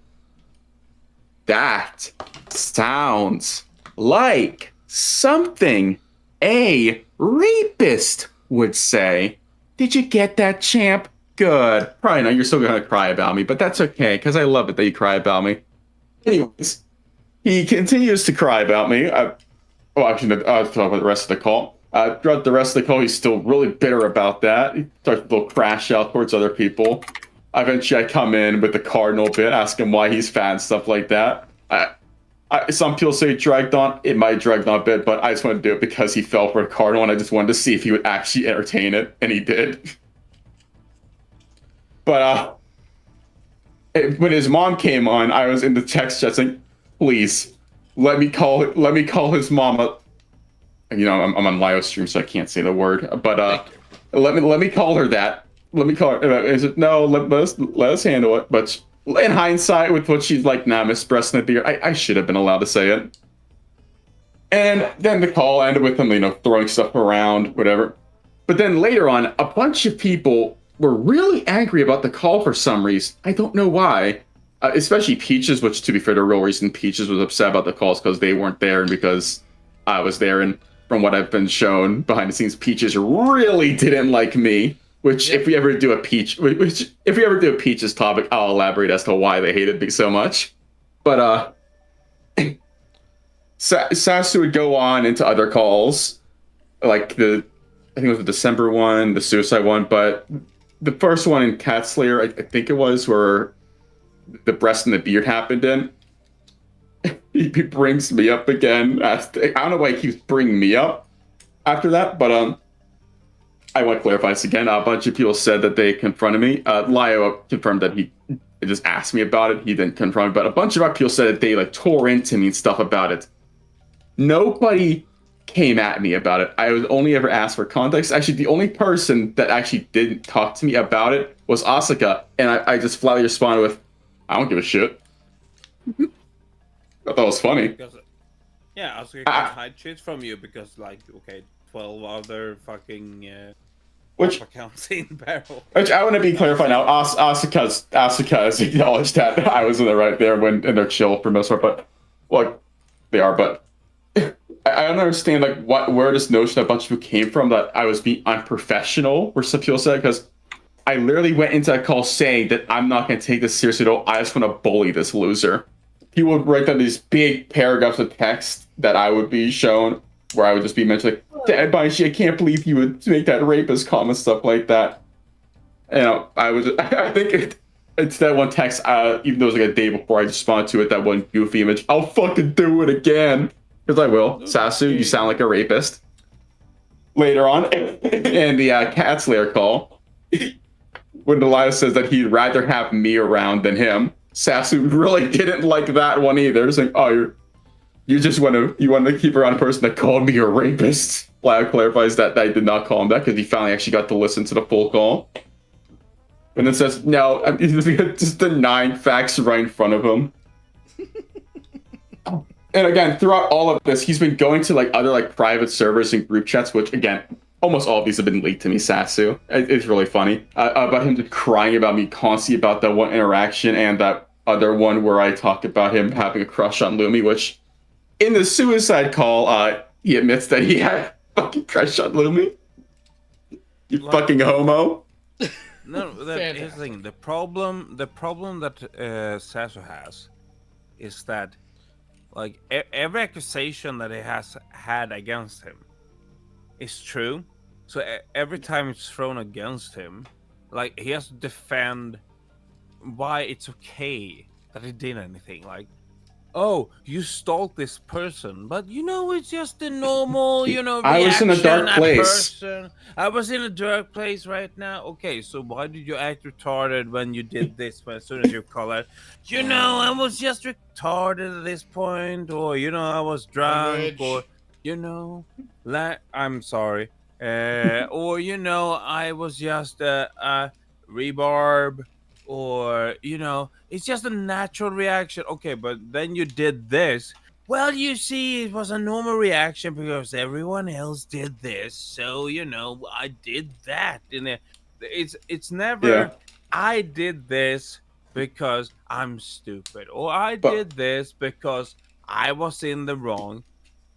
That sounds like something a rapist would say. Did you get that, champ? Good. Probably not. You're still going to cry about me, but that's okay, because I love it that you cry about me. Anyways, he continues to cry about me. Actually, I'll talk about the rest of the call. Throughout the rest of the call, he's still really bitter about that. He starts to little crash out towards other people. Eventually, I come in with the cardinal bit, ask him why he's fat and stuff like that. Some people say it dragged on. It might drag on a bit, but I just wanted to do it because he fell for a cardinal, and I just wanted to see if he would actually entertain it, and he did. But when his mom came on, I was in the text chat saying, "Please, let me call his mama." You know, I'm on live stream, so I can't say the word. But let me call her that. Let me call her. Is it no? Let us handle it. But in hindsight, with what she's like now, Miss Breast in the beard, I should have been allowed to say it. And then the call ended with him, you know, throwing stuff around, whatever. But then later on, a bunch of people were really angry about the call for some reason. I don't know why. Especially Peaches, which, to be fair, the real reason Peaches was upset about the calls because they weren't there and because I was there. And from what I've been shown behind the scenes, Peaches really didn't like me. Which, if we ever do a Peaches topic, I'll elaborate as to why they hated me so much. But Sassu would go on into other calls, like I think it was the December one, the suicide one, but the first one in Cat Slayer, I think it was, where the breast and the beard happened in. He brings me up again. I don't know why he keeps bringing me up after that, but I want to clarify this again. A bunch of people said that they confronted me. Lio confirmed that he just asked me about it. He didn't confront me, but a bunch of our people said that they like tore into me and stuff about it. Nobody came at me about it. I was only ever asked for context. Actually, the only person that actually didn't talk to me about it was Asuka, and I just flatly responded with, "I don't give a shit." I thought it was funny. Yeah, Asuka can hide shit from you because, like, okay, 12 other fucking accounts in barrel. Which I want to be clarified now. Asuka has acknowledged that I was in the right there and they're chill for most part, but look, they are. But I don't understand where this notion a bunch of people came from that I was being unprofessional, where some people said, because I literally went into that call saying that I'm not going to take this seriously at all. I just want to bully this loser. People would write down these big paragraphs of text that I would be shown, where I would just be mentioned, like, "Dad, Banshee, I can't believe you would make that rapist comment," stuff like that. You know, I think it's that one text, even though it was like a day before I responded to it, that one goofy image, "I'll fucking do it again." Because I will. Sassu, you sound like a rapist. Later on, in the Cat Slayer call, when Elias says that he'd rather have me around than him, Sassu really didn't like that one either. It's like, "Oh, you just want to keep around a person that called me a rapist." Lyle clarifies that I did not call him that because he finally actually got to listen to the full call. And then says, "No, just denying facts right in front of him." And again, throughout all of this, he's been going to like other like private servers and group chats, which again, almost all of these have been leaked to me, Sassu. It's really funny. About him just crying about me constantly about that one interaction and that other one where I talked about him having a crush on Lumi, which in the suicide call, he admits that he had a fucking crush on Lumi. You fucking homo. No, here's the thing. The problem that Sassu has is that, like, every accusation that he has had against him is true. So every time it's thrown against him, like, he has to defend why it's okay that he did anything. Like, "Oh, you stalked this person, but you know, it's just a normal, you know, I was in a dark place. I was in a dark place right now." Okay, so why did you act retarded when you did this? As soon as you call it, "You know, I was just retarded at this point," or, "You know, I was drunk," or, "You know, I'm sorry," or, "You know, I was just rebarb," or, "You know, it's just a natural reaction." Okay, but then you did this. "Well, you see, it was a normal reaction because everyone else did this, so, you know, I did that." It's never, "I did this because I'm stupid," or "I did this because I was in the wrong."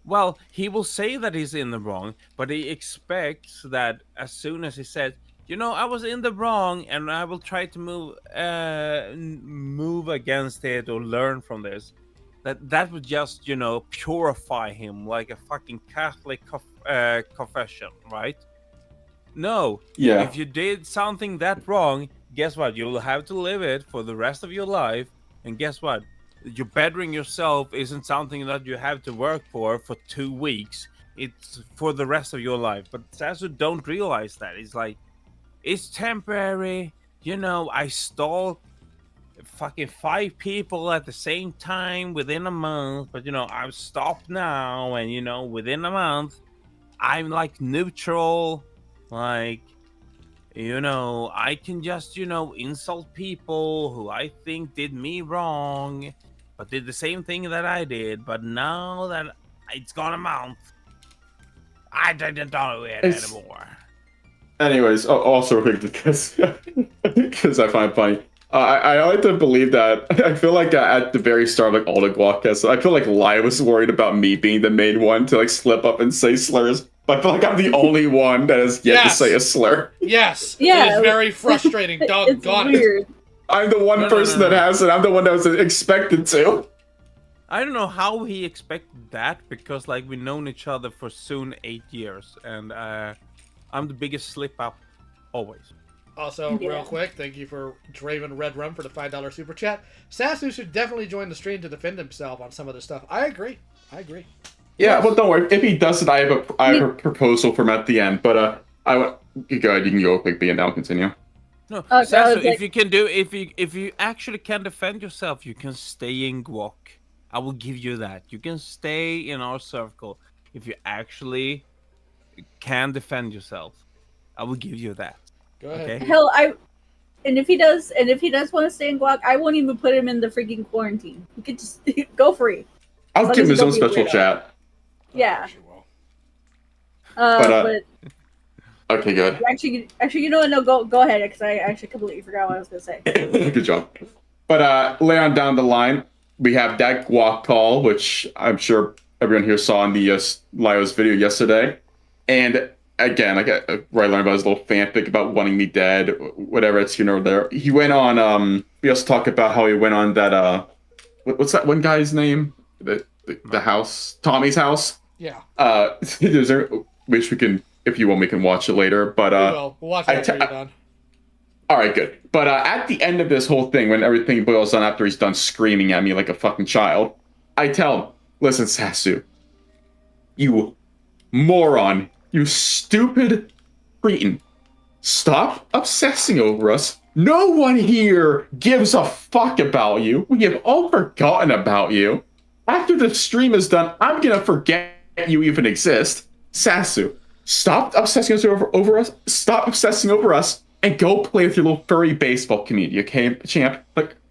Well, he will say that he's in the wrong, but he expects that as soon as he says, I was in the wrong, and I will try to move against it or learn from this. That would just, purify him like a fucking Catholic confession, right? No. Yeah. If you did something that wrong, guess what? You'll have to live it for the rest of your life. And guess what? You bettering yourself isn't something that you have to work for 2 weeks. It's for the rest of your life. But Sassu don't realize that. It's like, it's temporary. I stalked fucking 5 people at the same time within a month. But, I've stopped now. And, within a month, I'm like neutral. Like, I can just, insult people who I think did me wrong, but did the same thing that I did. But now that it's gone a month, I don't do it anymore. Anyways, also because I find it funny. I like to believe that. I feel like at the very start of all the Guac Cast, I feel like Lai was worried about me being the main one to slip up and say slurs. But I feel like I'm the only one that has yet to say a slur. Yes. Yeah. It is very frustrating. Doggone It's weird. I'm the one person that has it. I'm the one that was expected to. I don't know how he expected that, because we've known each other for soon 8 years, and I'm the biggest slip up always. Also, real quick, thank you for Draven Red Rum for the $5 super chat. Sassu should definitely join the stream to defend himself on some of this stuff. I agree. Yeah, well, don't worry. If he doesn't, I have a proposal for him at the end. But you go ahead. You can go quick B and now continue. No, Sassu, if you actually can defend yourself, you can stay in Guac. I will give you that. You can stay in our circle if you actually can defend yourself. I will give you that. Go ahead. Okay? Hell, and if he does want to stay in Guac, I won't even put him in the freaking quarantine. He could just go free. I'll give him his own special chat. Yeah. But okay, good. Actually, you know what? No, go ahead, because I actually completely forgot what I was gonna say. Good job. But Leon, down the line, we have that Guac call, which I'm sure everyone here saw in the Lio's video yesterday. And again, where I learned about his little fanfic about wanting me dead, whatever, it's there. He went on. We also talked about how he went on that. What's that one guy's name? The house, Tommy's house. Yeah. Which we can, if you want, we can watch it later. But we'll watch it after you're done. All right, good. But at the end of this whole thing, when everything boils down after he's done screaming at me like a fucking child, I tell him, "Listen, Sassu, you moron, you stupid cretin, stop obsessing over us. No one here gives a fuck about you. We have all forgotten about you. After the stream is done, I'm gonna forget you even exist. Sassu, stop obsessing over us. Stop obsessing over us, and go play with your little furry baseball community, okay, champ?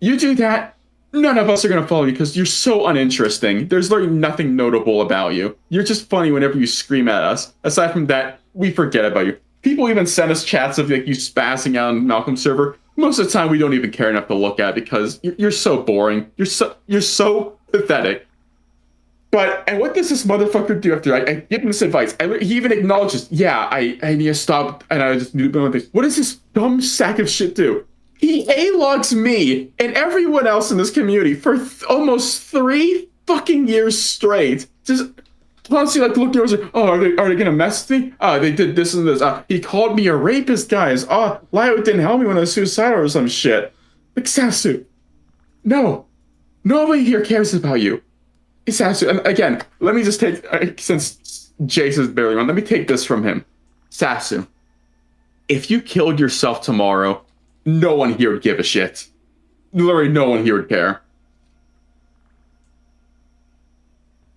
You do that, none of us are gonna follow you because you're so uninteresting. There's literally nothing notable about you. You're just funny whenever you scream at us. Aside from that, we forget about you. People even send us chats of you spazzing out on Malcolm's server. Most of the time, we don't even care enough to look at because you're so boring. You're so pathetic. And what does this motherfucker do after I give him this advice? He even acknowledges, yeah, I need to stop, and I just need to do this. What does this dumb sack of shit do? He A-logs me and everyone else in this community for almost 3 fucking years straight. Just constantly looking over, oh, are they gonna mess with me? They did this and this. He called me a rapist, guys. Lio didn't help me when I was suicidal or some shit. Sassu, no. Nobody here cares about you. Sassu, and again, let me just take, since Jason's barely on, let me take this from him. Sassu, if you killed yourself tomorrow, no one here would give a shit. Literally no one here would care.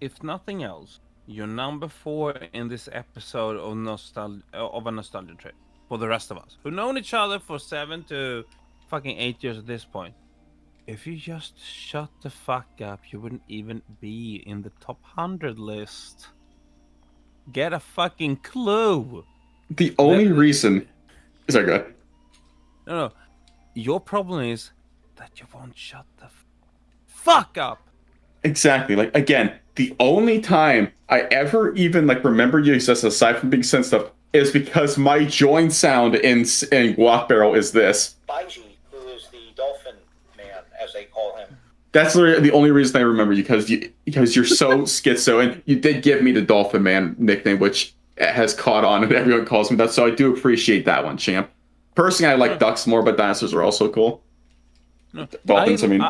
If nothing else, you're number 4 in this episode of a nostalgia trip for the rest of us who've known each other for 7 to fucking 8 years at this point. If you just shut the fuck up, you wouldn't even be in the top 100 list. Get a fucking clue. The only reason... Is that good? No. Your problem is that you won't shut the fuck up. Exactly. Again, the only time I ever even remember you, just aside from being sensitive, is because my join sound in Guac Barrel is this. Baiji, who is the dolphin man, as they call him. That's the only reason I remember you, because you're so schizo, and you did give me the Dolphin Man nickname, which has caught on, and everyone calls me that, so I do appreciate that one, champ. Personally, I like ducks more, but dinosaurs are also cool. No, Dolphins, I mean.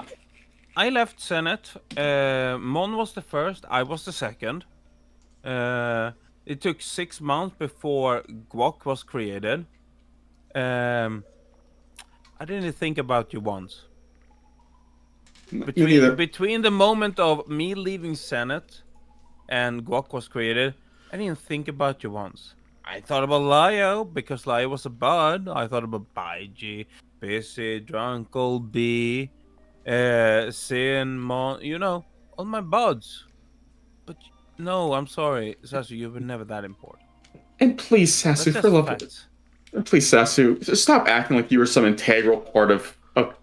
I left Senate. Mon was the first, I was the second. It took 6 months before Guac was created. I didn't think about you once. Between the moment of me leaving Senate and Guac was created, I didn't think about you once. I thought about Lio because Lio was a bud. I thought about Baiji, Busy, Drunkle, B, Sin, Mon, all my buds. But no, I'm sorry, Sassu, you were never that important. And please, Sassu, for love of it. Please, Sassu, just stop acting like you were some integral part of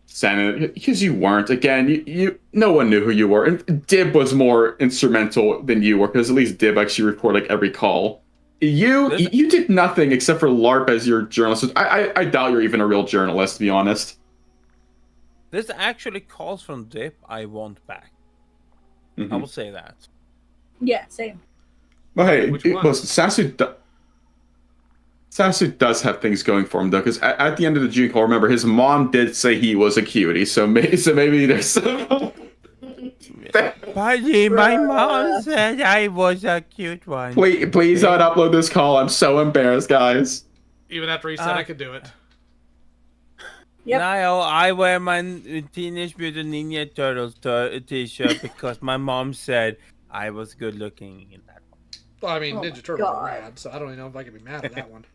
Senate, because you weren't. Again, you no one knew who you were, and Dib was more instrumental than you were, because at least Dib actually recorded like every call. You did nothing except for LARP as your journalist. I doubt you're even a real journalist, to be honest. This actually calls from Dib I want back. I will say that. Yeah, same. Well, hey, listen, Sassu does have things going for him, though, because at the end of the June call, remember, his mom did say he was a cutie, so maybe there's some... Buddy, my mom said I was a cute one. Please don't upload this call. I'm so embarrassed, guys. Even after he said I could do it. Yep. Now I wear my Teenage Mutant Ninja Turtles t-shirt because my mom said I was good looking in that one. Well, I mean, Ninja Turtles are rad, so I don't even know if I can be mad at that one.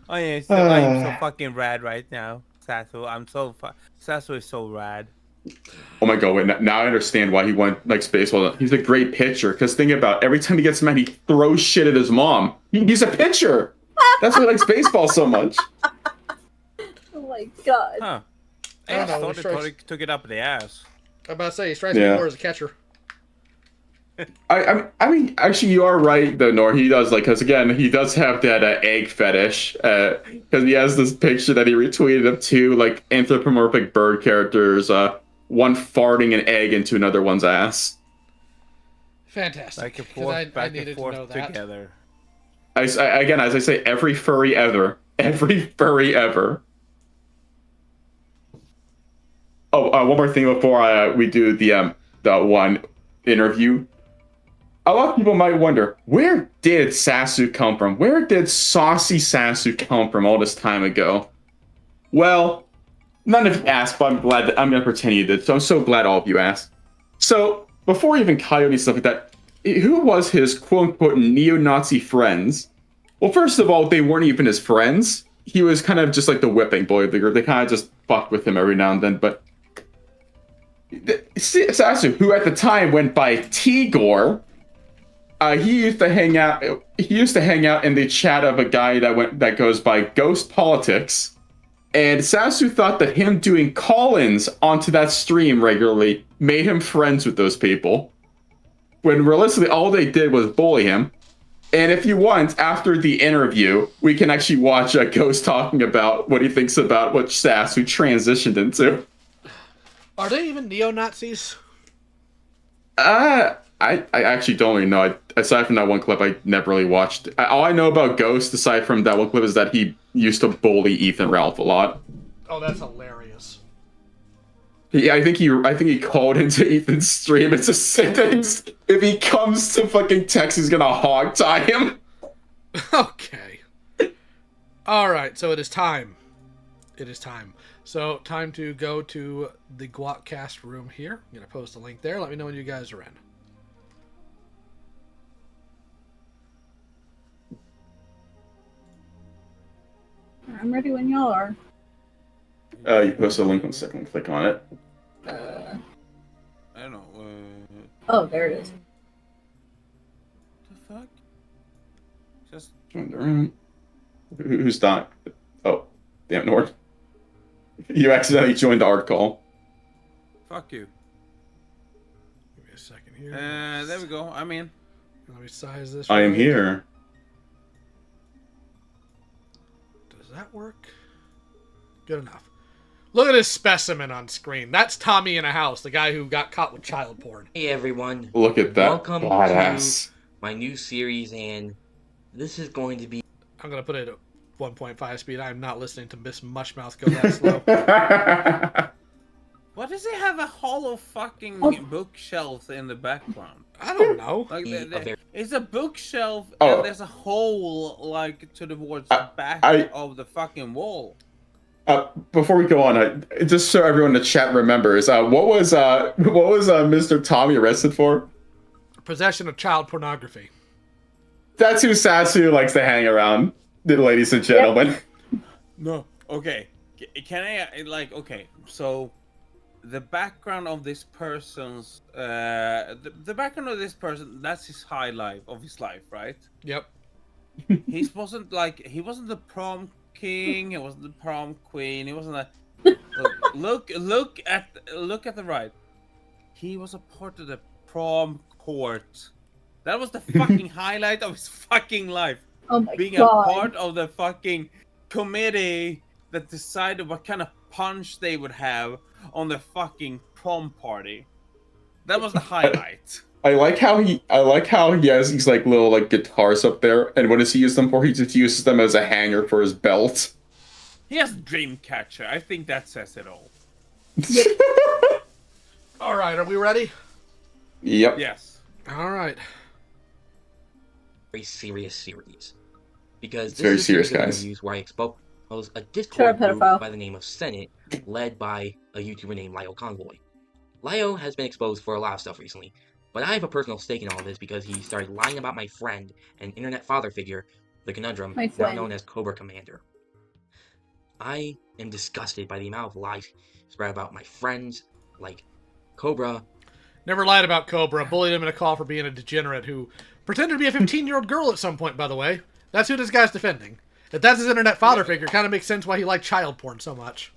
Oh yeah, I'm so fucking rad right now, Sassu. Sassu is so rad. Oh my god, wait, now I understand why he went like baseball. He's a great pitcher, because think about it, every time he gets mad, he throws shit at his mom. He's a pitcher. That's why he likes baseball so much. Oh my god. Huh. I thought he took it up the ass. I'm about to say, he strikes me more as a catcher. I mean, actually, you are right, though, Nor. He does, because again, he does have that egg fetish, because he has this picture that he retweeted of two, anthropomorphic bird characters, one farting an egg into another one's ass. Fantastic. Back and forth together. Again, as I say, every furry ever. Every furry ever. Oh, one more thing before we do the one interview. A lot of people might wonder, where did Sassu come from? Where did saucy Sassu come from all this time ago? Well, none of you asked, but I'm glad that I'm going to pretend you did. So I'm so glad all of you asked. So, before even Coyote and stuff like that, who was his quote-unquote neo-Nazi friends? Well, first of all, they weren't even his friends. He was kind of just like the whipping boy of the group. They kind of just fucked with him every now and then, but... Sassu, who at the time went by Tigor, he used to hang out in the chat of a guy that goes by Ghost Politics, and Sassu thought that him doing call-ins onto that stream regularly made him friends with those people, when realistically all they did was bully him. And if you want, after the interview, we can actually watch Ghost talking about what he thinks about what Sassu transitioned into. Are they even neo-Nazis? I actually don't really know. Aside from that one clip, I never really watched. All I know about Ghost, aside from that one clip, is that he used to bully Ethan Ralph a lot. Oh, that's hilarious. Yeah, I think he called into Ethan's stream and just said that if he comes to fucking Texas, he's gonna hog tie him. Okay. All right, so it is time. It is time. So time to go to the Guac Cast room here. I'm gonna post a link there. Let me know when you guys are in. I'm ready when y'all are. You post a link 1 second. Click on it. I don't know. Oh, there it is. The fuck? Just join the room. Who's not? Oh, damn, Nord. You accidentally joined the art call. Fuck you. Give me a second here. There we go. I'm in. Let me size this. I am here. that work? Good enough. Look at this specimen on screen. That's Tommy in a house, the guy who got caught with child porn. Hey everyone. Look at that Welcome badass. to my new series, and this is going to be... I'm going to put it at 1.5 speed. I'm not listening to Miss Mushmouth go that slow. Why does it have a hollow fucking bookshelf in the background? I don't know. Like, it's a bookshelf Oh. and there's a hole like towards the back of the fucking wall. Before we go on, just so everyone in the chat remembers, what was Mr. Tommy arrested for? Possession of child pornography. That's who Sassu likes to hang around, ladies and gentlemen. No. Okay. Can I like? Okay. So, the background of this person's, the background of this person, that's his highlight of his life, right? Yep. He wasn't the prom king. He wasn't the prom queen. He wasn't a. Look at the right. He was a part of the prom court. That was the fucking highlight of his fucking life. Oh my Being God. a part of the fucking committee that decided what kind of punch they would have on the fucking prom party. That was the highlight. I like how he has these like little like guitars up there, and what does he use them for? He just uses them as a hanger for his belt. He has Dreamcatcher. I think that says it all. All right, are we ready? Yep. Yes. All right. very serious series. Because It's this very is a serious, series of guys. interviews where I expose a Discord Sure, group pedophile. by the name of Senate, led by a YouTuber named Lio Convoy. Lio has been exposed for a lot of stuff recently, but I have a personal stake in all of this because he started lying about my friend, an internet father figure, the Conundrum, My now friend. known as Cobra Commander. I am disgusted by the amount of lies spread about my friends, like Cobra. Never lied about Cobra. Bullied him in a call for being a degenerate who pretended to be a 15-year-old girl at some point, by the way. That's who this guy's defending. If that's his internet father figure, kind of makes sense why he liked child porn so much.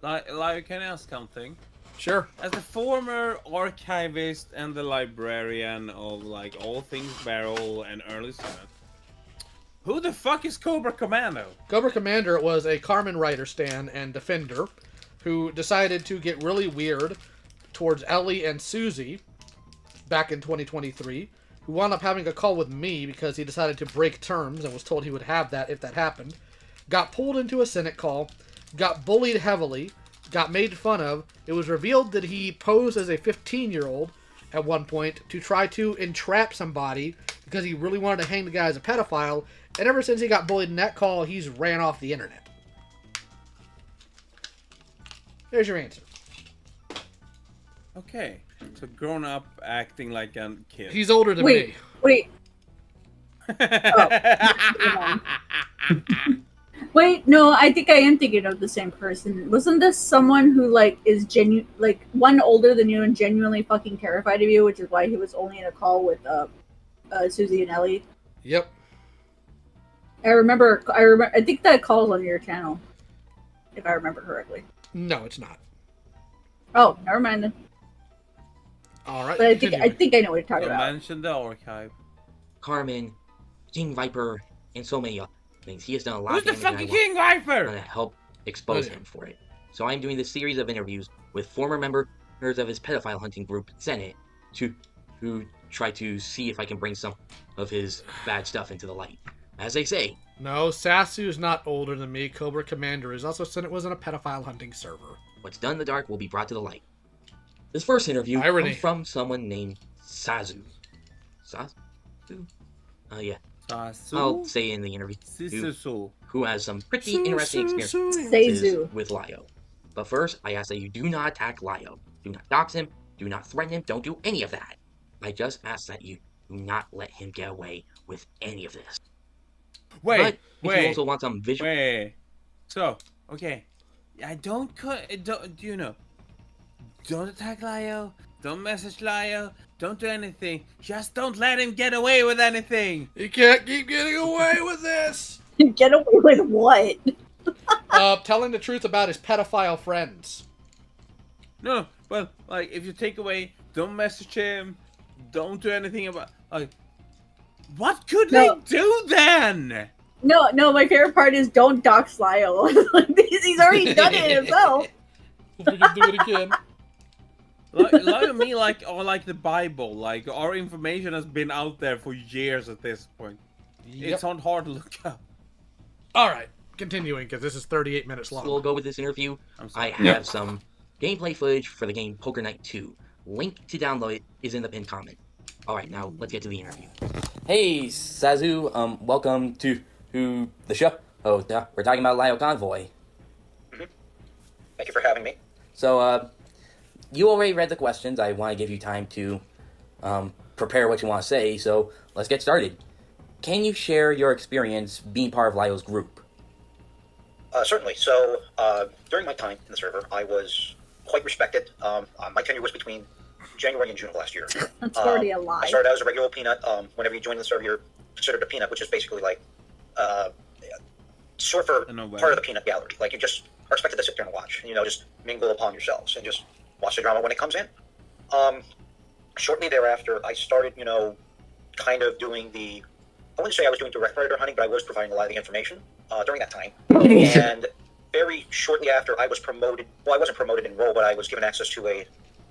Like, can I ask something? Sure. As a former archivist and the librarian of like all things Barrel and early Senate, who the fuck is Cobra Commando? Cobra Commander was a Carmen writer stan and defender who decided to get really weird towards Ellie and Susie back in 2023, who wound up having a call with me because he decided to break terms and was told he would have that if that happened, got pulled into a Senate call, got bullied heavily, got made fun of. It was revealed that he posed as a 15-year-old at one point to try to entrap somebody because he really wanted to hang the guy as a pedophile, and ever since he got bullied in that call, he's ran off the internet. There's your answer. Okay, so grown up acting like a kid. He's older than Wait, me. wait. Wait, no, I think I am thinking of the same person. Wasn't this someone who like is like one older than you and genuinely fucking terrified of you, which is why he was only in a call with Susie and Ellie? Yep. I remember. I think that call's on your channel, if I remember correctly. No, it's not. Oh, never mind then. All right. But I think I know what you're talking Don't about. mention the archive. Carmen, King Viper, and so many other things. He has done a lot Who's of the damage, and I fucking want King Viper? to help expose Okay. him for it. So I'm doing this series of interviews with former members of his pedophile hunting group, Senate, who try to see if I can bring some of his bad stuff into the light. As they say, No, Sassu's not older than me. Cobra Commander is. Also said it was on a pedophile hunting server. what's done in the dark will be brought to the light. This first interview Irony. comes from someone named Sassu. Sassu? Yeah. I'll say in the interview. Who has some pretty interesting experiences Sassu. with Lio. But first, I ask that you do not attack Lio. Do not dox him. Do not threaten him. Don't do any of that. I just ask that you do not let him get away with any of this. But if you also want some visual... Wait. So, okay. I don't, you know, don't attack Lio, don't message Lio, don't do anything. Just don't let him get away with anything. He can't keep getting away with this. Get away with what? Telling the truth about his pedophile friends. No, well, like, if you take away, don't message him, don't do anything about, like, what could they do then? No, my favorite part is don't dox Lyle. He's already done it himself. We can do it again. Like me, like the Bible. Like, our information has been out there for years at this point. Yep. It's not hard to look up. All right, continuing because this is 38 minutes long. So we'll go with this interview. I have some gameplay footage for the game Poker Night 2. Link to download it is in the pinned comment. All right, now let's get to the interview. Hey, Sassu, welcome to the show. Oh, we're talking about Lyle Convoy. Thank you for having me. So, you already read the questions. I want to give you time to prepare what you want to say, so let's get started. Can you share your experience being part of Lyle's group? Certainly. So, during my time in the server, I was quite respected. My tenure was between January and June of last year. That's already a lie. I started out as a regular peanut. Whenever you join the server, you're considered a peanut, which is basically like sort of part of the peanut gallery. Like, you just are expected to sit there and watch, and, just mingle upon yourselves and just watch the drama when it comes in. Shortly thereafter, I started, kind of doing I wouldn't say I was doing direct predator hunting, but I was providing a lot of the information during that time. And very shortly after, I was promoted. Well, I wasn't promoted in role, but I was given access to a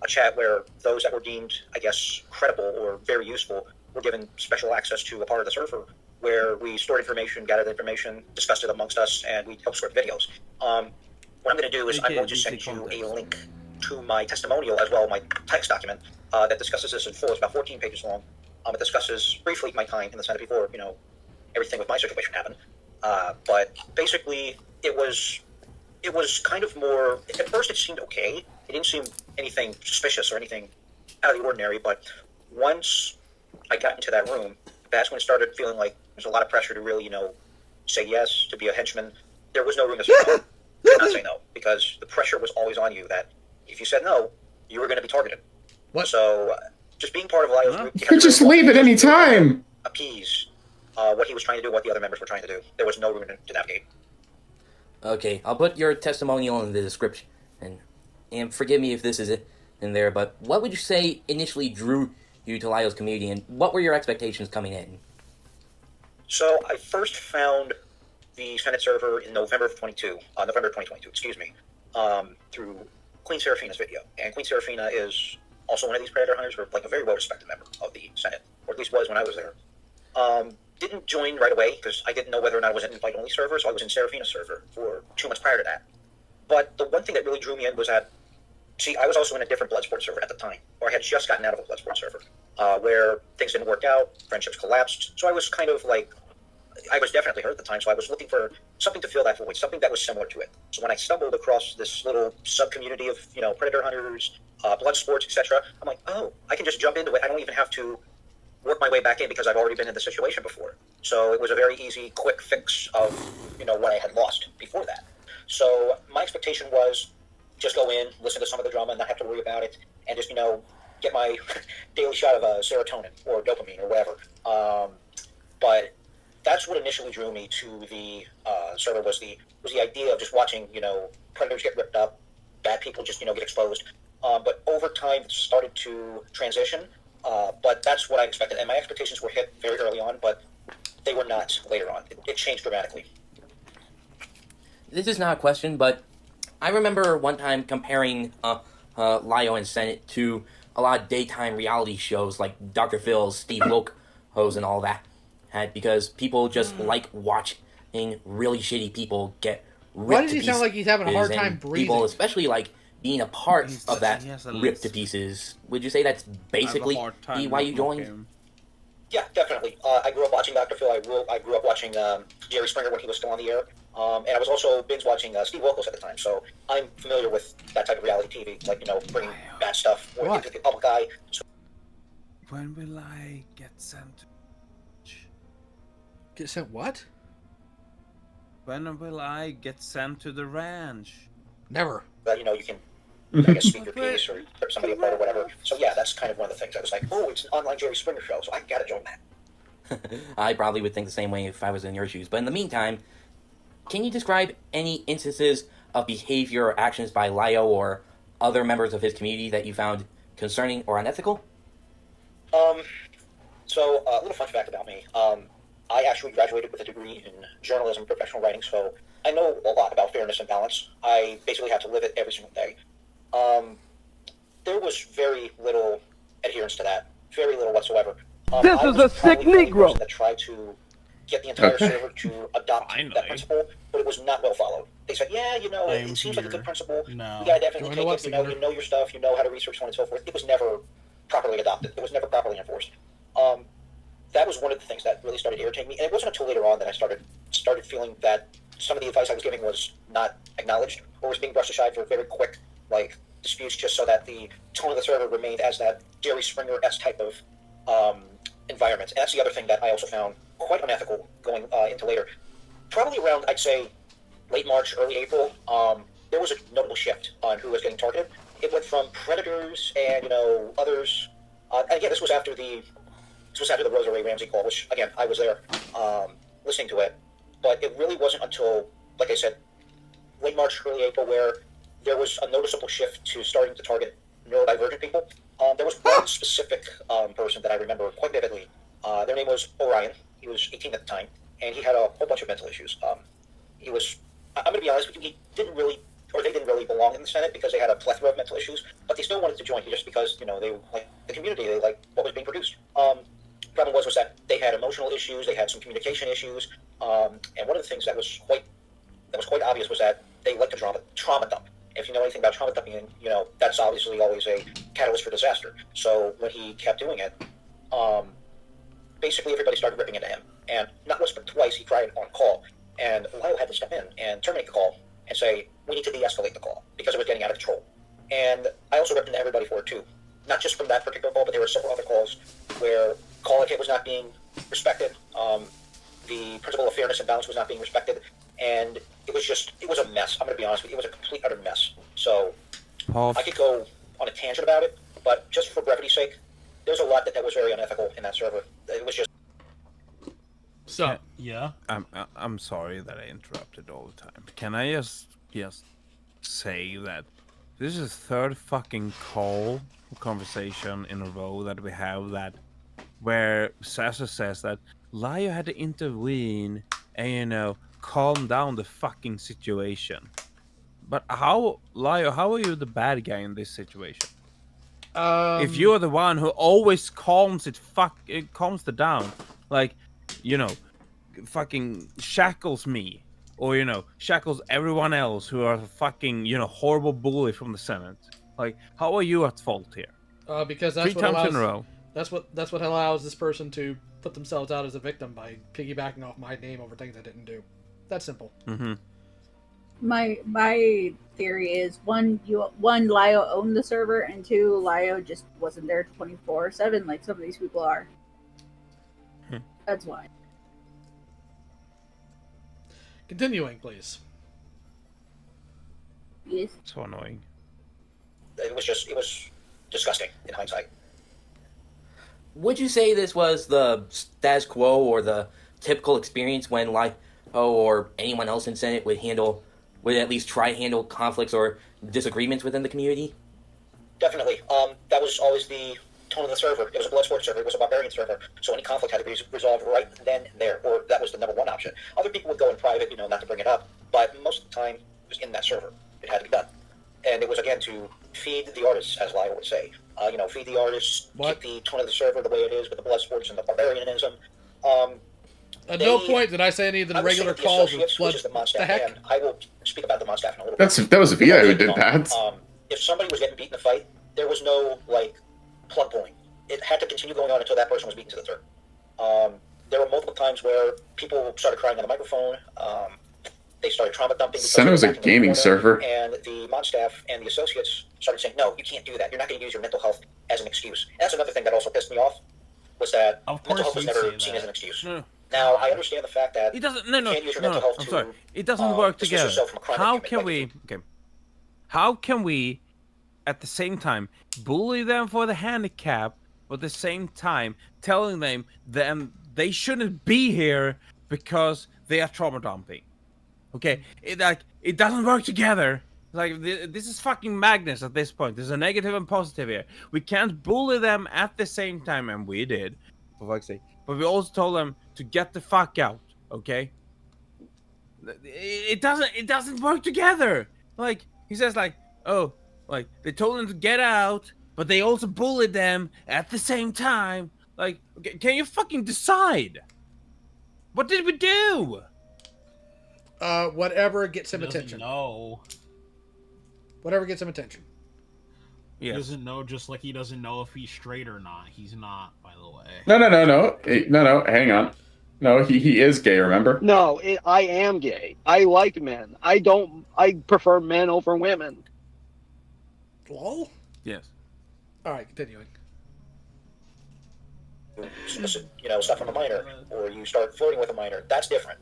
chat where those that were deemed, I guess, credible or very useful were given special access to a part of the server where we stored information, gathered information, discussed it amongst us, and we helped sort videos. What I'm going to do is I'm going to send you a link to my testimonial as well, my text document that discusses this in full. It's about 14 pages long. It discusses briefly my time in the Senate before, everything with my situation happened. But basically, it was kind of more. At first, it seemed okay. It didn't seem anything suspicious or anything out of the ordinary. But once I got into that room, that's when it started feeling like there's a lot of pressure to really, say yes, to be a henchman. There was no room to say no. Could not say no, because the pressure was always on you that if you said no, you were going to be targeted. What? So just being part of Lyle's group, You could just leave at any time. Appease what he was trying to do, what the other members were trying to do. There was no room to navigate. Okay, I'll put your testimonial in the description, and forgive me if this is in there, but what would you say initially drew you to Lyle's community, and what were your expectations coming in? So I first found the Senate server in November 2022, through Queen Seraphina's video. And Queen Seraphina is also one of these predator hunters, or like a very well-respected member of the Senate, or at least was when I was there. Didn't join right away because I didn't know whether or not it was an invite-only server, so I was in Seraphina's server for 2 months prior to that. But the one thing that really drew me in was that, I was also in a different Bloodsport server at the time, or I had just gotten out of a Bloodsport server, where things didn't work out, friendships collapsed, so I was kind of like, I was definitely hurt at the time, so I was looking for something to fill that void, something that was similar to it. So when I stumbled across this little sub-community of, predator hunters, blood sports, etc., I'm like, oh, I can just jump into it. I don't even have to work my way back in because I've already been in the situation before. So it was a very easy, quick fix of, what I had lost before that. So my expectation was just go in, listen to some of the drama, and not have to worry about it, and just, get my daily shot of serotonin or dopamine or whatever. But that's what initially drew me to the server was the idea of just watching, predators get ripped up, bad people just, get exposed. But over time, it started to transition. But that's what I expected. And my expectations were hit very early on, but they were not later on. It changed dramatically. This is not a question, but I remember one time comparing Lyle and Senate to a lot of daytime reality shows like Dr. Phil's, Steve Wilkos, and all that. Because people just like watching really shitty people get ripped Why does to he pieces. sound like he's having a hard time breathing? People especially like being a part of that ripped to pieces. Would you say that's basically why you joined? Yeah, definitely. I grew up watching Dr. Phil. I grew up watching Jerry Springer when he was still on the air. And I was also binge watching Steve Wilkos at the time. So I'm familiar with that type of reality TV, like, bringing bad stuff into the public eye. So when will I get sent? Get sent what? When will I get sent to the ranch? Never. But, you can, I guess, speak your piece or rip somebody apart or whatever. So, yeah, that's kind of one of the things. I was like, oh, it's an online Jerry Springer show, so I gotta join that. I probably would think the same way if I was in your shoes. But in the meantime, can you describe any instances of behavior or actions by Lyle or other members of his community that you found concerning or unethical? So, a little fun fact about me. I actually graduated with a degree in journalism and professional writing, so I know a lot about fairness and balance. I basically have to live it every single day. There was very little adherence to that, very little whatsoever. This is a sick Negro. That tried to get the entire server to adopt that principle, but it was not well followed. They said, yeah, it seems like a good principle. No. You gotta definitely take it, you know your stuff, you know how to research, so on and so forth. It was never properly adopted. It was never properly enforced. That was one of the things that really started irritating me, and it wasn't until later on that I started feeling that some of the advice I was giving was not acknowledged or was being brushed aside for very quick, disputes, just so that the tone of the server remained as that Jerry Springer-esque type of environment. And that's the other thing that I also found quite unethical going into later. Probably around, I'd say, late March, early April, there was a notable shift on who was getting targeted. It went from predators and, others. And again, this was after the Rosa Ray Ramsey call, which, again, I was there listening to it. But it really wasn't until, like I said, late March, early April, where there was a noticeable shift to starting to target neurodivergent people. There was one specific person that I remember quite vividly. Their name was Orion. He was 18 at the time, and he had a whole bunch of mental issues. I'm going to be honest with you, they didn't really belong in the Senate because they had a plethora of mental issues, but they still wanted to join just because, they liked the community, they liked what was being produced. Problem was that they had emotional issues, they had some communication issues, and one of the things that was quite obvious was that they liked to trauma dump. If you know anything about trauma dumping, that's obviously always a catalyst for disaster. So when he kept doing it, basically everybody started ripping into him. And not once but twice he cried on call. And Lyle had to step in and terminate the call and say, we need to de-escalate the call because it was getting out of control. And I also ripped into everybody for it too. Not just from that particular call, but there were several other calls where call etiquette was not being respected. The principle of fairness and balance was not being respected. And it was a mess. I'm going to be honest with you. It was a complete, utter mess. So I could go on a tangent about it, but just for brevity's sake, there's a lot that was very unethical in that server. It was just... So, yeah. I'm sorry that I interrupted all the time. Can I just say that this is third fucking call conversation in a row that we have where Sassu says that Lio had to intervene and, calm down the fucking situation. But Lio, how are you the bad guy in this situation? If you're the one who always calms it calms it down, fucking shackles me, or shackles everyone else who are fucking horrible bully from the Senate. How are you at fault here? Because that's 3 times in a row. That's what allows this person to put themselves out as a victim by piggybacking off my name over things I didn't do. That's simple. Mm-hmm. My theory is one, Lio owned the server, and 2, Lio just wasn't there 24/7 like some of these people are. That's why. Continuing, please. Yes. So annoying. It was disgusting in hindsight. Would you say this was the status quo or the typical experience when Lio or anyone else in Senate would at least try to handle conflicts or disagreements within the community? Definitely. That was always the tone of the server. It was a Bloodsport server. It was a barbarian server. So any conflict had to be resolved right then and there, or that was the number one option. Other people would go in private, not to bring it up, but most of the time it was in that server. It had to be done. And it was, again, to feed the artists, as Lyle would say. Feed the artists, keep the tone of the server the way it is with the Bloodsports and the barbarianism. At no point did I say any of the regular calls with blood. The heck? And I will speak about the Mondstaff in a little bit. That was VI who did that. If somebody was getting beaten in a fight, there was no plug pulling. It had to continue going on until that person was beaten to the dirt. There were multiple times where people started crying on the microphone. They started trauma dumping. Senate was a gaming server. And the Mondstaff and the associates started saying, no, you can't do that. You're not going to use your mental health as an excuse. And that's another thing that also pissed me off, was that mental health was never seen as an excuse. No. Now, I understand the fact that it doesn't. you can't use your mental health I'm sorry. It doesn't work together. How can we, at the same time, bully them for the handicap, but at the same time telling them they shouldn't be here because they are trauma dumping? Okay, it doesn't work together. This is fucking madness at this point. There's a negative and positive here. We can't bully them at the same time, and we did. For fuck's sake, but we also told them to get the fuck out. Okay. It doesn't work together. Like he says, like, oh, like they told them to get out, but they also bullied them at the same time. Like, can you fucking decide? What did we do? Whatever gets him He doesn't attention. know. Whatever gets him attention. He doesn't know, just like he doesn't know if he's straight or not. He's not, by the way. No. Hang on. No, he is gay. Remember? No, I am gay. I like men. I prefer men over women. Lol? Yes. Alright, continuing. Stuff from a minor, or you start flirting with a minor, that's different.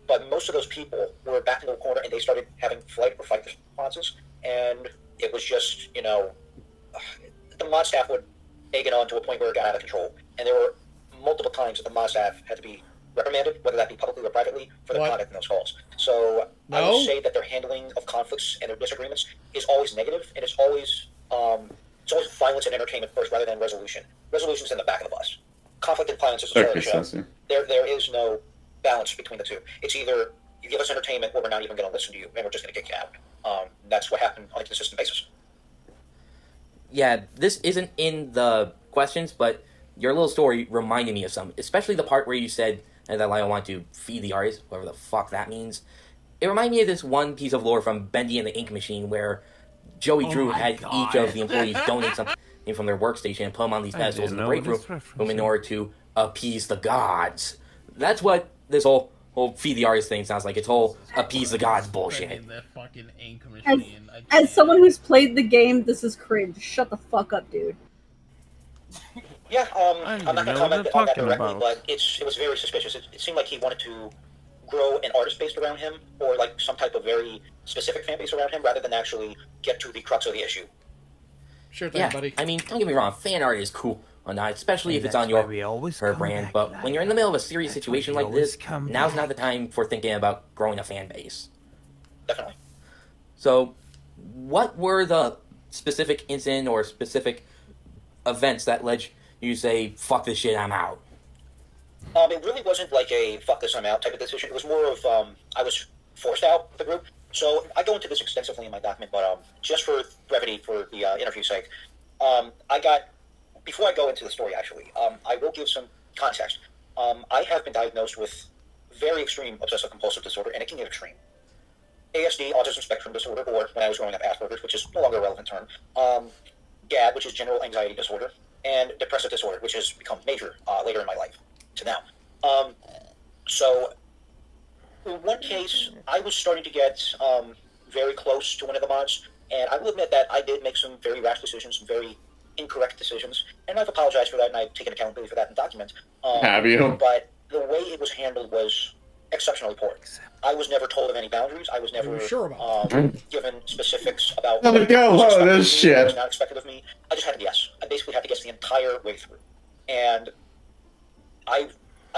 But most of those people were backed into a corner and they started having flight or fight responses, and it was just, the mod staff would egg it on to a point where it got out of control. And there were multiple times that the mod staff had to be reprimanded, whether that be publicly or privately, for their conduct in those calls. So I would say that their handling of conflicts and their disagreements is always negative, and it's always violence and entertainment first rather than resolution. Resolution's in the back of the bus. Conflict and violence is a show. There is no balance between the two. It's either you give us entertainment or we're not even going to listen to you and we're just going to kick you out. That's what happened on a consistent basis. Yeah, this isn't in the questions, but your little story reminded me of some, especially the part where you said that Lyle wanted to feed the artist, whatever the fuck that means. It reminded me of this one piece of lore from Bendy and the Ink Machine where Joey Drew had each of the employees donate something from their workstation and put them on these pedestals in the break room in order to appease the gods. That's what this whole feed the artist thing sounds like. It's whole appease the gods bullshit. That fucking ink machine. As someone who's played the game, this is cringe. Shut the fuck up, dude. Yeah, I'm not going to comment on that directly, but it was very suspicious. It seemed like he wanted to grow an artist base around him, or like some type of very specific fan base around him, rather than actually get to the crux of the issue. Sure thing, buddy. I mean, don't get me wrong, fan art is cool or not, especially if it's on your her brand, but when you're in the middle of a serious situation like this, now's not the time for thinking about growing a fan base. Definitely. So, what were the specific incident or specific events that led you to say, fuck this shit, I'm out? It really wasn't like a fuck this, I'm out type of decision. It was more of, I was forced out of the group. So I go into this extensively in my document, but just for brevity, for the interview's sake, before I go into the story actually, I will give some context. I have been diagnosed with very extreme obsessive-compulsive disorder, and it can get extreme. ASD, autism spectrum disorder, or when I was growing up, Asperger's, which is no longer a relevant term. GAD, which is general anxiety disorder, and depressive disorder, which has become major later in my life to now. So in one case, I was starting to get very close to one of the mods, and I will admit that I did make some very rash decisions, some very incorrect decisions, and I've apologized for that, and I've taken accountability for that in document. Have you? But the way it was handled was exceptionally poor. I was never told of any boundaries. I was never given specifics about Let me go. Oh, this shit. What was not expected of me. I just had to guess. I basically had to guess the entire way through. And I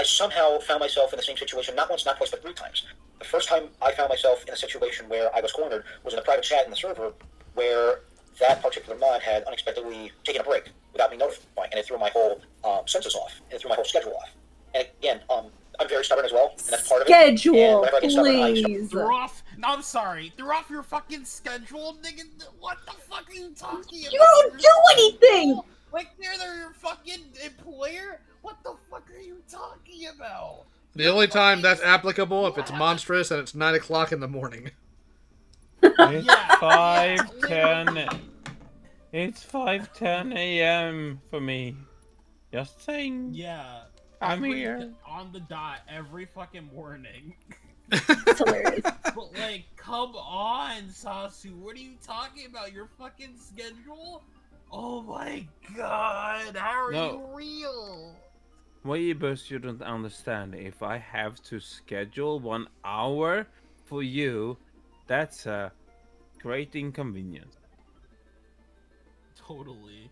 somehow found myself in the same situation, not once, not twice, but 3 times. The first time I found myself in a situation where I was cornered was in a private chat in the server where that particular mod had unexpectedly taken a break without me notifying, and it threw my whole census off, and it threw my whole schedule off. And again, I'm very stubborn as well, and that's part of it. Schedule, and whenever I get stubborn, please. Threw off? No, I'm sorry. Threw off your fucking schedule, nigga. What the fuck are you talking about? You don't do anything! Like they're your fucking employer? What the fuck are you talking about? The only time that's applicable if it's monstrous and it's 9 o'clock in the morning. It's 5:10. It's 5:10 a.m. for me. Just saying. Yeah. I'm here. On the dot every fucking morning. It's hilarious. But like, come on, Sassu. What are you talking about? Your fucking schedule? Oh my god, how are you real? Weebus, you don't understand. If I have to schedule 1 hour for you, that's a great inconvenience. Totally.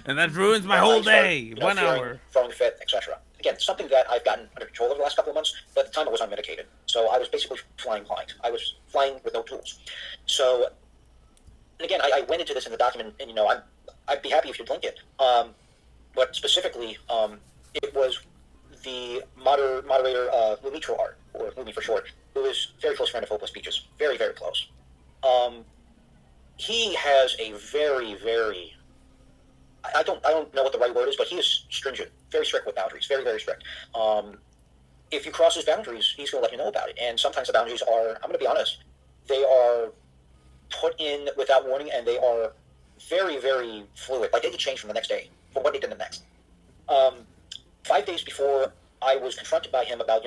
And that ruins my whole day. 1 hour. Throwing a fit, etc. Again, something that I've gotten under control over the last couple of months, but at the time I was unmedicated. So I was basically flying blind. I was flying with no tools. So, and again, I went into this in the document, and I'd be happy if you'd link it. but specifically, it was the moderator Lumitro Art, or Lumi for short, who is a very close friend of Hopeless Peaches. Very, very close. He has a very, very... I don't know what the right word is, but he is stringent, very strict with boundaries, very, very strict. If you cross his boundaries, he's going to let you know about it. And sometimes the boundaries are, I'm going to be honest, they are put in without warning, and they are very, very fluid. Like, they could change from the next day, from one day to the next. 5 days before I was confronted by him about,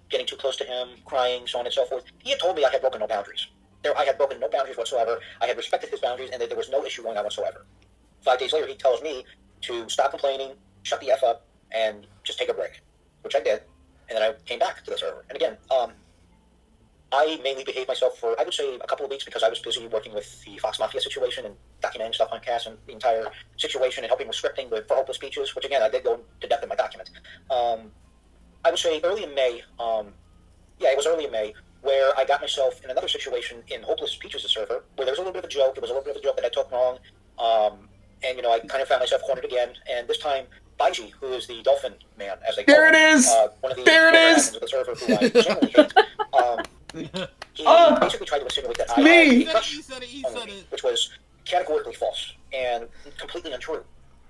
getting too close to him, crying, so on and so forth, he had told me I had broken no boundaries. I had broken no boundaries whatsoever. I had respected his boundaries, and that there was no issue going on whatsoever. 5 days later, he tells me to stop complaining, shut the F up, and just take a break, which I did. And then I came back to the server. And again, I mainly behaved myself for, I would say, a couple of weeks because I was busy working with the Fox Mafia situation and documenting stuff on cast and the entire situation and helping with scripting for Hopeless Peaches, which again, I did go to depth in my document. I would say early in May, it was early in May, where I got myself in another situation in Hopeless Peaches' server, where there was a little bit of a joke. It was a little bit of a joke that I took wrong. And, I kind of found myself cornered again. And this time, Baiji, who is the Dolphin Man, as they call him. There it is! One of the there it is! Of the server who I genuinely hate. He basically tried to insinuate that I had a crush on me, which was categorically false and completely untrue.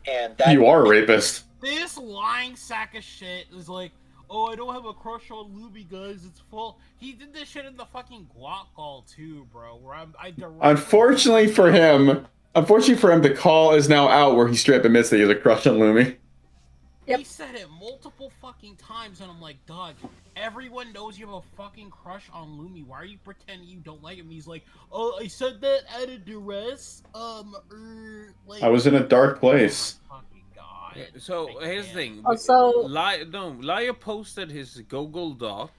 And that you are a rapist. This lying sack of shit is like, oh, I don't have a crush on Luby, guys. It's full. He did this shit in the fucking Guac call too, bro. Where Unfortunately for him, the call is now out where he straight up admits that he has a crush on Lumi. He said it multiple fucking times, and I'm like, dog, everyone knows you have a fucking crush on Lumi. Why are you pretending you don't like him? He's like, oh, I said that out of duress. Like, I was in a dark place. So here's the thing. Also, Lio posted his Google Doc,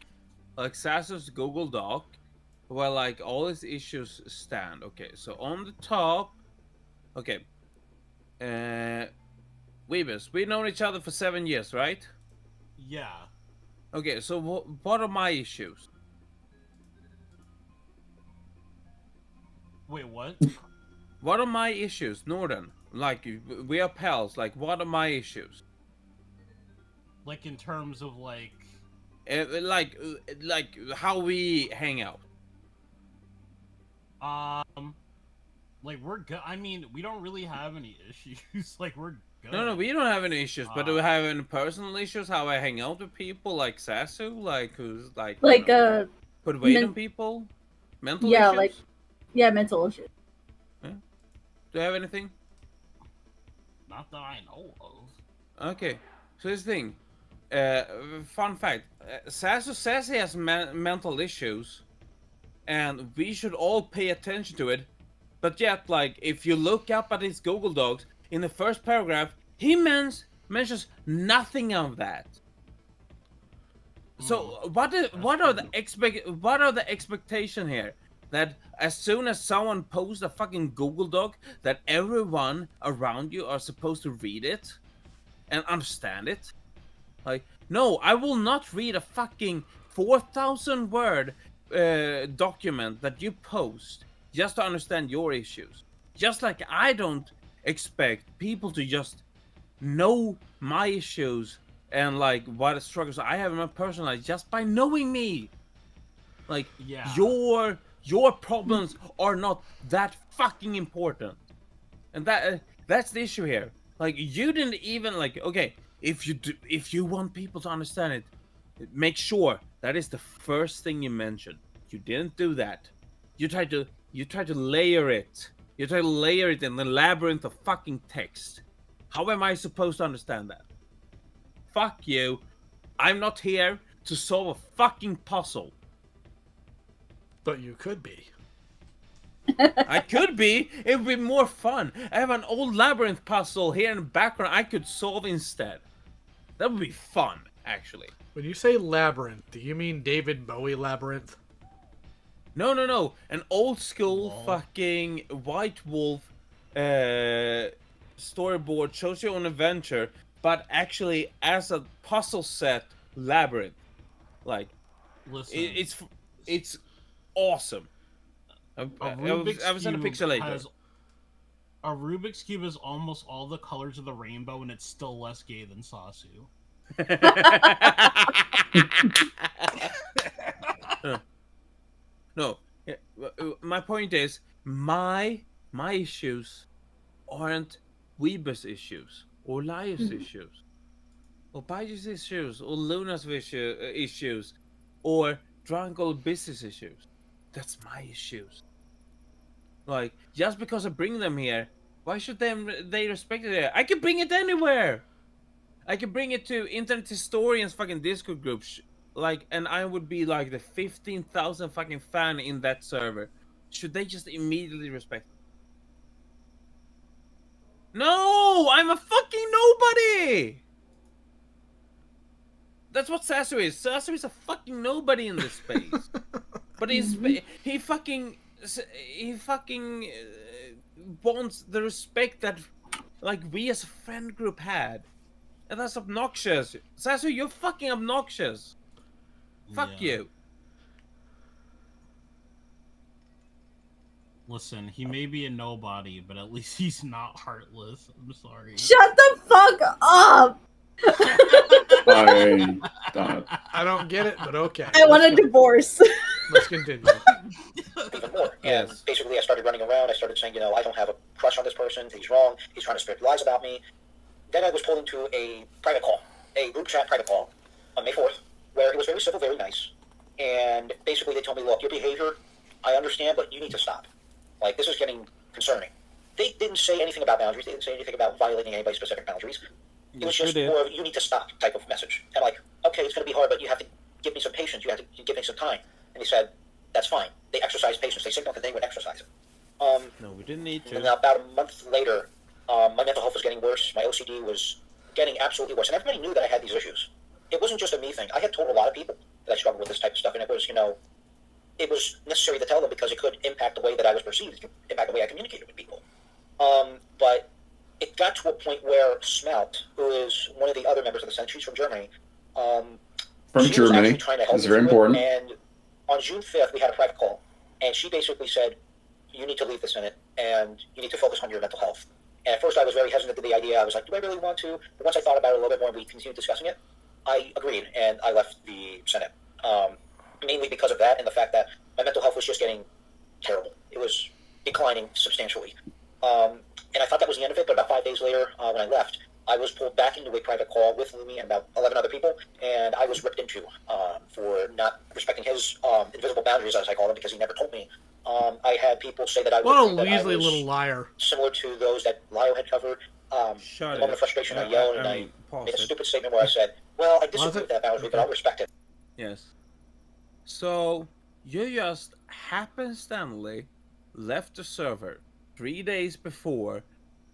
like Sassu's Google Doc, where like all his issues stand. Okay, so on the top, okay, Weebus, we've known each other for 7 years, right? Yeah. Okay, so what are my issues? Wait, what? What are my issues, Northern? Like, we are pals. Like, what are my issues? Like, in terms of, like... like how we hang out. Like, we're good. I mean, we don't really have any issues. Like, we're good. No, we don't have any issues. But do we have any personal issues? How I hang out with people, like Sassu? Like, who's, like... put weight on people? Mental issues? Mental issues. Yeah. Do you have anything? Not that I know of. Okay, so this thing, fun fact, Sassu says he has mental issues, and we should all pay attention to it, but yet, like, if you look up at his Google Docs, in the first paragraph, he mentions nothing of that. So, what are the expectation here? That as soon as someone posts a fucking Google Doc, that everyone around you are supposed to read it and understand it? Like, no, I will not read a fucking 4,000 word document that you post just to understand your issues. Just like I don't expect people to just know my issues and like what struggles I have in my personal life just by knowing me. Like, your problems are not that fucking important, and that's the issue here. Like, you didn't even like. Okay, if you want people to understand it, make sure that is the first thing you mention. You didn't do that. You try to layer it. You try to layer it in the labyrinth of fucking text. How am I supposed to understand that? Fuck you. I'm not here to solve a fucking puzzle. But you could be. I could be. It would be more fun. I have an old labyrinth puzzle here in the background I could solve instead. That would be fun, actually. When you say labyrinth, do you mean David Bowie labyrinth? No. An old school fucking White Wolf storyboard shows you an adventure, but actually as a puzzle set labyrinth. Like, listen, it's awesome. I was in a pixel later. A Rubik's Cube is almost all the colors of the rainbow, and it's still less gay than Sassu. No, my point is, my issues aren't Weber's issues, or Liar's issues, or Page's issues, or Luna's issues, or drunk old business issues. That's my issues. Like, just because I bring them here, why should they respect it here? I can bring it anywhere! I can bring it to Internet Historians fucking Discord groups, like, and I would be like the 15,000 fucking fan in that server. Should they just immediately respect it? No! I'm a fucking nobody! That's what Sassu is. Sassu is a fucking nobody in this space. But he fucking wants the respect that, like, we as a friend group had. And that's obnoxious. Sassu, you're fucking obnoxious. Fuck you. Listen, he may be a nobody, but at least he's not heartless. I'm sorry. Shut the fuck up! I don't get it, but okay. I want a divorce. Let's continue. Even more. And basically, I started running around. I started saying, you know, I don't have a crush on this person. He's wrong. He's trying to spread lies about me. Then I was pulled into a private call, a group chat private call on May 4th, where it was very civil, very nice. And basically, they told me, look, your behavior, I understand, but you need to stop. Like, this is getting concerning. They didn't say anything about boundaries. They didn't say anything about violating anybody's specific boundaries. It was just more of, you need to stop type of message. And like, okay, it's going to be hard, but you have to give me some patience. You have to give me some time. And he said, that's fine. They exercised patience. They signaled that they would exercise it. No, we didn't need to. And about a month later, my mental health was getting worse. My OCD was getting absolutely worse. And everybody knew that I had these issues. It wasn't just a me thing. I had told a lot of people that I struggled with this type of stuff. And it was, you know, it was necessary to tell them because it could impact the way that I was perceived. It could impact the way I communicated with people. But it got to a point where Smelt, who is one of the other members of the Senate, she's from Germany. From Germany. It's very important. And on June 5th, we had a private call. And she basically said, you need to leave the Senate and you need to focus on your mental health. And at first I was very hesitant to the idea. I was like, do I really want to? But once I thought about it a little bit more and we continued discussing it, I agreed and I left the Senate. Mainly because of that and the fact that my mental health was just getting terrible. It was declining substantially. And I thought that was the end of it, but about 5 days later, when I left, I was pulled back into a private call with Lumi and about 11 other people, and I was ripped into for not respecting his invisible boundaries, as I call them, because he never told me. I had people say that I was... What a weaselly little liar. Similar to those that Lio had covered. In the moment of frustration, I yelled, and I made a stupid statement where I said, well, I disagree with that boundary, but I'll respect it. Yes. So, you just happenstantly left the server 3 days before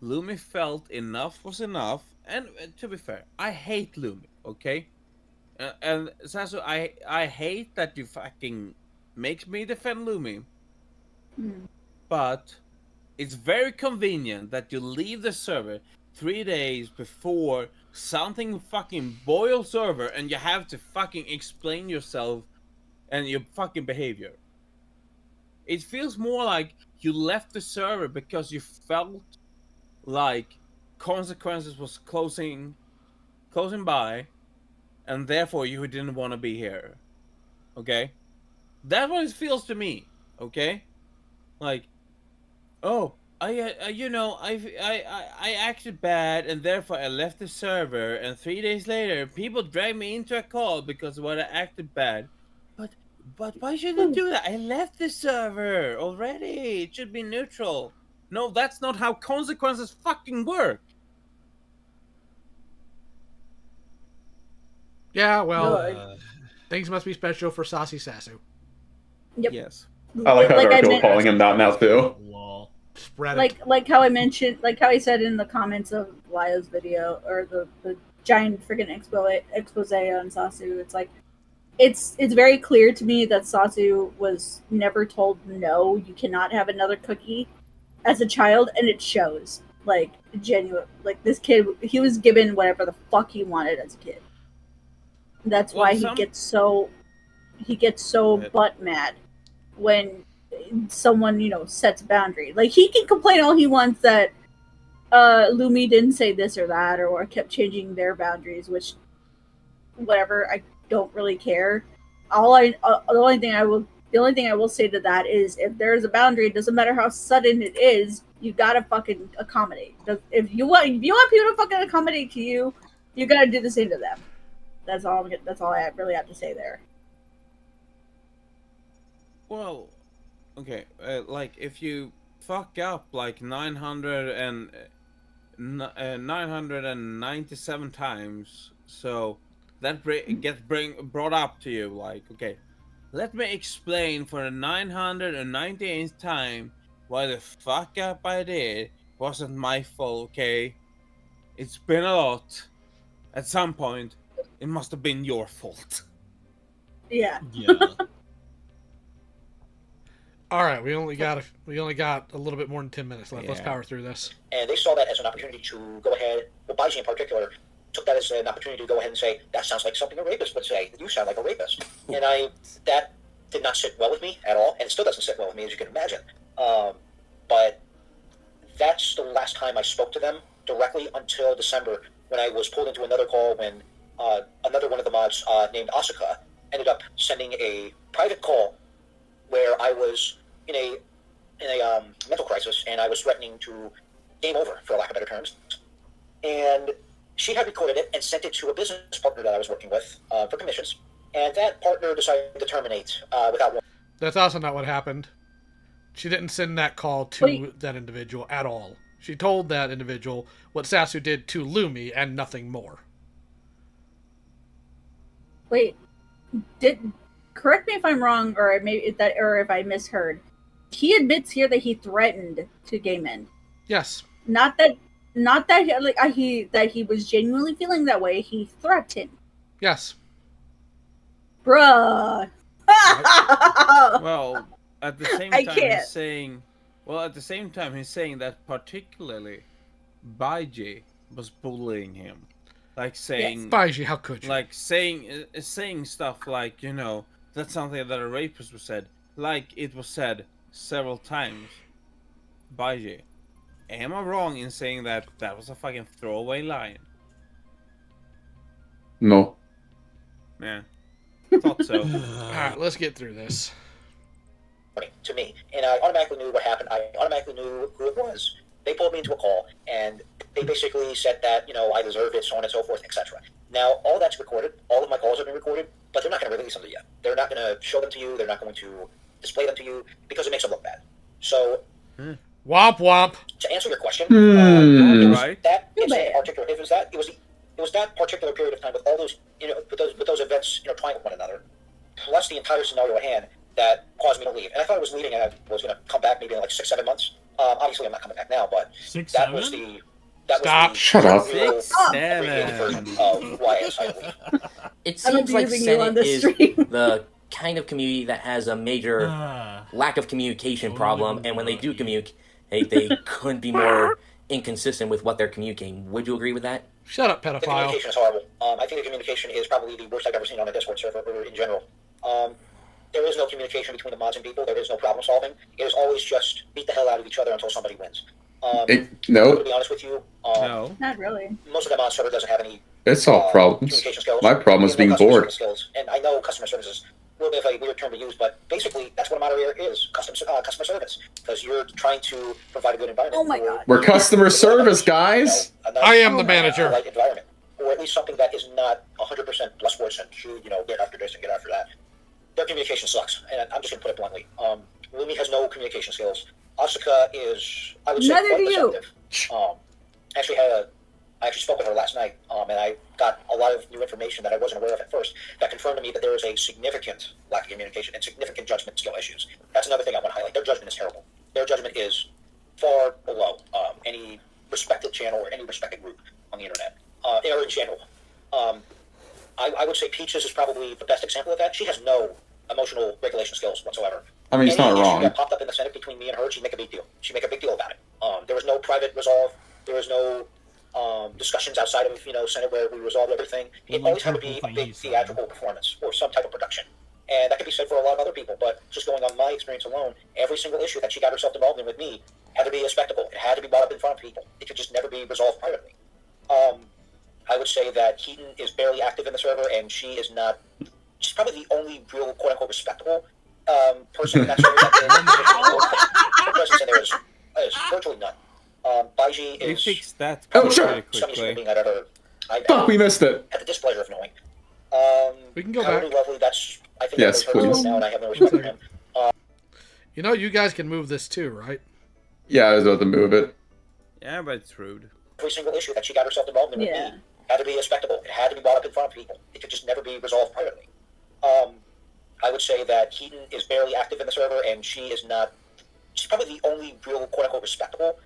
Lumi felt enough was enough. And to be fair, I hate Lumi, okay? And Sassu, I hate that you fucking makes me defend Lumi. But it's very convenient that you leave the server 3 days before something fucking boils over and you have to fucking explain yourself and your fucking behavior. It feels more like you left the server because you felt like consequences was closing by, and therefore you didn't want to be here. Okay? That's what it feels to me. Okay? Like, oh, I acted bad, and therefore I left the server, and 3 days later, people dragged me into a call because of what I acted bad. But why should they do that? I left the server already. It should be neutral. No, that's not how consequences fucking work. Yeah, well, things must be special for Saucy Sassu. Yep. Yes. I like how Like there are I people meant- calling him that now too. Spread it. Like how I mentioned, like how I said in the comments of Lio's video, or the giant freaking expose on Sassu. It's like, it's very clear to me that Sassu was never told no, you cannot have another cookie as a child, and it shows. Like, genuine, like this kid, he was given whatever the fuck he wanted as a kid. That's why he gets so butt mad when someone, sets a boundary. Like, he can complain all he wants that Lumi didn't say this or that, or kept changing their boundaries, which, whatever, I don't really care. The only thing I will say to that is, if there's a boundary, it doesn't matter how sudden it is, you gotta fucking accommodate. If you want people to fucking accommodate to you, you gotta do the same to them. That's all I really have to say there. Well, okay, like if you fuck up like 997 times, so that gets brought up to you, like, okay, let me explain for the 998th time why the fuck up I did wasn't my fault, okay? It's been a lot. At some point, it must have been your fault. Yeah. Yeah. All right, we only got a little bit more than 10 minutes left. Let's power through this. And they saw that as an opportunity to go ahead, well, Baiji in particular, took that as an opportunity to go ahead and say, that sounds like something a rapist would say. You sound like a rapist. And that did not sit well with me at all, and it still doesn't sit well with me, as you can imagine. But that's the last time I spoke to them directly until December, when I was pulled into another call when another one of the mods named Asuka ended up sending a private call where I was in a mental crisis, and I was threatening to game over, for lack of better terms. And she had recorded it and sent it to a business partner that I was working with for commissions, and that partner decided to terminate without warning. That's also not what happened. She didn't send that call to that individual at all. She told that individual what Sassu did to Lumi and nothing more. Wait, correct me if I'm wrong, or if I misheard. He admits here that he threatened to game end. Yes. Not that he was genuinely feeling that way. He threatened. Yes. Bruh. Well, at the same time, he's saying that particularly Baiji was bullying him, like saying, yes. Baiji, how could you? Like saying stuff like, that's something that a rapist was said, like it was said several times. Baiji, am I wrong in saying that was a fucking throwaway line? No. Yeah, thought so. All right, let's get through this. To me, and I automatically knew what happened. I automatically knew who it was. They pulled me into a call, and they basically said that, I deserve it, so on and so forth, etc. Now, all that's recorded. All of my calls have been recorded, but they're not going to release them to you. They're not going to show them to you. They're not going to display them to you because it makes them look bad. So, womp womp. To answer your question, right? That incident in particular, it was that particular period of time with all those, with those events, trying with one another, plus the entire scenario at hand that caused me to leave. And I thought I was leaving, and I was going to come back maybe in like 6-7 months. Obviously, I'm not coming back now, but that was the Shut up. 6, 7. Why I decided to leave. It seems like Senate is the kind of community that has a major lack of communication problem, and when they do communicate, they couldn't be more inconsistent with what they're communicating. Would you agree with that? Shut up, pedophile. The communication is horrible. I think the communication is probably the worst I've ever seen on a Discord server or in general. There is no communication between the mods and people. There is no problem solving. It is always just beat the hell out of each other until somebody wins. No. To be honest with you, no, not really. Most of the mod server doesn't have any. It's all problems. Communication skills. My problem is being bored. Skills. And I know customer service is a little bit of a weird term to use, but basically that's what a moderator is: customer service. Because you're trying to provide a good environment. Oh my god. We're customer service, guys. I am the manager. Light environment, or at least something that is not 100% plus sports and get after this and get after that. Their communication sucks, and I'm just going to put it bluntly. Lumi has no communication skills. Asuka is, I would say, Neither quite do you. deceptive. I actually spoke with her last night, and I got a lot of new information that I wasn't aware of at first that confirmed to me that there is a significant lack of communication and significant judgment skill issues. That's another thing I want to highlight. Their judgment is terrible. Their judgment is far below any respected channel or any respected group on the internet, or in general. I would say Peaches is probably the best example of that. She has no emotional regulation skills whatsoever. I mean, it's not wrong. That popped up in the Senate between me and her, she'd make a big deal. She'd make a big deal about it. There was no private resolve. There was no discussions outside of Senate where we resolved everything. It always had to be a big theatrical performance or some type of production. And that could be said for a lot of other people, but just going on my experience alone, every single issue that she got herself involved in with me had to be a spectacle. It had to be brought up in front of people. It could just never be resolved privately. I would say that Keaton is barely active in the server, and she is not. She's probably the only real quote-unquote respectable person in that server. Her presence in there is virtually none. Baiji We is fixed that Oh, pretty sure. some human quickly. being I've Fuck, we missed it. had the displeasure of knowing. We can go Howard back. Lovely, that's I think Yes, everybody's heard of please. him now, and I have no respect for him. You know, you guys can move this too, right? Yeah, I was about to move it. Yeah, but it's rude. Every single issue that she got herself involved in with Yeah. me had to be a spectacle. It had to be brought up in front of people. It could just never be resolved privately. I would say that Keaton is barely active in the server, and she is not. She's probably the only real quote-unquote respectable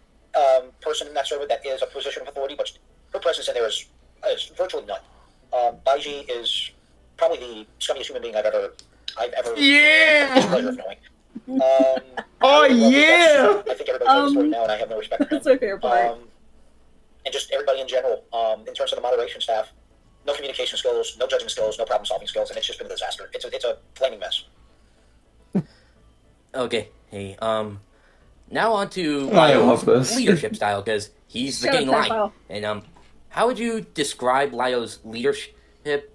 person in that server that is a position of authority, but her presence in there is virtually none. Baiji is probably the scummiest human being I've ever Yeah! displeasure of knowing. Oh, Howard Lovely, yeah! I think everybody's heard the story now, and I have no respect for him. That's my favorite part. And just everybody in general, in terms of the moderation staff, no communication skills, no judging skills, no problem solving skills, and it's just been a disaster. It's a flaming mess. Okay, hey, now on to I Lyo's love this. leadership style, because he's the Shut up, king lion. pedophile. And, how would you describe Lyo's leadership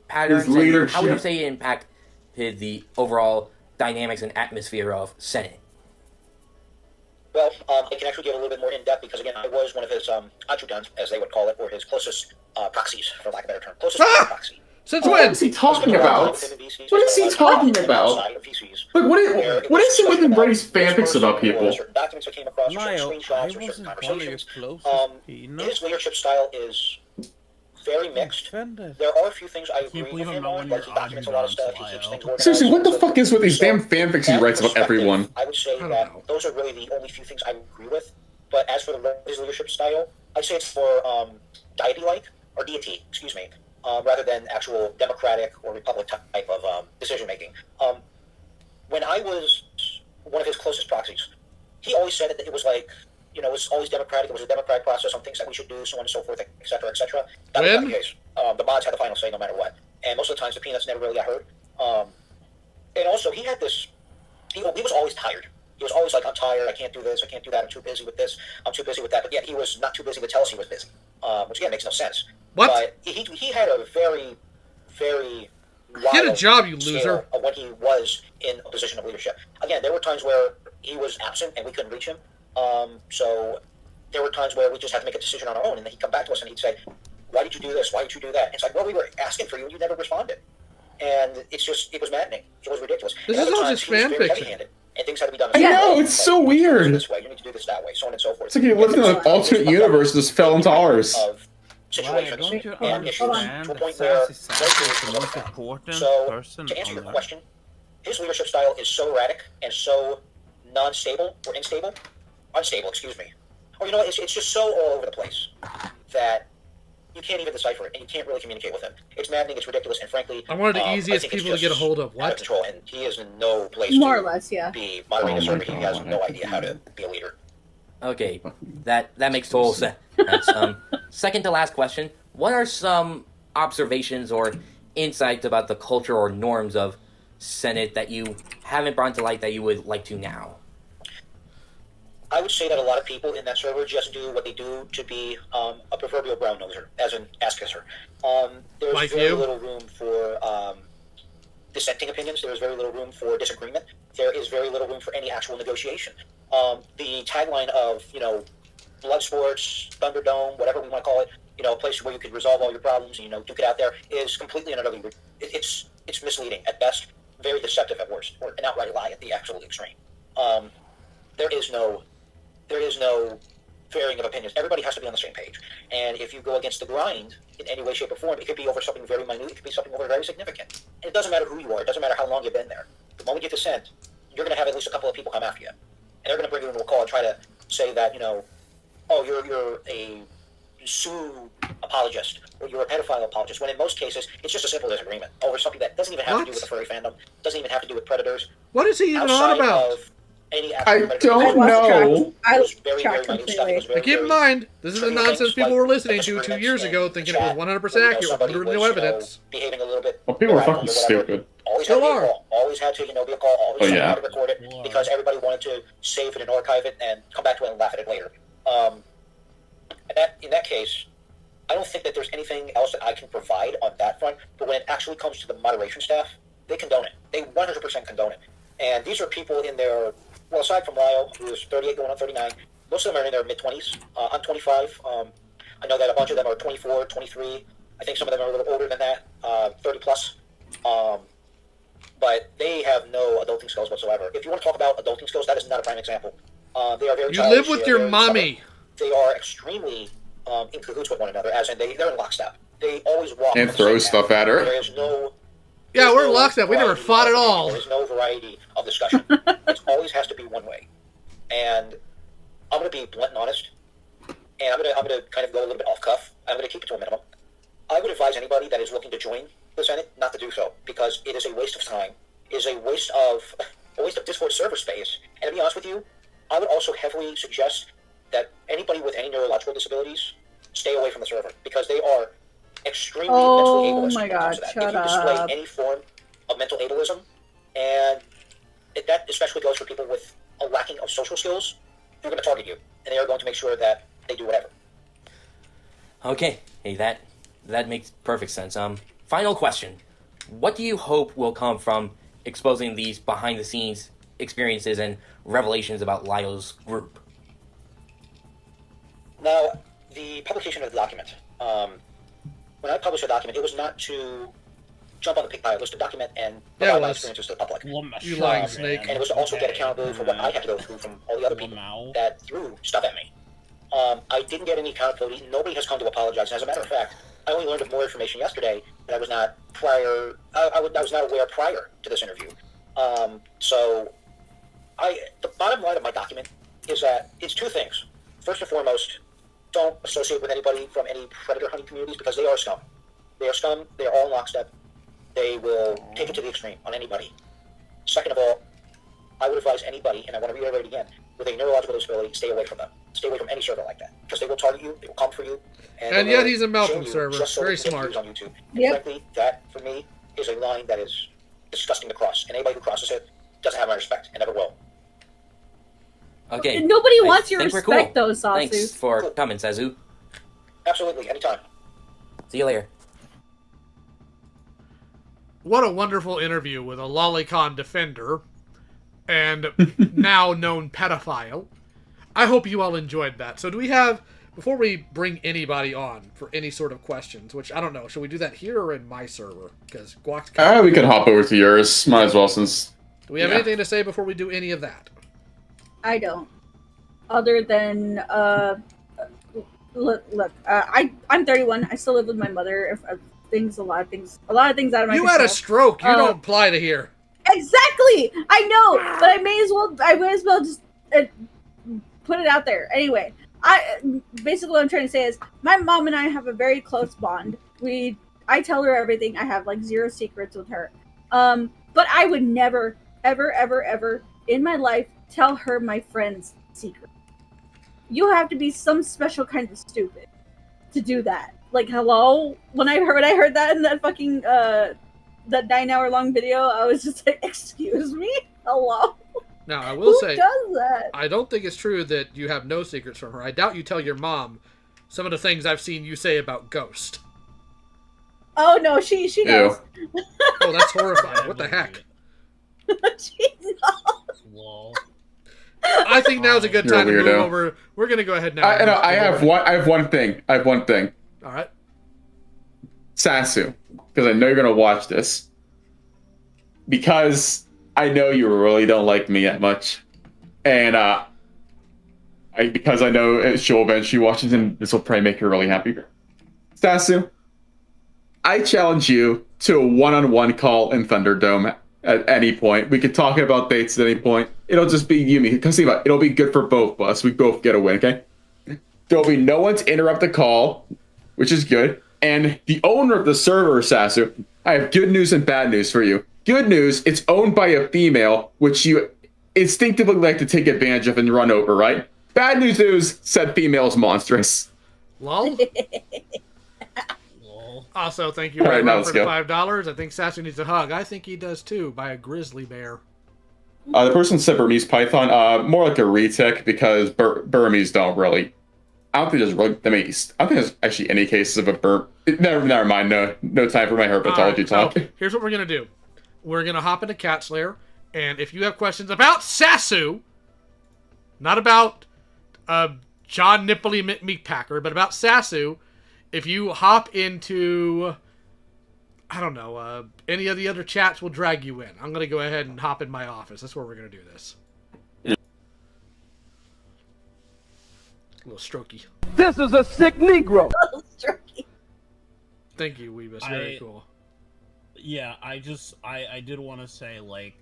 patterns? His and leadership. how would you say it impacted the overall dynamics and atmosphere of Senate? Well, I can actually get a little bit more in depth because, again, I was one of his adjutants, as they would call it, or his closest proxies, for lack of a better term. Closest proxy. Since What when? is he talking about? What is he talking about? Like, what is it with him writing fanfics about people? Certain documents I came across, or certain Lyle, I screenshots, or certain wasn't one of your conversations. closest peanuts. His leadership style is very mixed. Offended. There are a few things I agree with believe I'm him not on, one of like your he documents a lot of stuff, he adjutants, keeps Lyle. things organized. Seriously, what the So- fuck is with these so damn fanfics he that writes about perspective, everyone? I would say that those are really the only few things I agree with. But as for the rest of his leadership style, I'd say it's more deity-like, or deity, excuse me, rather than actual democratic or republic type of decision-making. When I was one of his closest proxies, he always said that it was like, you know, it was always democratic, it was a democratic process on things that we should do, so on and so forth, et cetera, et cetera. That was not the case. The mods had the final say no matter what. And most of the times the peanuts never really got heard. And also, he had this, he was always tired. He was always like, I'm tired, I can't do this, I can't do that, I'm too busy with this, I'm too busy with that. But yet he was not too busy to tell us he was busy, which again makes no sense. What? But he had a very, very Get a wild job, you scale loser. of when he was in a position of leadership. Again, there were times where he was absent and we couldn't reach him. So there were times where we just had to make a decision on our own, and then he'd come back to us and he'd say, why did you do this? Why did you do that? It's like, well, we were asking for you and you never responded. And it's just, it was maddening. It was ridiculous. This And is other all times, just he was fan very fiction. heavy-handed, and things had to be done. I know, it's so You need to do weird. this way, you need to do this that way, so on and so forth. It's like he lived in an alternate universe and just fell into ours. Of Why, don't you and issues understand to a point that where Sassy is the most important so, person to answer on your that? question, his leadership style is so erratic and so non-stable or unstable, excuse me. Or you know what, it's just so all over the place that you can't even decipher it and you can't really communicate with him. It's maddening, it's ridiculous, and frankly, I'm one of the I easiest think it's people to get a just hold of. out of What? control, and he is in no place More to or less, yeah. be moderating a Oh my server. He has God. no idea how to be a leader. Okay, that makes total sense. Second to last question. What are some observations or insights about the culture or norms of Senate that you haven't brought to light that you would like to now? I would say that a lot of people in that server just do what they do to be a proverbial brown noser, as an ass kisser. There's Like very you? little room for dissenting opinions. There is very little room for disagreement. There is very little room for any actual negotiation. The tagline of, you know, blood sports, Thunderdome, whatever we want to call it, you know, a place where you could resolve all your problems and, you know, duke it out there, is completely and utterly, it's misleading at best, very deceptive at worst, or an outright lie at the absolute extreme. There is no varying of opinions. Everybody has to be on the same page. And if you go against the grind in any way, shape, or form, it could be over something very minute, it could be something over very significant. And it doesn't matter who you are, it doesn't matter how long you've been there. The moment you dissent, you're going to have at least a couple of people come after you. And they're going to bring you into a call and try to say that, you know, oh, you're a Sioux apologist, or you're a pedophile apologist, when in most cases, it's just a simple disagreement over something that doesn't even have to do with the furry fandom, doesn't even have to do with predators. What is he even on about? I don't know. I was very, tracked very minute stuff. It was very, Now keep in very mind, this is the nonsense people were listening to 2 years ago, thinking it was 100% accurate with no evidence. Behaving a little bit Well, people are fucking erratically or whatever. stupid. Always had to Still be a are. call. Always had to, be a call. Always Oh, yeah. had to record it because everybody wanted to save it and archive it and come back to it and laugh at it later. In that case, I don't think that there's anything else that I can provide on that front. But when it actually comes to the moderation staff, they condone it. They 100% condone it. And these are people in their, well, aside from Lyle, who is 38 going on 39, most of them are in their mid-20s. I'm 25. I know that a bunch of them are 24, 23. I think some of them are a little older than that, 30 plus. But they have no adulting skills whatsoever. If you want to talk about adulting skills, that is not a prime example. They are very You childish. live with They are your very mommy. stubborn. They are extremely in cahoots with one another, as in they're in lockstep. They always walk And on the throw same stuff path. at her. There is no... Yeah, there's we're in no lockstep. We never variety fought at of all. There is no variety of discussion. It always has to be one way. And I'm going to be blunt and honest. And I'm going to kind of go a little bit off cuff. I'm going to keep it to a minimum. I would advise anybody that is looking to join the Senate not to do so, because it is a waste of time. It is a waste of Discord server space. And to be honest with you, I would also heavily suggest that anybody with any neurological disabilities stay away from the server, because they are extremely mentally ableist. Oh my God, If shut you display up. any form of mental ableism, and that especially goes for people with a lacking of social skills, they're going to target you, and they are going to make sure that they do whatever. Okay, hey, that makes perfect sense. Final question: what do you hope will come from exposing these behind-the-scenes experiences and revelations about Lyle's group? Now, the publication of the document. When I published a document, it was not to jump on the pig pile. It was to document and provide my experiences to the public. You lying snake. And it was to also get accountability for what I had to go through from all the other people that threw stuff at me. I didn't get any accountability. Nobody has come to apologize. And as a matter of fact, I only learned of more information yesterday that I was not prior. I was not aware prior to this interview. So, the bottom line of my document is that it's two things. First and foremost, don't associate with anybody from any predator hunting communities, because they are scum. They are scum. They are all in lockstep. They will take it to the extreme on anybody. Second of all, I would advise anybody, and I want to reiterate again, with a neurological disability, stay away from them. Stay away from any server like that, because they will target you, they will come for you, And they yet will he's a Malcolm shame you server. just so Very they can get smart. views on YouTube. Yep. Frankly, that for me is a line that is disgusting to cross, and anybody who crosses it doesn't have my respect and never will. Okay. Nobody I wants your think we're respect, cool. though, Sassu. Thanks for coming, Sassu. Absolutely, anytime. See you later. What a wonderful interview with a lolicon defender and now known pedophile. I hope you all enjoyed that. So do we have, before we bring anybody on for any sort of questions, which I don't know, should we do that here or in my server? Because Guac Cast... We can hop over to yours. Might as well, since... Do we have yeah. anything to say before we do any of that? I don't. Other than, look, I'm 31. I still live with my mother. If a lot of things out of my You control. had a stroke. You don't apply to here. Exactly. I know, but I may as well just put it out there. Anyway, basically what I'm trying to say is my mom and I have a very close bond. I tell her everything. I have like zero secrets with her. But I would never, ever in my life tell her my friend's secret. You have to be some special kind of stupid to do that. Like, hello? When I heard that in that fucking that 9-hour-long video, I was just like, excuse me? Hello? Now, I will say, Who does that? I don't think it's true that you have no secrets from her. I doubt you tell your mom some of the things I've seen you say about Ghost. Oh, no, she knows. Oh, that's horrifying. What the heck? She knows. I think now's a good You're a time to move weirdo. over. We're going to go ahead now. I have one thing. All right. Sassu, because I know you're gonna watch this. Because I know you really don't like me that much, and because I know she'll eventually watch this, and this will probably make her really happy. Sassu, I challenge you to a one-on-one call in Thunderdome at any point. We could talk about dates at any point. It'll just be you and me. Because think about it, it'll be good for both of us. We both get a win, okay? There'll be no one to interrupt the call, which is good. And the owner of the server, Sassu, I have good news and bad news for you. Good news, it's owned by a female, which you instinctively like to take advantage of and run over, right? Bad news is, said female is monstrous. Lol? will. Also, thank you All right, Red now Rum, let's for the go. $5. I think Sassu needs a hug. I think he does too, by a grizzly bear. The person said Burmese python, more like a retic because Burmese don't really. I don't think there's really that many. I don't think there's actually any cases of a burp. Never mind. No time for my herpetology talk. So, here's what we're gonna do. We're gonna hop into Cat Slayer, and if you have questions about Sassu, not about John Nipply Meatpacker, but about Sassu, if you hop into, I don't know, any of the other chats will drag you in. I'm gonna go ahead and hop in my office. That's where we're gonna do this. Yeah. A little strokey. This is a sick Negro. Thank you, Weebus. Very cool. Yeah, I did want to say, like,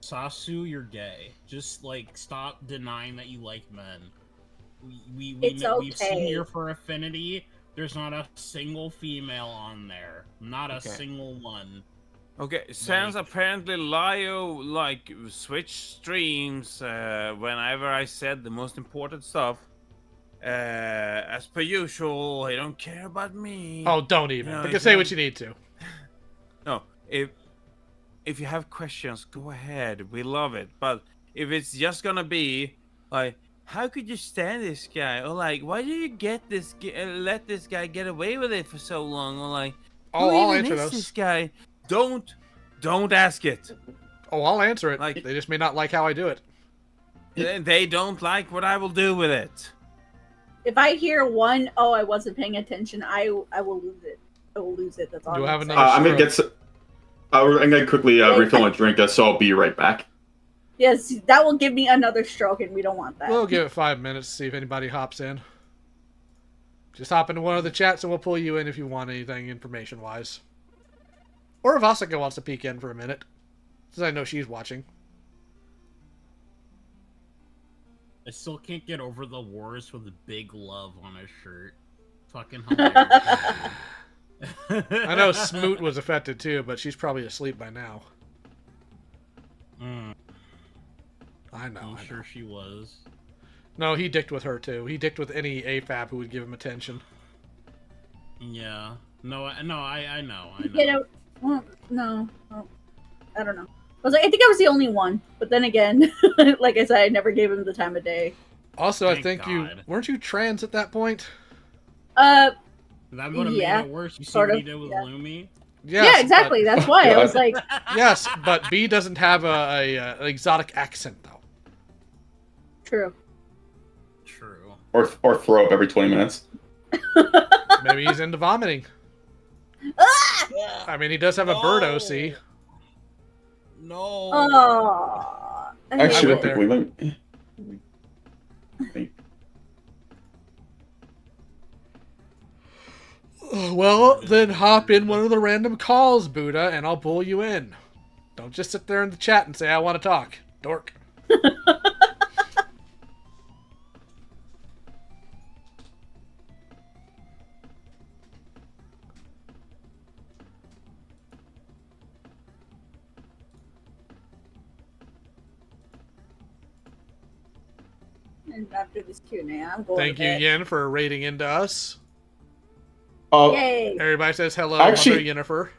Sassu, you're gay. Just, like, stop denying that you like men. We've seen here for affinity, there's not a single female on there. Not a single one. Okay, since apparently Lio, like, switched streams whenever I said the most important stuff. As per usual, I don't care about me. Oh, don't even. No, You can say what you need to. No, if you have questions, go ahead. We love it. But if it's just gonna be like, how could you stand this guy? Or like, why did you let this guy get away with it for so long? Or like, I'll answer is those. This guy? Don't ask it. Oh, I'll answer it. Like, they just may not like how I do it. They don't like what I will do with it. If I hear one, oh, I wasn't paying attention, I will lose it. I will lose it. That's all. Do I have I'm another I'm gonna get. I'm gonna quickly refill my drink, so I'll be right back. Yes, that will give me another stroke, and we don't want that. We'll give it 5 minutes to see if anybody hops in. Just hop into one of the chats and we'll pull you in if you want anything information-wise. Or if Asuka wants to peek in for a minute, since I know she's watching. I still can't get over the wars with a big love on his shirt. Fucking hilarious. I know Smoot was affected too, but she's probably asleep by now. I know. I'm sure she was. No, he dicked with her too. He dicked with any AFAB who would give him attention. Yeah. No, I know. You know, well, no. Well, I don't know. I was like, I think I was the only one. But then again, like I said, I never gave him the time of day. Also, I think weren't you trans at that point? That would have yeah, made it worse. You see sort what of, he did with yeah. Lumi? Yes, yeah, exactly. That's why I was like, yes, but B doesn't have an exotic accent though. True. Or throw up every 20 minutes. Maybe he's into vomiting. I mean, he does have a bird OC. No. Oh. Actually, let me. Well, then hop in one of the random calls, Buddha, and I'll pull you in. Don't just sit there in the chat and say, I want to talk. Dork. And after this Q&A, I'm going Thank to you, bed. Yen, for rating into us. Yay. Everybody says hello, Actually- Mother Yennefer.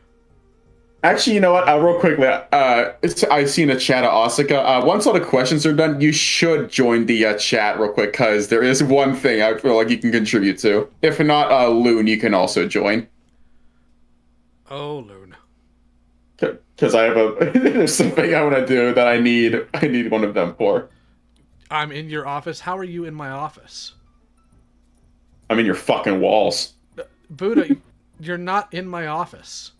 Actually, you know what? Real quickly, I seen a chat of Asuka. Once all the questions are done, you should join the chat real quick, because there is one thing I feel like you can contribute to. If not, Loon, you can also join. Oh, Loon. Because I have there's something I want to do that I need one of them for. I'm in your office. How are you in my office? I'm in your fucking walls. Buddha, you're not in my office.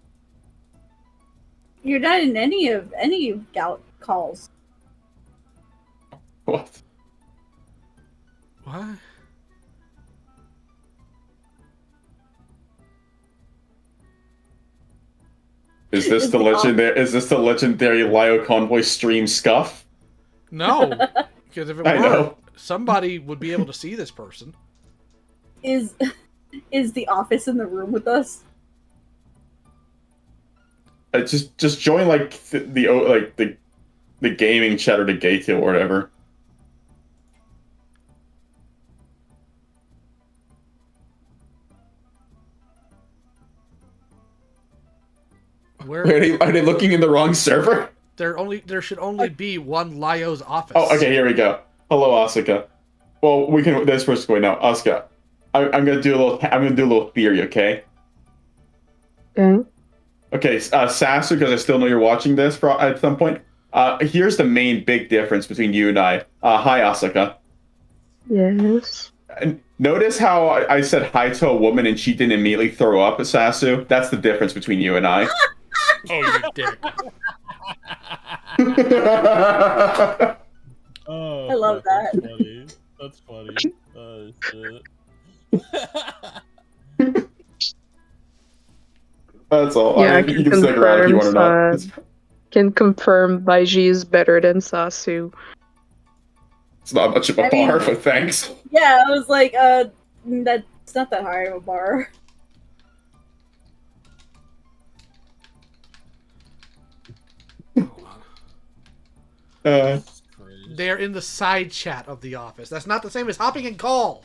You're not in any gout calls. What? What? Is this the legendary? Is this the legendary Lio Convoy stream scuff? No, because if it I were, know. somebody would be able to see this person. Is the office in the room with us? Just join like the gaming chat or the gay tail or whatever. Where Are they looking in the wrong server? there should only be one Lyo's office. Oh, okay, here we go. Hello, Asuka. Well, we can. This person's going now. Asuka, I'm gonna do a little theory, okay? Okay. Okay, Sassu, because I still know you're watching this at some point. Here's the main big difference between you and I. Hi, Asuka. Yes. And notice how I said hi to a woman and she didn't immediately throw up at Sassu? That's the difference between you and I. Oh, you dick. Oh, I love that. That's funny. Oh, shit. That's all. Yeah, I mean, you can stick around if you want or not. Can confirm Baiji is better than Sassu. It's not much of a bar, but thanks. Yeah, I was like, that's not that high of a bar. They're in the side chat of the office. That's not the same as hopping in call.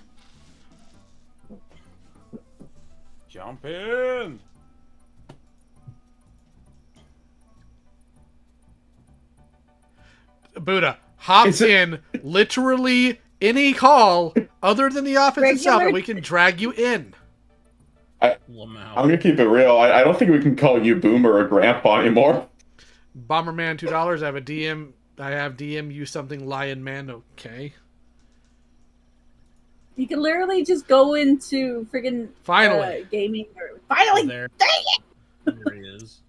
Jump in. Buddha hops in literally any call other than the office itself, and we can drag you in. I'm gonna keep it real. I don't think we can call you Boomer or Grandpa anymore. Bomberman $2. I have a DM. I have DM you something, Lion Man. Okay. You can literally just go into friggin' Finally. gaming. Finally, There. dang it! There he is.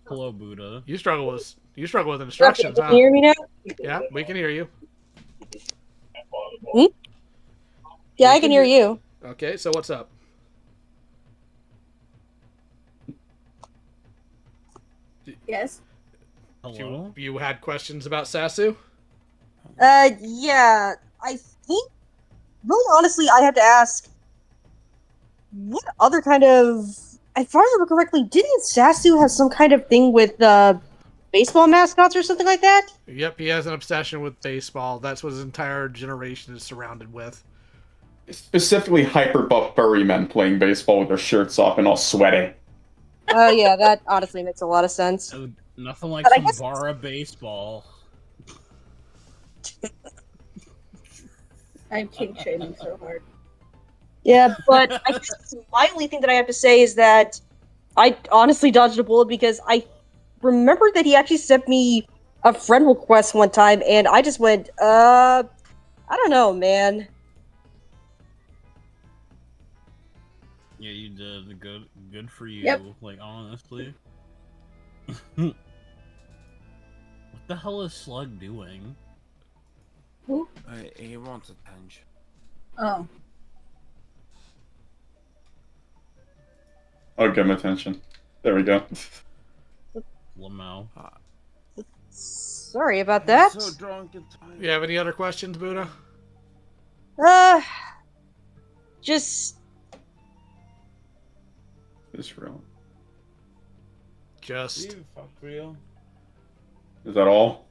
Hello, Buddha. You struggle with instructions, Okay, huh? can you hear me now? Yeah, we can hear you. Hmm? Yeah, I can hear you. Okay, so what's up? Yes. Hello? You had questions about Sassu? Yeah, I think, really honestly, I have to ask, what other kind of, if I remember correctly, didn't Sassu have some kind of thing with, baseball mascots or something like that? Yep, he has an obsession with baseball. That's what his entire generation is surrounded with. Specifically, hyper buff furry men playing baseball with their shirts off and all sweaty. Oh, yeah, that honestly makes a lot of sense. Nothing like But I some guess- Vara baseball. I'm kink shaming so hard. Yeah, but I guess my only thing that I have to say is that I honestly dodged a bullet because I remember that he actually sent me a friend request one time, and I just went, I don't know, man. Yeah, you did. Good for you. Yep. Like, honestly. What the hell is Slug doing? Who? He wants attention. Oh. I'll give him attention. There we go. Lamau. Sorry about that. So drunk and tired. You have any other questions, Buddha? Just This real. Just. You fuck real. Is that all?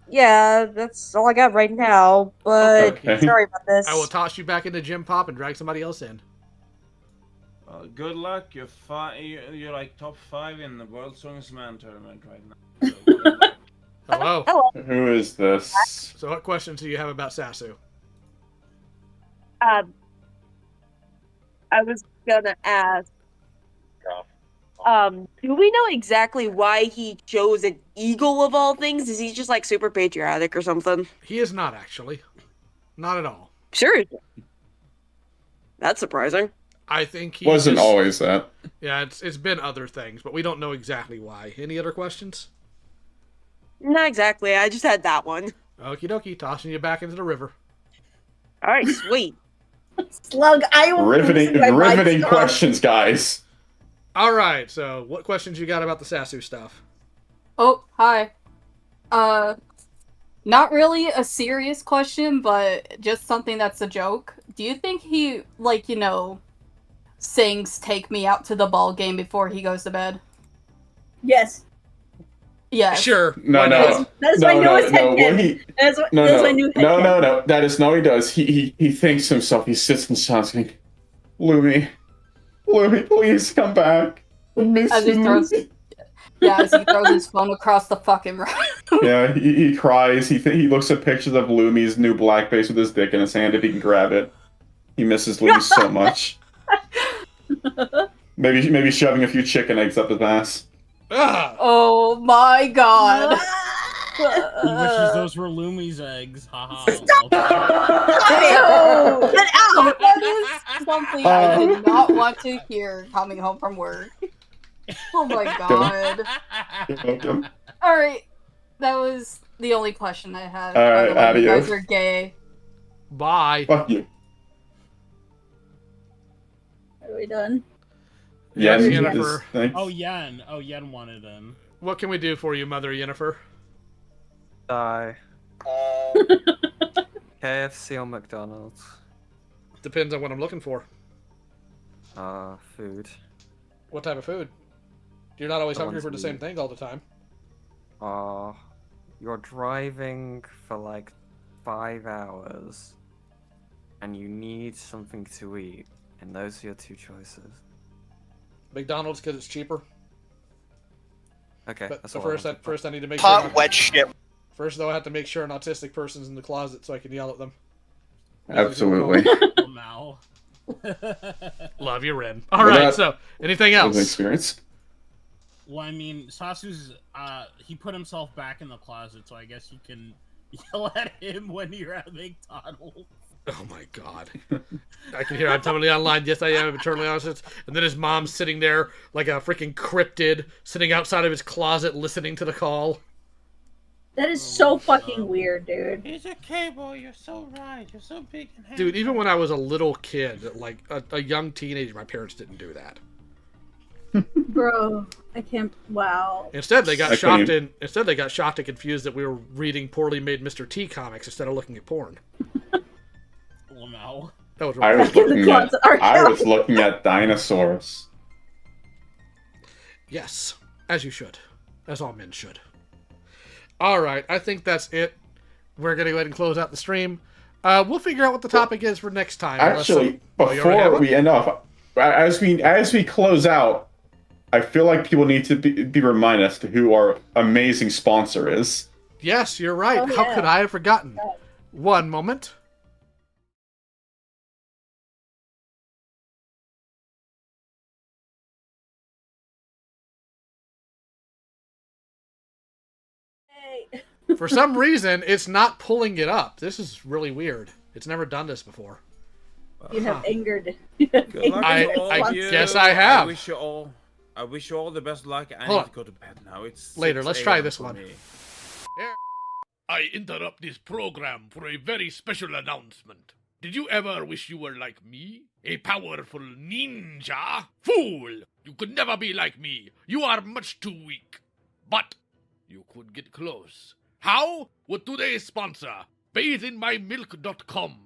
yeah, that's all I got right now, but Okay. sorry about this. I will toss you back into Gym Pop and drag somebody else in. Good luck. You're like top 5 in the World Songsman tournament right now. So, Hello. Hello. Who is this? So what questions do you have about Sassu? I was gonna ask, do we know exactly why he chose an eagle of all things? Is he just like super patriotic or something? He is not actually. Not at all. Sure. That's surprising. I think he Wasn't just- always that. Yeah, it's been other things, but we don't know exactly why. Any other questions? Not exactly. I just had that one. Okie dokie, tossing you back into the river. All right, sweet. Slug, I will Riveting questions, guys. All right, so what questions you got about the Sassu stuff? Oh, hi. Not really a serious question, but just something that's a joke. Do you think he, like, you know, sings "Take Me Out to the Ball Game" before he goes to bed? Yes. Yes. Sure. No. That's no, my no, newest no. headcanon. What he, That's no. my new headcanon. No. That is no, he does. He thinks to himself. He sits and sounds going, Lumi, please come back. As he throws, as he throws his phone across the fucking room. Yeah, he cries. He looks at pictures of Lumi's new blackface with his dick in his hand if he can grab it. He misses Lumi so much. Maybe shoving a few chicken eggs up his ass. Oh my god. He wishes those were Lumi's eggs. Haha. Ew! Get out! That is something I did not want to hear coming home from work. Oh my god. Alright. That was the only question I had. Alright, You adios. guys are gay. Bye. Fuck you. Are we done? Yen, Yennefer. Oh, Yen. Oh, Yen wanted in. What can we do for you, Mother Yennefer? Die. KFC or McDonald's? Depends on what I'm looking for. Food. What type of food? You're not always hungry Someone's for the same meat. thing all the time. You're driving for like 5 hours, and you need something to eat, and those are your two choices. McDonald's because it's cheaper. Okay, But that's so all I first, wanted. first I need to make Hot, sure. wet shit. First, though, I have to make sure an autistic person's in the closet so I can yell at them. Absolutely. Now. Love you, Ren. All right. So, anything Was else? an experience. Well, I mean, Sasu's, he put himself back in the closet, so I guess you can yell at him when you're at McDonald's. Oh my god. I can hear I'm totally online. Yes, I am eternally honest. And then his mom's sitting there like a freaking cryptid, sitting outside of his closet listening to the call. That is so fucking weird, dude. He's a cable, you're so right, you're so big and handsome. Dude, even when I was a little kid, like a young teenager, my parents didn't do that. Bro, I can't. Wow. Instead, they got I shocked couldn't and confused that we were reading poorly made Mr. T comics instead of looking at porn. Well, no. That was I was looking at dinosaurs. Yes, as you should. As all men should. Alright, I think that's it. We're going to go ahead and close out the stream. We'll figure out what the topic is for next time. Actually, you already have before it? we end off, as we close out, I feel like people need to be reminded as to who our amazing sponsor is. Yes, you're right. Oh, How yeah. could I have forgotten? One moment. For some reason, it's not pulling it up. This is really weird. It's never done this before. You have angered. Good luck I- to all I of you. guess I have. I wish you all the best luck. I Hold need on. to go to bed now. It's Later, 6 let's try a.m. this for one. me. I interrupt this program for a very special announcement. Did you ever wish you were like me? A powerful ninja? Fool! You could never be like me. You are much too weak. But you could get close. How? With today's sponsor, bathinmymilk.com.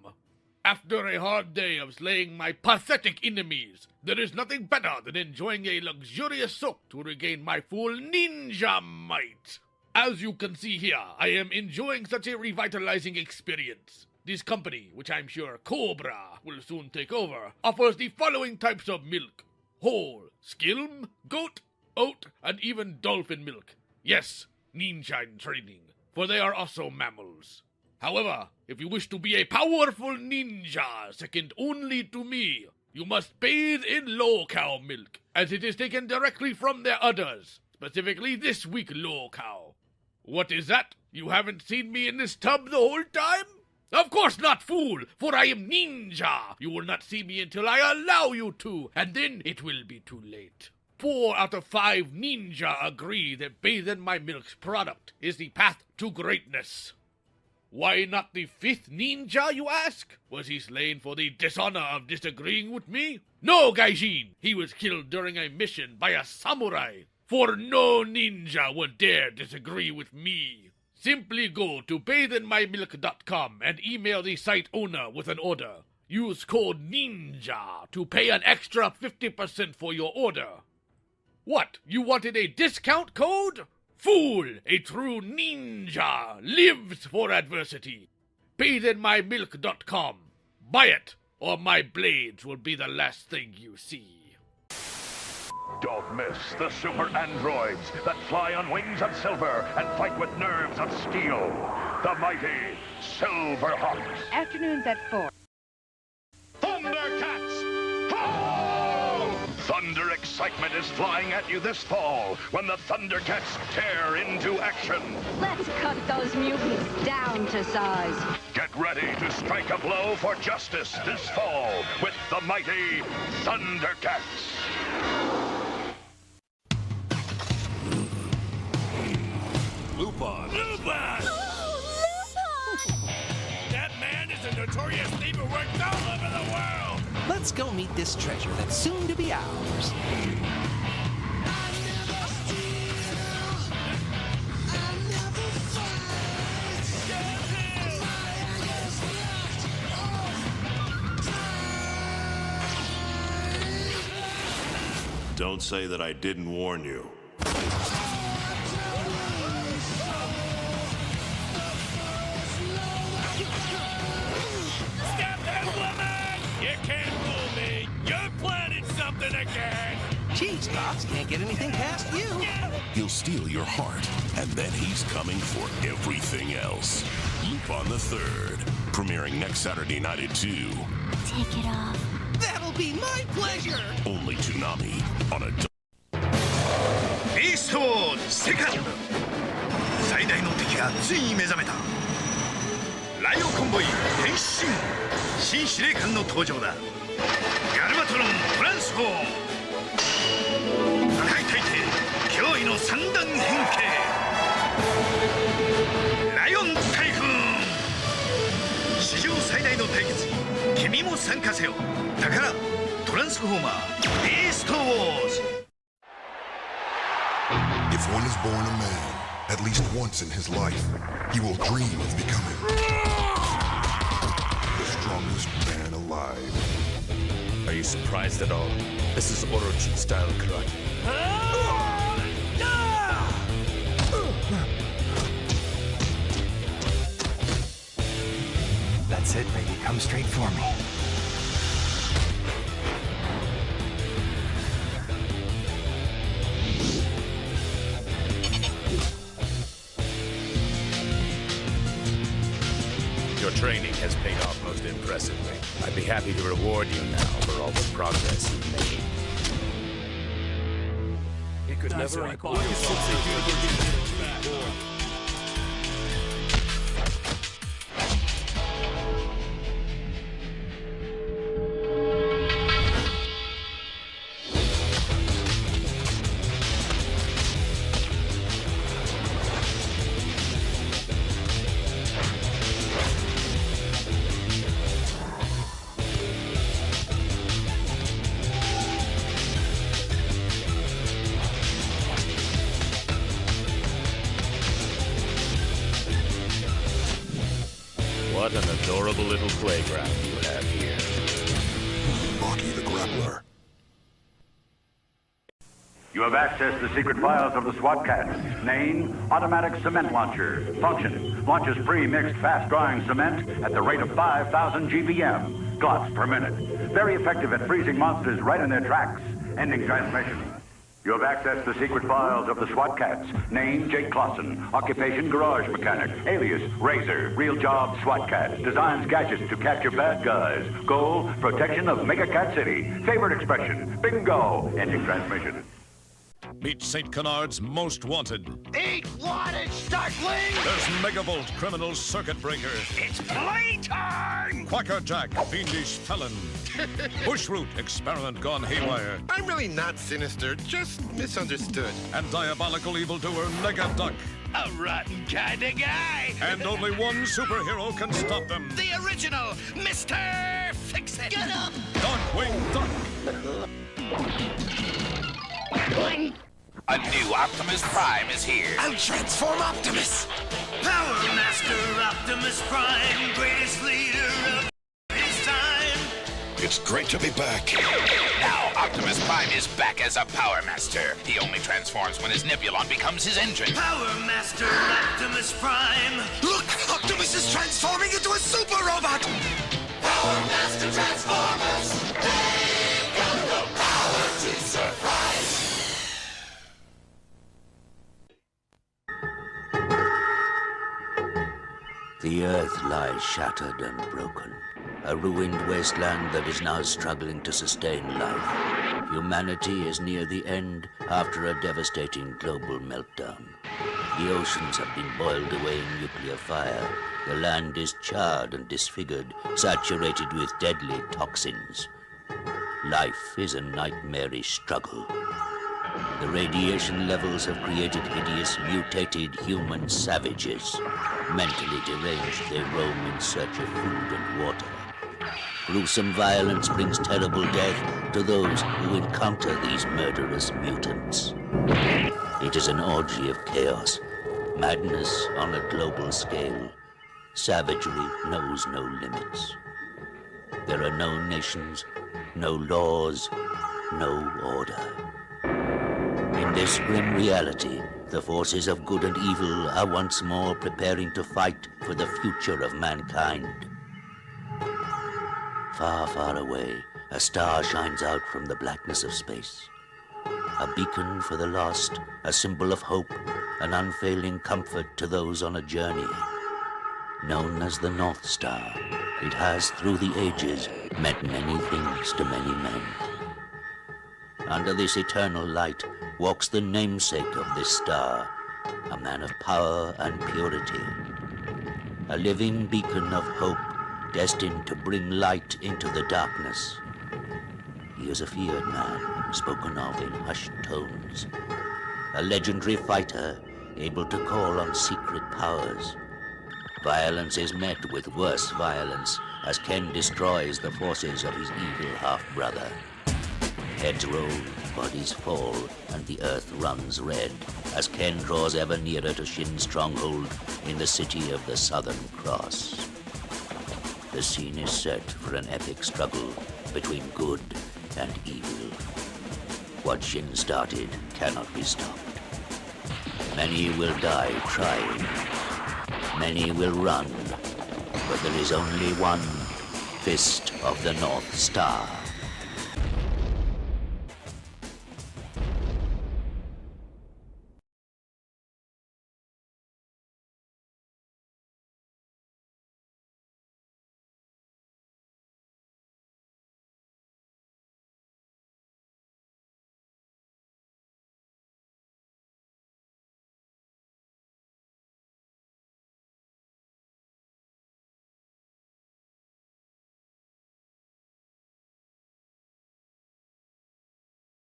After a hard day of slaying my pathetic enemies, there is nothing better than enjoying a luxurious soak to regain my full ninja might. As you can see here, I am enjoying such a revitalizing experience. This company, which I'm sure Cobra will soon take over, offers the following types of milk: whole, skilm, goat, oat, and even dolphin milk. Yes, ninja in training, for they are also mammals. However, if you wish to be a powerful ninja, second only to me, you must bathe in low cow milk, as it is taken directly from their udders, specifically this week low cow. What is that? You haven't seen me in this tub the whole time? Of course not, fool, for I am ninja. You will not see me until I allow you to, and then it will be too late. 4 out of 5 ninja agree that Bathe in My Milk's product is the path to greatness. Why not the 5th ninja, you ask? Was he slain for the dishonor of disagreeing with me? No, Gaijin! He was killed during a mission by a samurai. For no ninja would dare disagree with me. Simply go to bathinmymilk.com and email the site owner with an order. Use code NINJA to pay an extra 50% for your order. What, you wanted a discount code? Fool! A true ninja lives for adversity. bathinmymilk.com. Buy it, or my blades will be the last thing you see. Don't miss the super androids that fly on wings of silver and fight with nerves of steel. The mighty Silverhawks. Afternoons at 4. Thundercats! Ho! Thunder excitement is flying at you this fall when the Thundercats tear into action. Let's cut those mutants down to size. Get ready to strike a blow for justice this fall with the mighty Thundercats. Lupin! Lupin! That man is a notorious thief who works all over the world! Let's go meet this treasure that's soon to be ours. Don't say that I didn't warn you. Stop that woman! You can't fool me! You're planning something again! Jeez, Cops, can't get anything past you. He'll steal your heart, and then he's coming for everything else. Lupin the Third, premiering next Saturday night at 2. Take it off. That'll be my pleasure! Only Tsunami on a... ビーストウォーズセカンド最大の敵がついに目覚めたライオンコンボイ変身新司令官の登場だガルマトロントランスフォーム破壊大帝驚異の三段変形ライオン台風史上最大の対決に君も参加せよだからトランスフォーマービーストウォーズ If one is born a man, at least once in his life, he will dream of becoming the strongest man alive. Are you surprised at all? This is Orochi-style karate. That's it, baby. Come straight for me. Your training has paid off most impressively. I'd be happy to reward you now for all the progress you've made. He could never acquire What an adorable little playground you have here. Rocky the Grappler. You have accessed the secret files of the SWAT Cats. Name, automatic cement launcher. Function, launches pre-mixed fast-drying cement at the rate of 5,000 GPM, glots per minute. Very effective at freezing monsters right in their tracks. Ending transmission. You have accessed the secret files of the SWAT Cats. Name, Jake Clausen. Occupation, garage mechanic. Alias, Razor. Real job, SWAT Cat. Designs gadgets to capture bad guys. Goal, protection of Mega Cat City. Favorite expression, bingo. Ending transmission. Meet St. Canard's Most Wanted. Eat wattage, Starkling! There's Megavolt, criminal circuit breaker. It's playtime! Quacker Jack, fiendish felon. Bushroot, experiment gone haywire. I'm really not sinister, just misunderstood. And diabolical evildoer, Nega Duck. A rotten kind of guy! And only one superhero can stop them. The original, Mr. Fix-It! Get him! Darkwing Duck. A new Optimus Prime is here. I'll transform Optimus! Power Master Optimus Prime, greatest leader of his time. It's great to be back. Now Optimus Prime is back as a Power Master. He only transforms when his Nebulon becomes his engine. Power Master Optimus Prime. Look! Optimus is transforming into a super robot! Power Master Transformers. They've got the power to surprise. The Earth lies shattered and broken, a ruined wasteland that is now struggling to sustain life. Humanity is near the end after a devastating global meltdown. The oceans have been boiled away in nuclear fire. The land is charred and disfigured, saturated with deadly toxins. Life is a nightmarish struggle. The radiation levels have created hideous, mutated human savages. Mentally deranged, they roam in search of food and water. Gruesome violence brings terrible death to those who encounter these murderous mutants. It is an orgy of chaos, madness on a global scale. Savagery knows no limits. There are no nations, no laws, no order. In this grim reality, the forces of good and evil are once more preparing to fight for the future of mankind. Far, far away, a star shines out from the blackness of space. A beacon for the lost, a symbol of hope, an unfailing comfort to those on a journey. Known as the North Star, it has, through the ages, meant many things to many men. Under this eternal light walks the namesake of this star, a man of power and purity. A living beacon of hope, destined to bring light into the darkness. He is a feared man, spoken of in hushed tones. A legendary fighter, able to call on secret powers. Violence is met with worse violence as Ken destroys the forces of his evil half-brother. Heads roll, bodies fall, and the earth runs red as Ken draws ever nearer to Shin's stronghold in the city of the Southern Cross. The scene is set for an epic struggle between good and evil. What Shin started cannot be stopped. Many will die trying. Many will run. But there is only one Fist of the North Star.